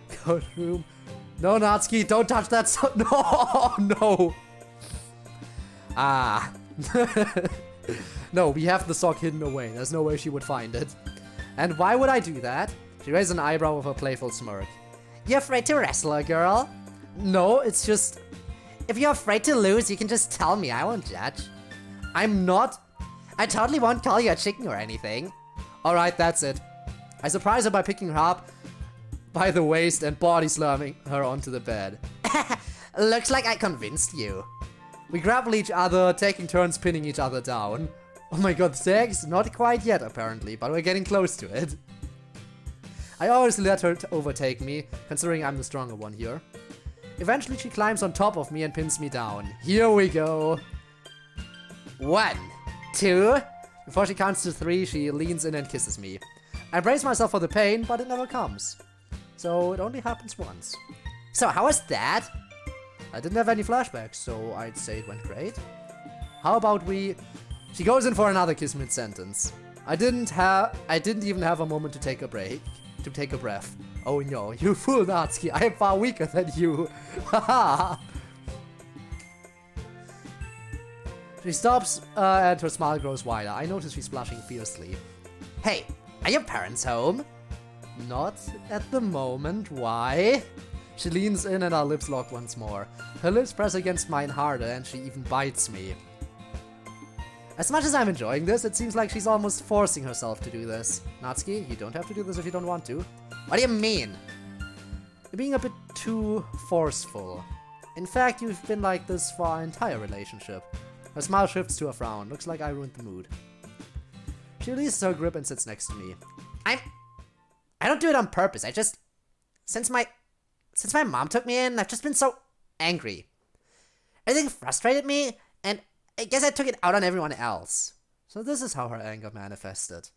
Code room. No, Natsuki, don't touch that so- No, no. Ah. No, we have the sock hidden away. There's no way she would find it. And why would I do that? She raised an eyebrow with a playful smirk. You're afraid to wrestle a girl? No, it's just... If you're afraid to lose, you can just tell me. I won't judge. I'm not... I totally won't call you a chicken or anything. Alright, that's it. I surprise her by picking her up by the waist and body slamming her onto the bed. Looks like I convinced you. We grapple each other, taking turns pinning each other down. Oh my god, sex? Not quite yet, apparently, but we're getting close to it. I always let her overtake me, considering I'm the stronger one here. Eventually, she climbs on top of me and pins me down. Here we go. 1, 2. Before she counts to 3, she leans in and kisses me. I brace myself for the pain, but it never comes. So it only happens once. So how was that? I didn't have any flashbacks, so I'd say it went great. How about we... She goes in for another kiss mid-sentence. I didn't even have a moment to take a break. To take a breath. Oh no, you fool, Natsuki, I am far weaker than you. Haha. She stops and her smile grows wider. I notice she's blushing fiercely. Hey, are your parents home? Not at the moment. Why? She leans in and our lips lock once more. Her lips press against mine harder and she even bites me. As much as I'm enjoying this, it seems like she's almost forcing herself to do this. Natsuki, you don't have to do this if you don't want to. What do you mean? You're being a bit too forceful. In fact, you've been like this for our entire relationship. Her smile shifts to a frown. Looks like I ruined the mood. She releases her grip and sits next to me. I don't do it on purpose. I just... Since my mom took me in, I've just been so angry. Everything frustrated me, and I guess I took it out on everyone else. So this is how her anger manifested.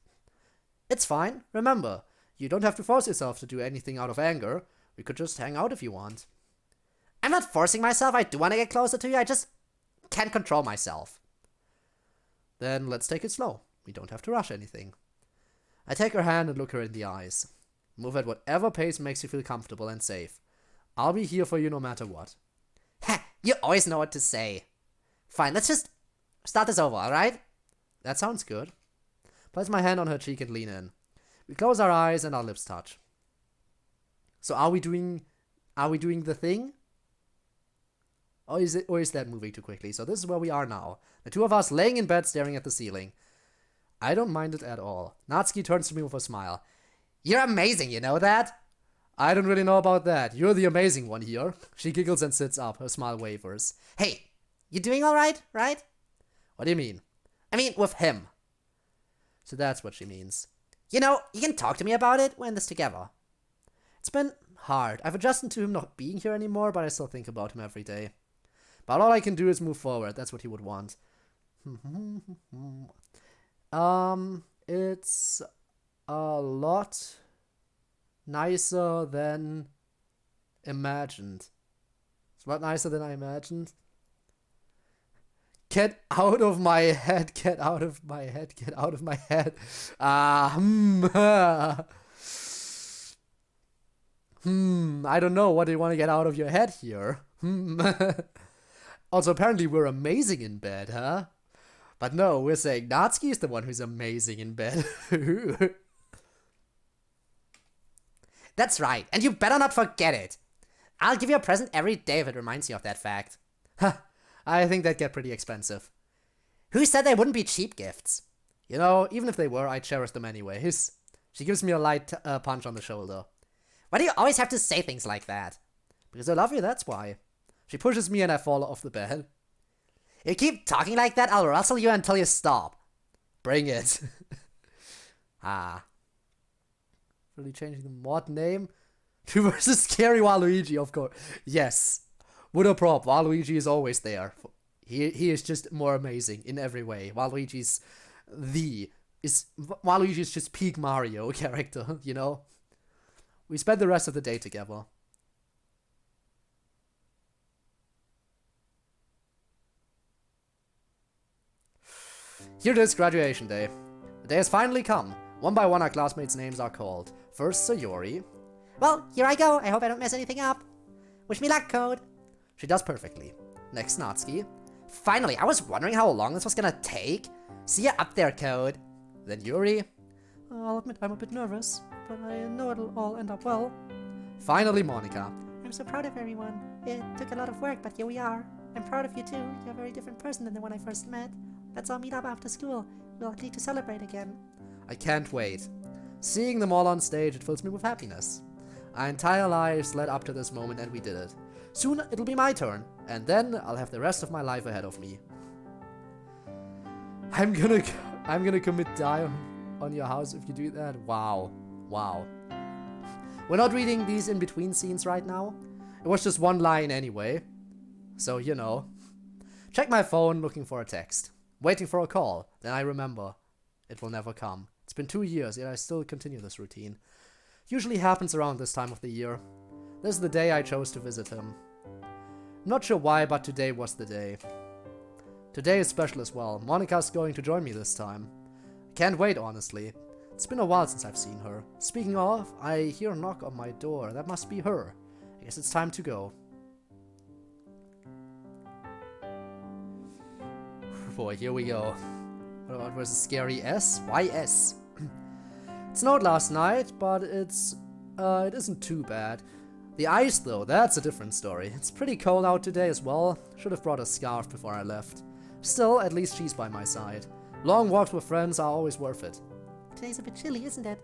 It's fine. Remember, you don't have to force yourself to do anything out of anger. We could just hang out if you want. I'm not forcing myself. I do want to get closer to you. I just can't control myself. Then let's take it slow. We don't have to rush anything. I take her hand and look her in the eyes. Move at whatever pace makes you feel comfortable and safe. I'll be here for you no matter what. Ha! You always know what to say. Fine, let's just start this over, alright? That sounds good. Place my hand on her cheek and lean in. We close our eyes and our lips touch. So are we doing the thing? Or is that moving too quickly? So this is where we are now. The two of us laying in bed staring at the ceiling. I don't mind it at all. Natsuki turns to me with a smile. You're amazing, you know that? I don't really know about that. You're the amazing one here. She giggles and sits up. Her smile wavers. Hey, you doing alright, right? What do you mean? I mean, with him. So that's what she means. You know, you can talk to me about it. We're in this together. It's been hard. I've adjusted to him not being here anymore, but I still think about him every day. But all I can do is move forward. That's what he would want. It's a lot nicer than imagined. It's a lot nicer than I imagined. Get out of my head, get out of my head, get out of my head. I don't know what do you want to get out of your head here. Also, apparently we're amazing in bed, huh? But no, we're saying Natsuki is the one who's amazing in bed. That's right, and you better not forget it. I'll give you a present every day if it reminds you of that fact. I think that'd get pretty expensive. Who said they wouldn't be cheap gifts? You know, even if they were, I'd cherish them anyways. She gives me a light punch on the shoulder. Why do you always have to say things like that? Because I love you, that's why. She pushes me and I fall off the bed. If you keep talking like that, I'll rustle you until you stop. Bring it. Really changing the mod name? To versus Scary Waluigi, of course. Yes. With a prop, Waluigi is always there. He is just more amazing in every way. Waluigi is just peak Mario character, you know? We spent the rest of the day together. Here it is, graduation day. The day has finally come. One by one our classmates' names are called. First Sayori. Well, here I go. I hope I don't mess anything up. Wish me luck, Code. She does perfectly. Next Natsuki. Finally, I was wondering how long this was gonna take. See ya up there, Code. Then Yuri. I'll admit I'm a bit nervous, but I know it'll all end up well. Finally Monica. I'm so proud of everyone. It took a lot of work, but here we are. I'm proud of you too. You're a very different person than the one I first met. Let's all meet up after school. We'll need to celebrate again. I can't wait. Seeing them all on stage, it fills me with happiness. Our entire lives led up to this moment and we did it. Soon it'll be my turn, and then I'll have the rest of my life ahead of me. I'm gonna commit die on your house if you do that. Wow. Wow. We're not reading these in-between scenes right now. It was just one line anyway. So, you know. Check my phone looking for a text. Waiting for a call. Then I remember. It will never come. It's been 2 years, yet I still continue this routine. Usually happens around this time of the year. This is the day I chose to visit him. Not sure why, but today was the day. Today is special as well. Monica's going to join me this time. I can't wait, honestly. It's been a while since I've seen her. Speaking of, I hear a knock on my door. That must be her. I guess it's time to go. Boy, here we go. What was a scary S? Why S? It snowed last night, but it isn't too bad. The ice, though, that's a different story. It's pretty cold out today as well. Should have brought a scarf before I left. Still, at least she's by my side. Long walks with friends are always worth it. Today's a bit chilly, isn't it?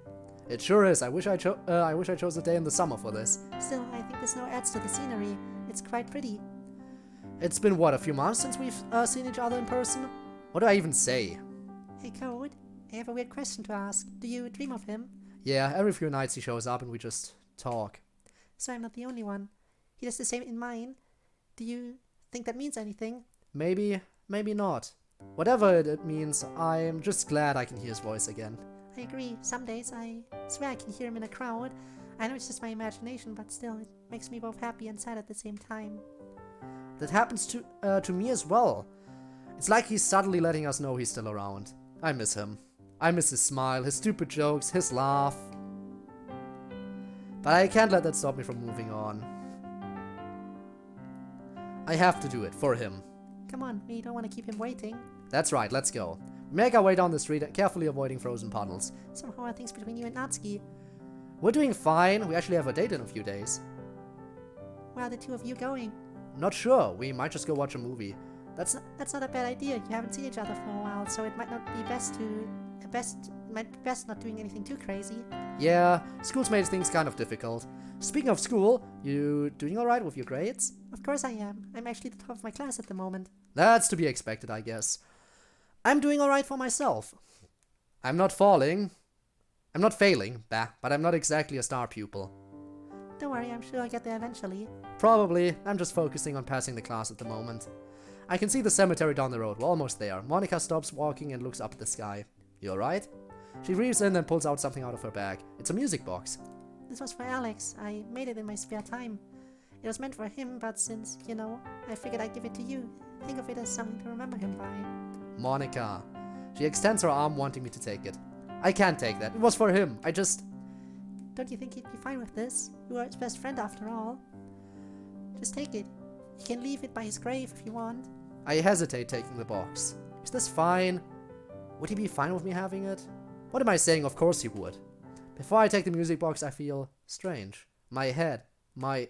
It sure is. I wish I chose a day in the summer for this. Still, I think the snow adds to the scenery. It's quite pretty. It's been, what, a few months since we've seen each other in person? What do I even say? Hey, Code, I have a weird question to ask. Do you dream of him? Yeah, every few nights he shows up and we just talk. So I'm not the only one. He does the same in mine. Do you think that means anything? Maybe, maybe not. Whatever it means, I'm just glad I can hear his voice again. I agree. Some days I swear I can hear him in a crowd. I know it's just my imagination, but still, it makes me both happy and sad at the same time. That happens to me as well. It's like he's suddenly letting us know he's still around. I miss him. I miss his smile, his stupid jokes, his laugh. But I can't let that stop me from moving on. I have to do it, for him. Come on, we don't want to keep him waiting. That's right, let's go. We make our way down the street, carefully avoiding frozen puddles. So how are things between you and Natsuki? We're doing fine. We actually have a date in a few days. Where are the two of you going? Not sure. We might just go watch a movie. That's not a bad idea. You haven't seen each other for a while, so it might not be best not doing anything too crazy. Yeah, school's made things kind of difficult. Speaking of school, you doing alright with your grades? Of course I am. I'm actually the top of my class at the moment. That's to be expected, I guess. I'm doing alright for myself. I'm not failing, but I'm not exactly a star pupil. Don't worry, I'm sure I'll get there eventually. Probably. I'm just focusing on passing the class at the moment. I can see the cemetery down the road. We're almost there. Monica stops walking and looks up at the sky. You alright? She reaches in and pulls out something out of her bag. It's a music box. This was for Alex. I made it in my spare time. It was meant for him, but since, you know, I figured I'd give it to you. Think of it as something to remember him by. Monica. She extends her arm, wanting me to take it. I can't take that. It was for him. I just... Don't you think he'd be fine with this? You are his best friend after all. Just take it. You can leave it by his grave if you want. I hesitate taking the box. Is this fine? Would he be fine with me having it? What am I saying? Of course he would. Before I take the music box, I feel strange. My head. My...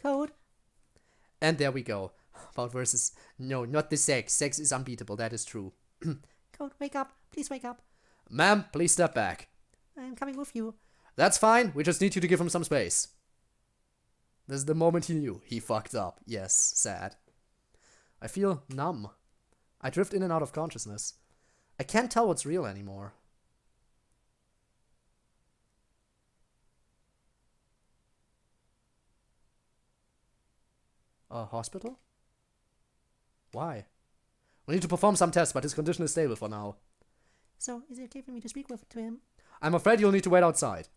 Code? And there we go. About versus... No, not the sex. Sex is unbeatable. That is true. Code, wake up. Please wake up. Ma'am, please step back. I'm coming with you. That's fine. We just need you to give him some space. This is the moment he knew. He fucked up. Yes, sad. I feel numb. I drift in and out of consciousness. I can't tell what's real anymore. A hospital? Why? We need to perform some tests, but his condition is stable for now. So, is it okay for me to speak to him? I'm afraid you'll need to wait outside.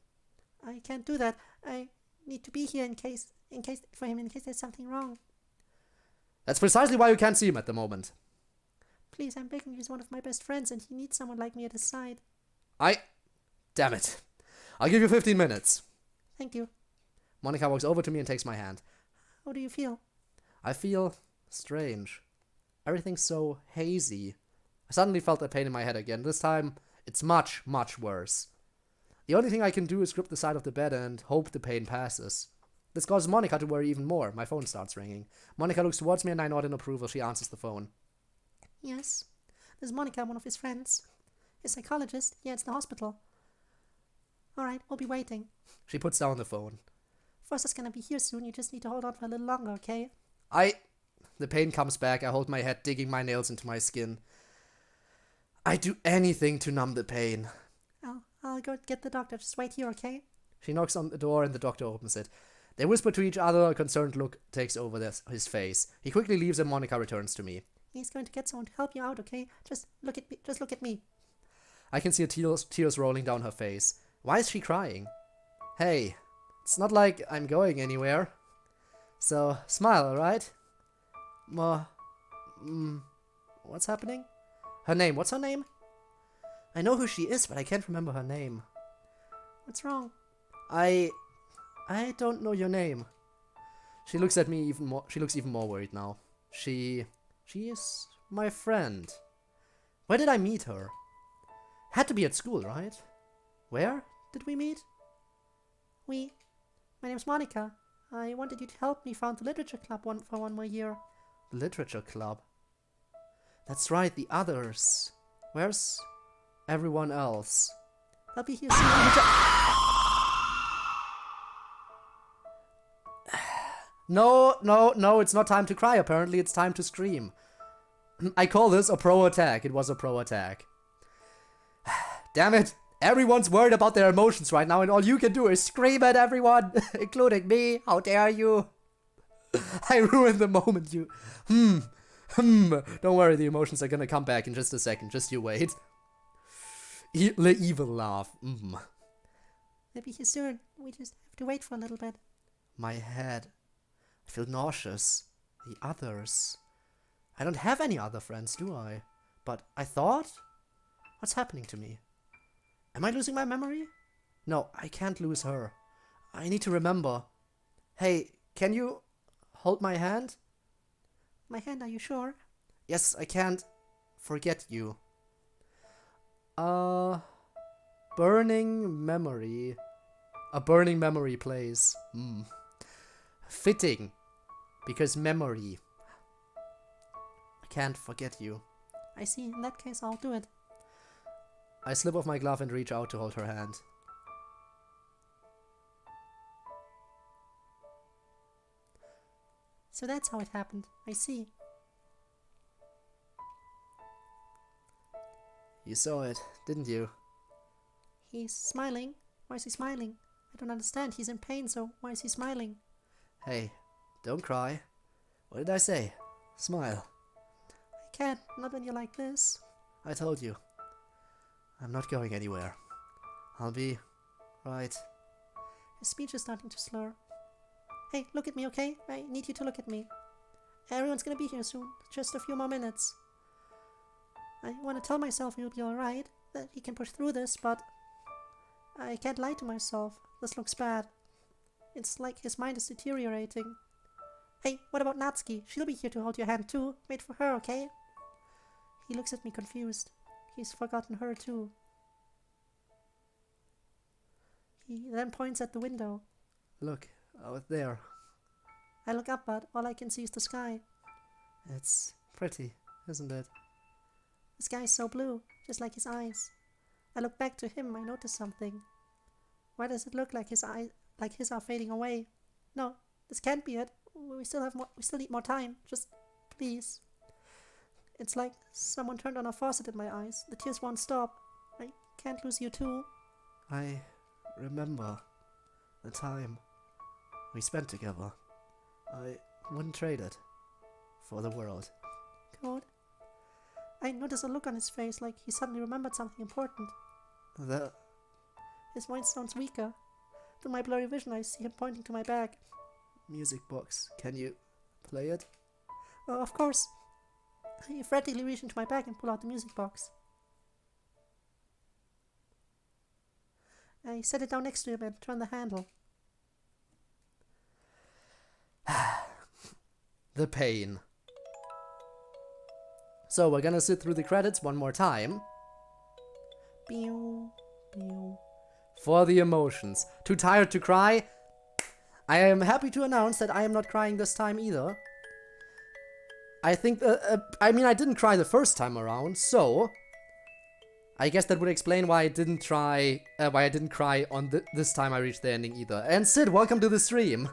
I can't do that. I need to be here in case there's something wrong. That's precisely why you can't see him at the moment. Please, I'm begging you, he's one of my best friends and he needs someone like me at his side. Damn it. I'll give you 15 minutes. Thank you. Monica walks over to me and takes my hand. How do you feel? I feel strange. Everything's so hazy. I suddenly felt that pain in my head again. This time, it's much, much worse. The only thing I can do is grip the side of the bed and hope the pain passes. This causes Monica to worry even more. My phone starts ringing. Monica looks towards me and I nod in approval. She answers the phone. Yes. This is Monica, one of his friends. His psychologist. Yeah, it's the hospital. Alright, we'll be waiting. She puts down the phone. First is gonna be here soon. You just need to hold on for a little longer, okay? The pain comes back. I hold my head, digging my nails into my skin. I do anything to numb the pain. I'll go get the doctor. Just wait here, okay? She knocks on the door and the doctor opens it. They whisper to each other. A concerned look takes over his face. He quickly leaves and Monica returns to me. He's going to get someone to help you out, okay? Just look at me. Just look at me. I can see tears rolling down her face. Why is she crying? Hey, it's not like I'm going anywhere. So, smile, alright? What's happening? Her name, what's her name? I know who she is, but I can't remember her name. What's wrong? I don't know your name. She looks at me even more. She looks even more worried now. She is my friend. Where did I meet her? Had to be at school, right? Where did we meet? My name's Monica. I wanted you to help me found the literature club for one more year. Literature club. That's right, the others. Where's everyone else? They'll be here soon. No, it's not time to cry. Apparently, it's time to scream. I call this a pro attack. It was a pro attack. Damn it. Everyone's worried about their emotions right now, and all you can do is scream at everyone, including me. How dare you? I ruined the moment. Don't worry, the emotions are gonna come back in just a second. Just you wait. The evil laugh. They'll be here soon. We just have to wait for a little bit. My head. I feel nauseous. The others. I don't have any other friends, do I? But I thought? What's happening to me? Am I losing my memory? No, I can't lose her. I need to remember. Hey, can you hold my hand? My hand, are you sure? Yes, I can't forget you. Burning memory. A burning memory plays. Fitting. Because memory. I can't forget you. I see. In that case, I'll do it. I slip off my glove and reach out to hold her hand. So that's how it happened. I see. You saw it, didn't you? He's smiling. Why is he smiling? I don't understand. He's in pain, so why is he smiling? Hey, don't cry. What did I say? Smile. I can't. Not when you're like this. I told you. I'm not going anywhere. I'll be right. His speech is starting to slur. Hey, look at me, okay? I need you to look at me. Everyone's gonna be here soon. Just a few more minutes. I want to tell myself he'll be alright, that he can push through this, but I can't lie to myself. This looks bad. It's like his mind is deteriorating. Hey, what about Natsuki? She'll be here to hold your hand too. Wait for her, okay? He looks at me confused. He's forgotten her too. He then points at the window. Look, out there. I look up, but all I can see is the sky. It's pretty, isn't it? The sky is so blue, just like his eyes. I look back to him, I notice something. Why does it look like his are fading away? No, this can't be it. We still need more time. Just please. It's like someone turned on a faucet in my eyes. The tears won't stop. I can't lose you too. I remember the time we spent together. I wouldn't trade it for the world. Code. I notice a look on his face, like he suddenly remembered something important. His voice sounds weaker. Through my blurry vision, I see him pointing to my bag. Music box. Can you play it? Of course. I frantically reach into my bag and pull out the music box. I set it down next to him and turn the handle. The pain. So we're gonna sit through the credits one more time. Pew, pew. For the emotions. Too tired to cry? I am happy to announce that I am not crying this time either. I think, I didn't cry the first time around, so I guess that would explain why I didn't cry on this time I reached the ending either. And Sid, welcome to the stream.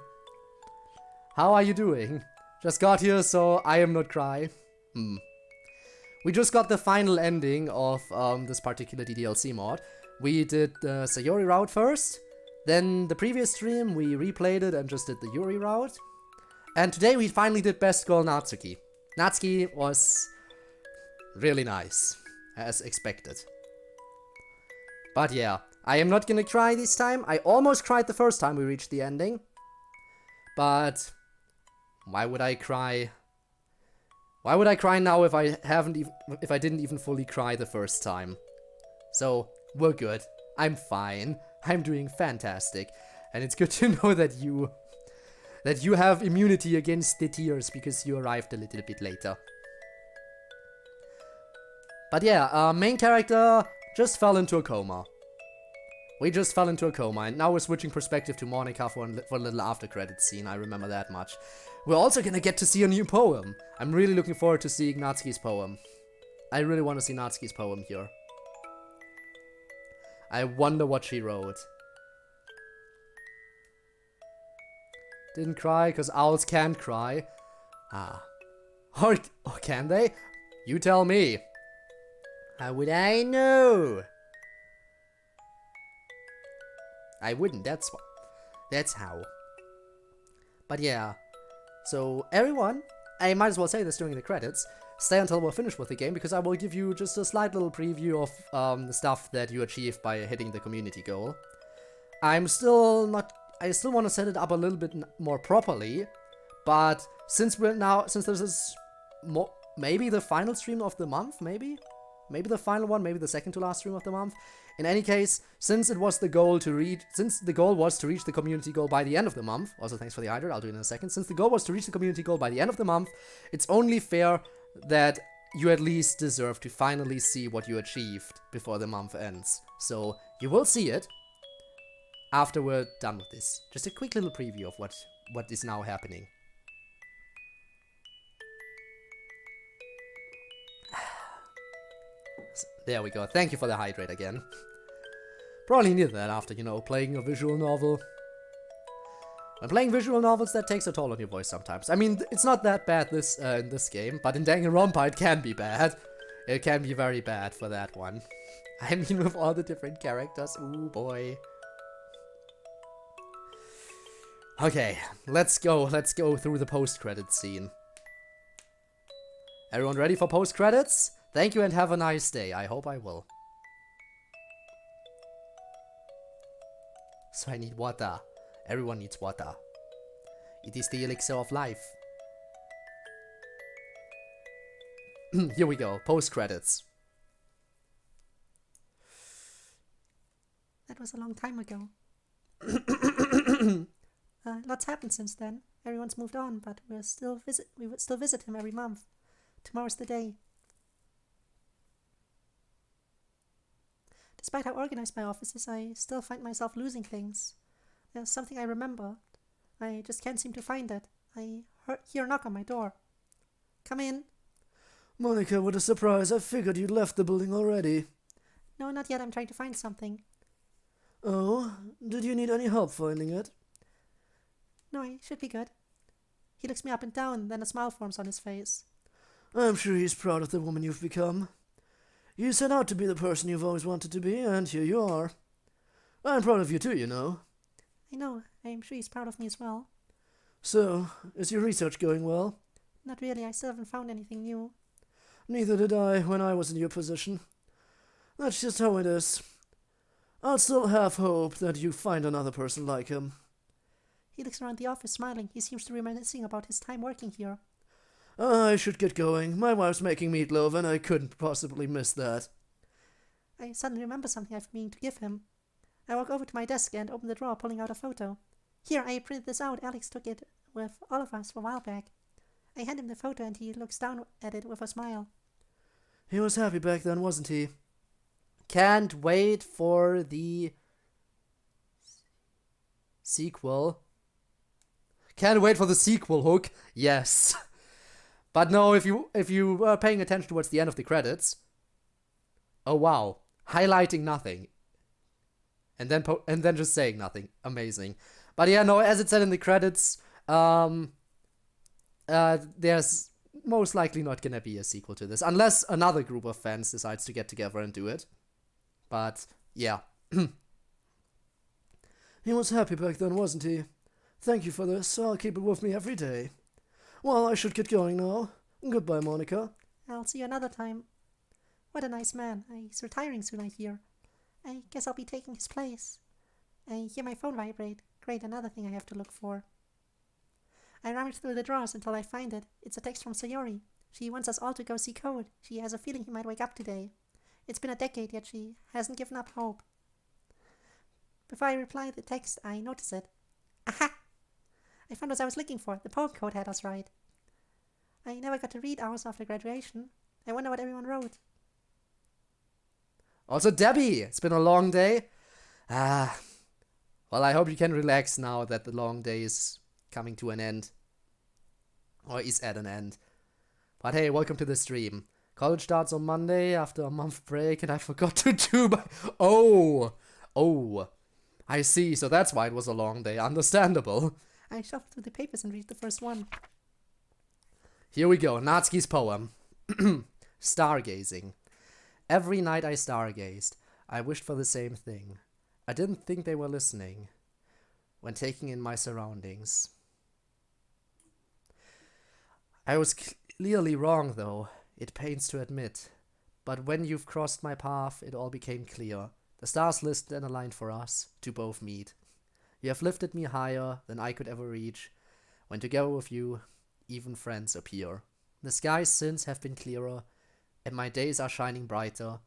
How are you doing? Just got here, so I am not cry. We just got the final ending of this particular DDLC mod. We did the Sayori route first, then the previous stream we replayed it and just did the Yuri route. And today we finally did Best Girl Natsuki. Natsuki was really nice, as expected. But yeah, I am not gonna cry this time. I almost cried the first time we reached the ending. But why would I cry? Why would I cry now if I didn't even fully cry the first time? So, we're good. I'm fine. I'm doing fantastic. And it's good to know that you have immunity against the tears because you arrived a little bit later. But yeah, main character just fell into a coma. We just fell into a coma, and now we're switching perspective to Monica for a little after credits scene, I remember that much. We're also gonna get to see a new poem. I'm really looking forward to seeing Natsuki's poem. I really want to see Natsuki's poem here. I wonder what she wrote. Didn't cry, cause owls can't cry. Ah. Or can they? You tell me. How would I know? I wouldn't, that's how. But yeah. So, everyone, I might as well say this during the credits. Stay until we're finished with the game, because I will give you just a slight little preview of the stuff that you achieved by hitting the community goal. I still want to set it up a little bit more properly, but since this is maybe the final stream of the month, maybe the final one, maybe the second to last stream of the month. In any case, since the goal was to reach the community goal by the end of the month, also thanks for the hydrate, I'll do it in a second. Since the goal was to reach the community goal by the end of the month, it's only fair that you at least deserve to finally see what you achieved before the month ends. So, you will see it after we're done with this. Just a quick little preview of what is now happening. There we go. Thank you for the hydrate again. Probably needed that after, playing a visual novel. When playing visual novels, that takes a toll on your voice sometimes. I mean, it's not that bad in this game, but in Danganronpa it can be bad. It can be very bad for that one. I mean, with all the different characters. Ooh, boy. Okay, let's go through the post-credits scene. Everyone ready for post-credits? Thank you and have a nice day. I hope I will. So I need water. Everyone needs water. It is the elixir of life. Here we go. Post credits. That was a long time ago. Lots happened since then. Everyone's moved on, but we would still visit him every month. Tomorrow's the day. Despite how organized my office is, I still find myself losing things. There's something I remember. I just can't seem to find it. I hear a knock on my door. Come in. Monica, what a surprise. I figured you'd left the building already. No, not yet. I'm trying to find something. Oh? Did you need any help finding it? No, I should be good. He looks me up and down, then a smile forms on his face. I'm sure he's proud of the woman you've become. You set out to be the person you've always wanted to be, and here you are. I'm proud of you too, you know. I know. I'm sure he's proud of me as well. So, is your research going well? Not really. I still haven't found anything new. Neither did I when I was in your position. That's just how it is. I'll still have hope that you find another person like him. He looks around the office smiling. He seems to be reminiscing about his time working here. I should get going. My wife's making meatloaf and I couldn't possibly miss that. I suddenly remember something I've been meaning to give him. I walk over to my desk and open the drawer, pulling out a photo. Here, I printed this out. Alex took it with all of us a while back. I hand him the photo and he looks down at it with a smile. He was happy back then, wasn't he? Can't wait for the sequel. Can't wait for the sequel, Hook. Yes. But no, if you were paying attention towards the end of the credits, oh wow, highlighting nothing, and then just saying nothing, amazing. But yeah, no, as it said in the credits, there's most likely not gonna be a sequel to this, unless another group of fans decides to get together and do it. But yeah. He was happy back then, wasn't he? Thank you for this. I'll keep it with me every day. Well, I should get going now. Goodbye, Monica. I'll see you another time. What a nice man. He's retiring soon, I hear. I guess I'll be taking his place. I hear my phone vibrate. Great, another thing I have to look for. I rummage through the drawers until I find it. It's a text from Sayori. She wants us all to go see Code. She has a feeling he might wake up today. It's been a decade, yet she hasn't given up hope. Before I reply the text, I notice it. Aha! I found what I was looking for. The poem Code had us right. I never got to read hours after graduation. I wonder what everyone wrote. Also, Debbie, it's been a long day. Well, I hope you can relax now that the long day is coming to an end. Or is at an end. But hey, welcome to the stream. College starts on Monday after a month break, and I forgot to do my... Oh! I see, so that's why it was a long day. Understandable. I shuffled through the papers and read the first one. Here we go, Natsuki's poem. Stargazing. Every night I stargazed. I wished for the same thing. I didn't think they were listening when taking in my surroundings. I was clearly wrong, though. It pains to admit. But when you've crossed my path, it all became clear. The stars listened and aligned for us to both meet. You have lifted me higher than I could ever reach. When together with you, even friends appear. The sky's sins have been clearer, and my days are shining brighter.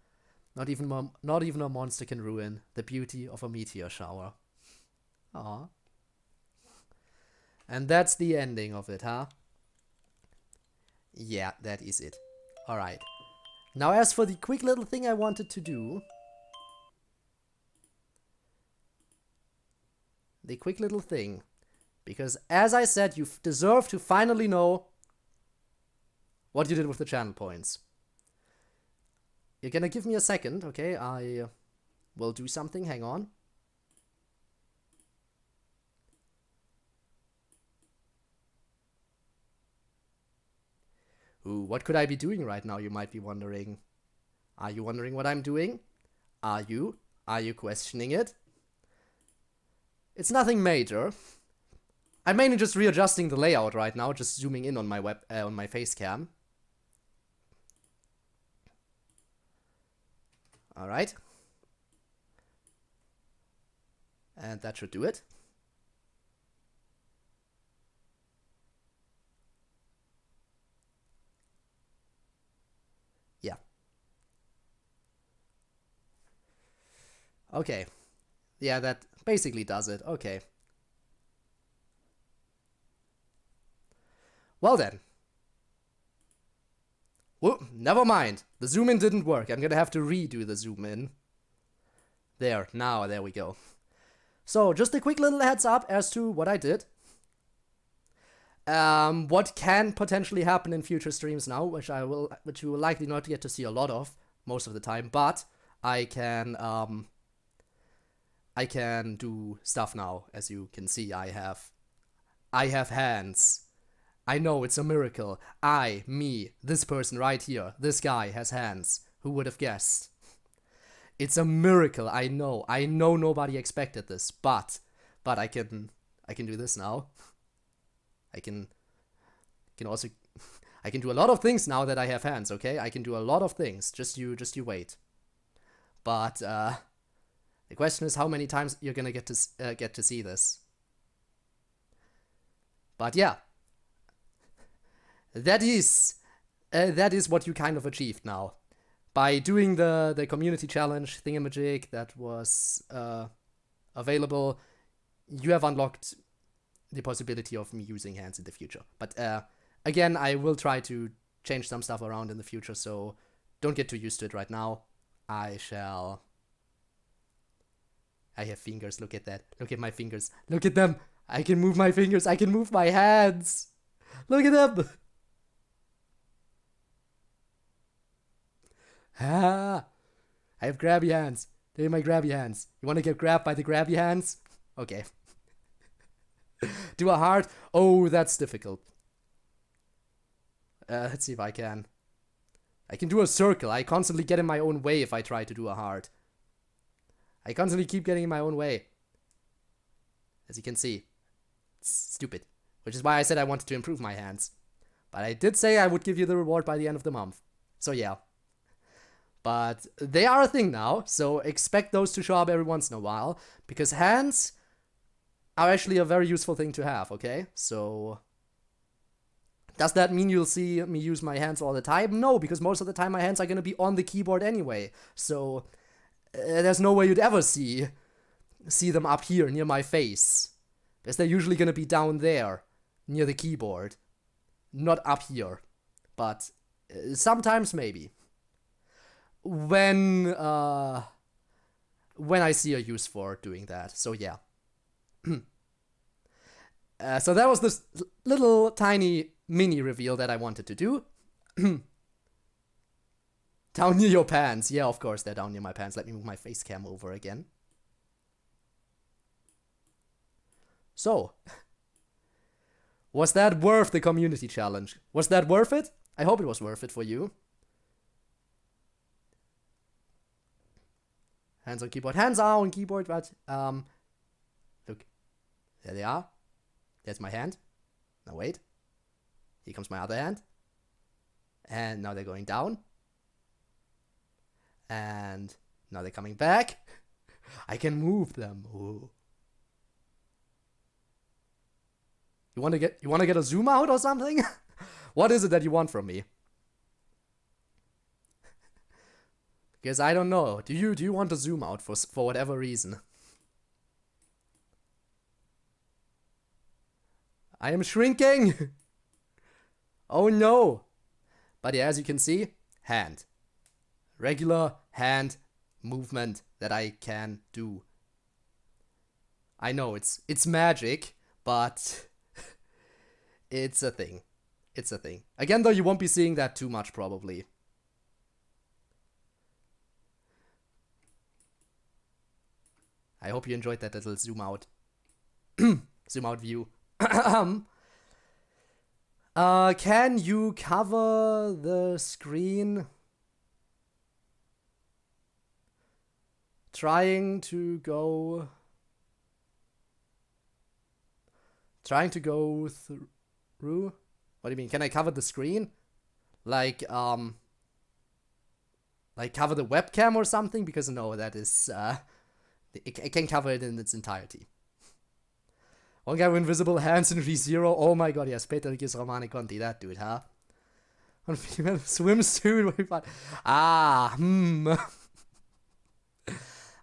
Not even a monster can ruin the beauty of a meteor shower. Aww. And that's the ending of it, huh? Yeah, that is it. Alright. Now as for the quick little thing I wanted to do. The quick little thing. Because as I said, you deserve to finally know what you did with the channel points. You're gonna give me a second, okay? I will do something, hang on. Ooh, what could I be doing right now, you might be wondering. Are you wondering what I'm doing? Are you? Are you questioning it? It's nothing major. I'm mainly just readjusting the layout right now, just zooming in on my face cam. Alright. And that should do it. Okay. Yeah, that basically does it. Okay. Well then. Whoop, never mind. The zoom in didn't work. I'm gonna have to redo the zoom in. There, now, there we go. So, just a quick little heads up as to what I did. What can potentially happen in future streams now, which you will likely not get to see a lot of most of the time, but I can do stuff now. As you can see, I have hands. I know, it's a miracle. Me, this person right here, this guy has hands. Who would have guessed? It's a miracle, I know. I know nobody expected this, but I can do this now. I can also I can do a lot of things now that I have hands, okay? I can do a lot of things. Just you wait. But the question is how many times you're gonna get to see this. But yeah, that is what you kind of achieved now by doing the community challenge thingamajig that was available. You have unlocked the possibility of me using hands in the future. But again, I will try to change some stuff around in the future, so don't get too used to it right now. I have fingers, look at that. Look at my fingers. Look at them. I can move my fingers. I can move my hands. Look at them. Ah, I have grabby hands. They're my grabby hands. You want to get grabbed by the grabby hands? Okay. Do a heart. Oh, that's difficult. Let's see if I can. I can do a circle. I constantly get in my own way if I try to do a heart. I constantly keep getting in my own way. As you can see. It's stupid. Which is why I said I wanted to improve my hands. But I did say I would give you the reward by the end of the month. So yeah. But they are a thing now, so expect those to show up every once in a while. Because hands are actually a very useful thing to have, okay? So does that mean you'll see me use my hands all the time? No, because most of the time my hands are going to be on the keyboard anyway. So there's no way you'd ever see them up here near my face. Because they're usually going to be down there near the keyboard. Not up here. But sometimes maybe. When I see a use for doing that. So yeah. So that was this little tiny mini reveal that I wanted to do. Down near your pants. Yeah, of course they're down near my pants. Let me move my face cam over again. So, was that worth the community challenge? Was that worth it? I hope it was worth it for you. Hands on keyboard. Hands are on keyboard, but look. There they are. There's my hand. Now wait. Here comes my other hand. And now they're going down. And now they're coming back. I can move them. Ooh. You wanna get a zoom out or something? What is it that you want from me? Because I don't know. Do you want to zoom out for whatever reason? I am shrinking. Oh no. But yeah, as you can see, hand. Regular hand movement that I can do. I know it's magic, but it's a thing. It's a thing. Again, though, you won't be seeing that too much probably. I hope you enjoyed that little zoom out view. Can you cover the screen? Trying to go through? What do you mean? Can I cover the screen? Like cover the webcam or something? Because no, that is I can cover it in its entirety. One guy with invisible hands in ReZero. Oh my god, yes, Peter gives Romane Conti, that dude, huh? On female swimsuit.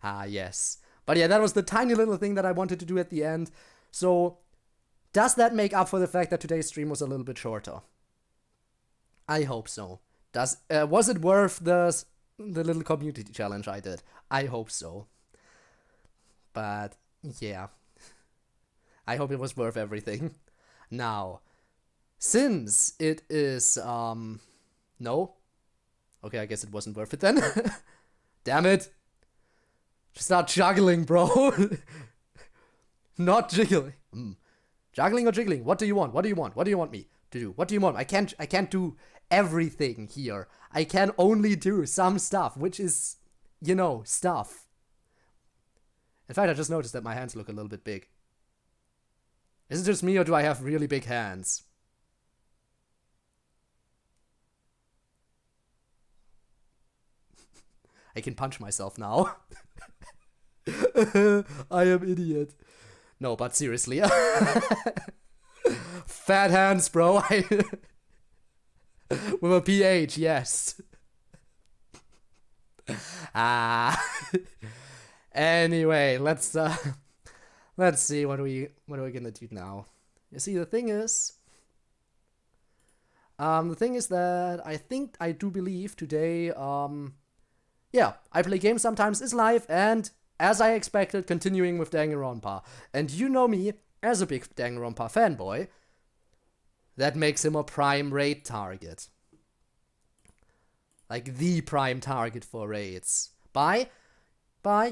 Ah, yes. But yeah, that was the tiny little thing that I wanted to do at the end. So, does that make up for the fact that today's stream was a little bit shorter? I hope so. Was it worth the little community challenge I did? I hope so. But, yeah. I hope it was worth everything. Now, since it is, no. Okay, I guess it wasn't worth it then. Damn it. Just not juggling, bro. Not jiggling. Juggling or jiggling? What do you want? What do you want? What do you want me to do? What do you want? I can't do everything here. I can only do some stuff, which is, you know, stuff. In fact, I just noticed that my hands look a little bit big. Is it just me or do I have really big hands? I can punch myself now. I am idiot. No, but seriously. Fat hands, bro. With a PH, yes. Anyway, let's see what are we gonna do now. You see, the thing is that I do believe today, yeah, I Play Games Sometimes is live, and as I expected, continuing with Danganronpa. And you know me, as a big Danganronpa fanboy, that makes him a prime raid target. Like, the prime target for raids. Bye,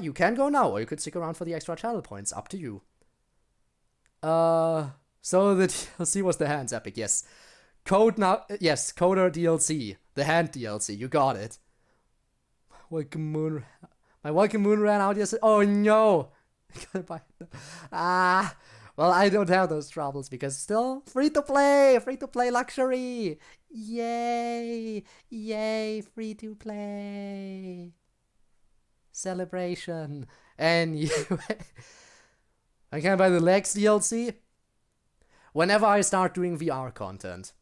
you can go now, or you could stick around for the extra channel points, up to you. So the DLC was the hands epic, yes. CodeErr DLC, the hand DLC, you got it. My Welcome Moon ran out yesterday. Oh no! Well, I don't have those troubles because still free to play luxury. Yay, free to play celebration. Anyway, I can buy the Legs DLC whenever I start doing VR content.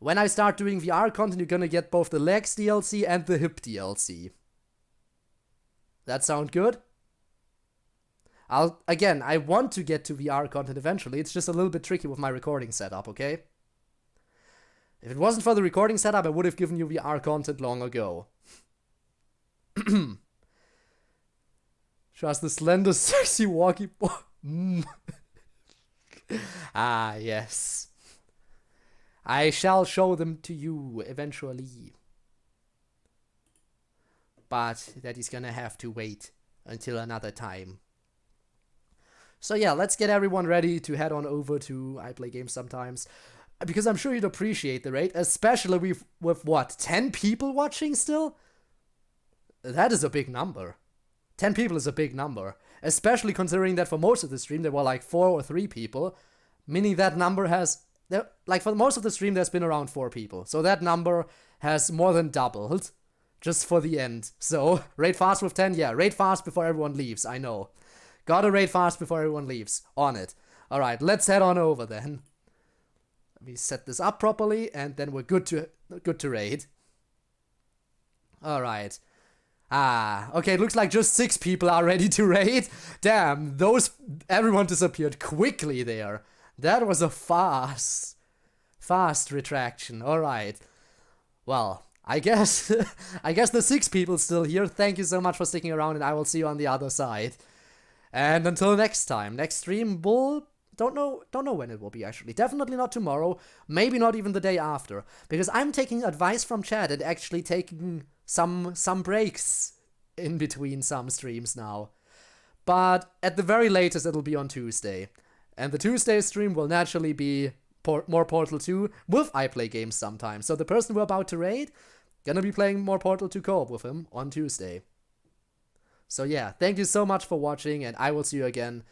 When I start doing VR content, you're gonna get both the Legs DLC and the Hip DLC. That sound good? I want to get to VR content eventually. It's just a little bit tricky with my recording setup, okay? If it wasn't for the recording setup, I would have given you VR content long ago. Just the slender, sexy walkie boy. Ah, yes. I shall show them to you eventually. But that is gonna have to wait until another time. So yeah, let's get everyone ready to head on over to I Play Games Sometimes. Because I'm sure you'd appreciate the raid, especially with what, 10 people watching still? That is a big number. 10 people is a big number. Especially considering that for most of the stream there were like 4 or 3 people. Meaning that number has... Like for most of the stream there's been around 4 people. So that number has more than doubled. Just for the end. So, raid fast with 10? Yeah, raid fast before everyone leaves, I know. Gotta raid fast before everyone leaves. On it. Alright, let's head on over then. Let me set this up properly, and then we're good to raid. Alright. Okay, it looks like just 6 people are ready to raid. Damn, everyone disappeared quickly there. That was a fast retraction. Alright. Well, I guess the 6 people still here. Thank you so much for sticking around, and I will see you on the other side. And until next time, next stream will don't know when it will be actually. Definitely not tomorrow, maybe not even the day after, because I'm taking advice from chat and actually taking some breaks in between some streams now. But at the very latest it'll be on Tuesday. And the Tuesday stream will naturally be more Portal 2 with I Play Games Sometimes. So the person we're about to raid, gonna be playing more Portal 2 co-op with him on Tuesday. So yeah, thank you so much for watching, and I will see you again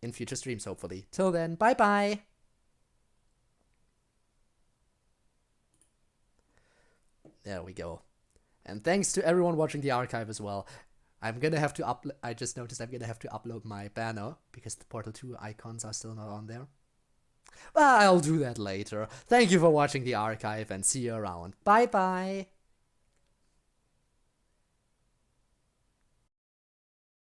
in future streams, hopefully. Till then, bye-bye! There we go. And thanks to everyone watching the archive as well. I'm gonna have to I just noticed I'm gonna have to upload my banner, because the Portal 2 icons are still not on there. Well, I'll do that later. Thank you for watching the archive, and see you around. Bye-bye!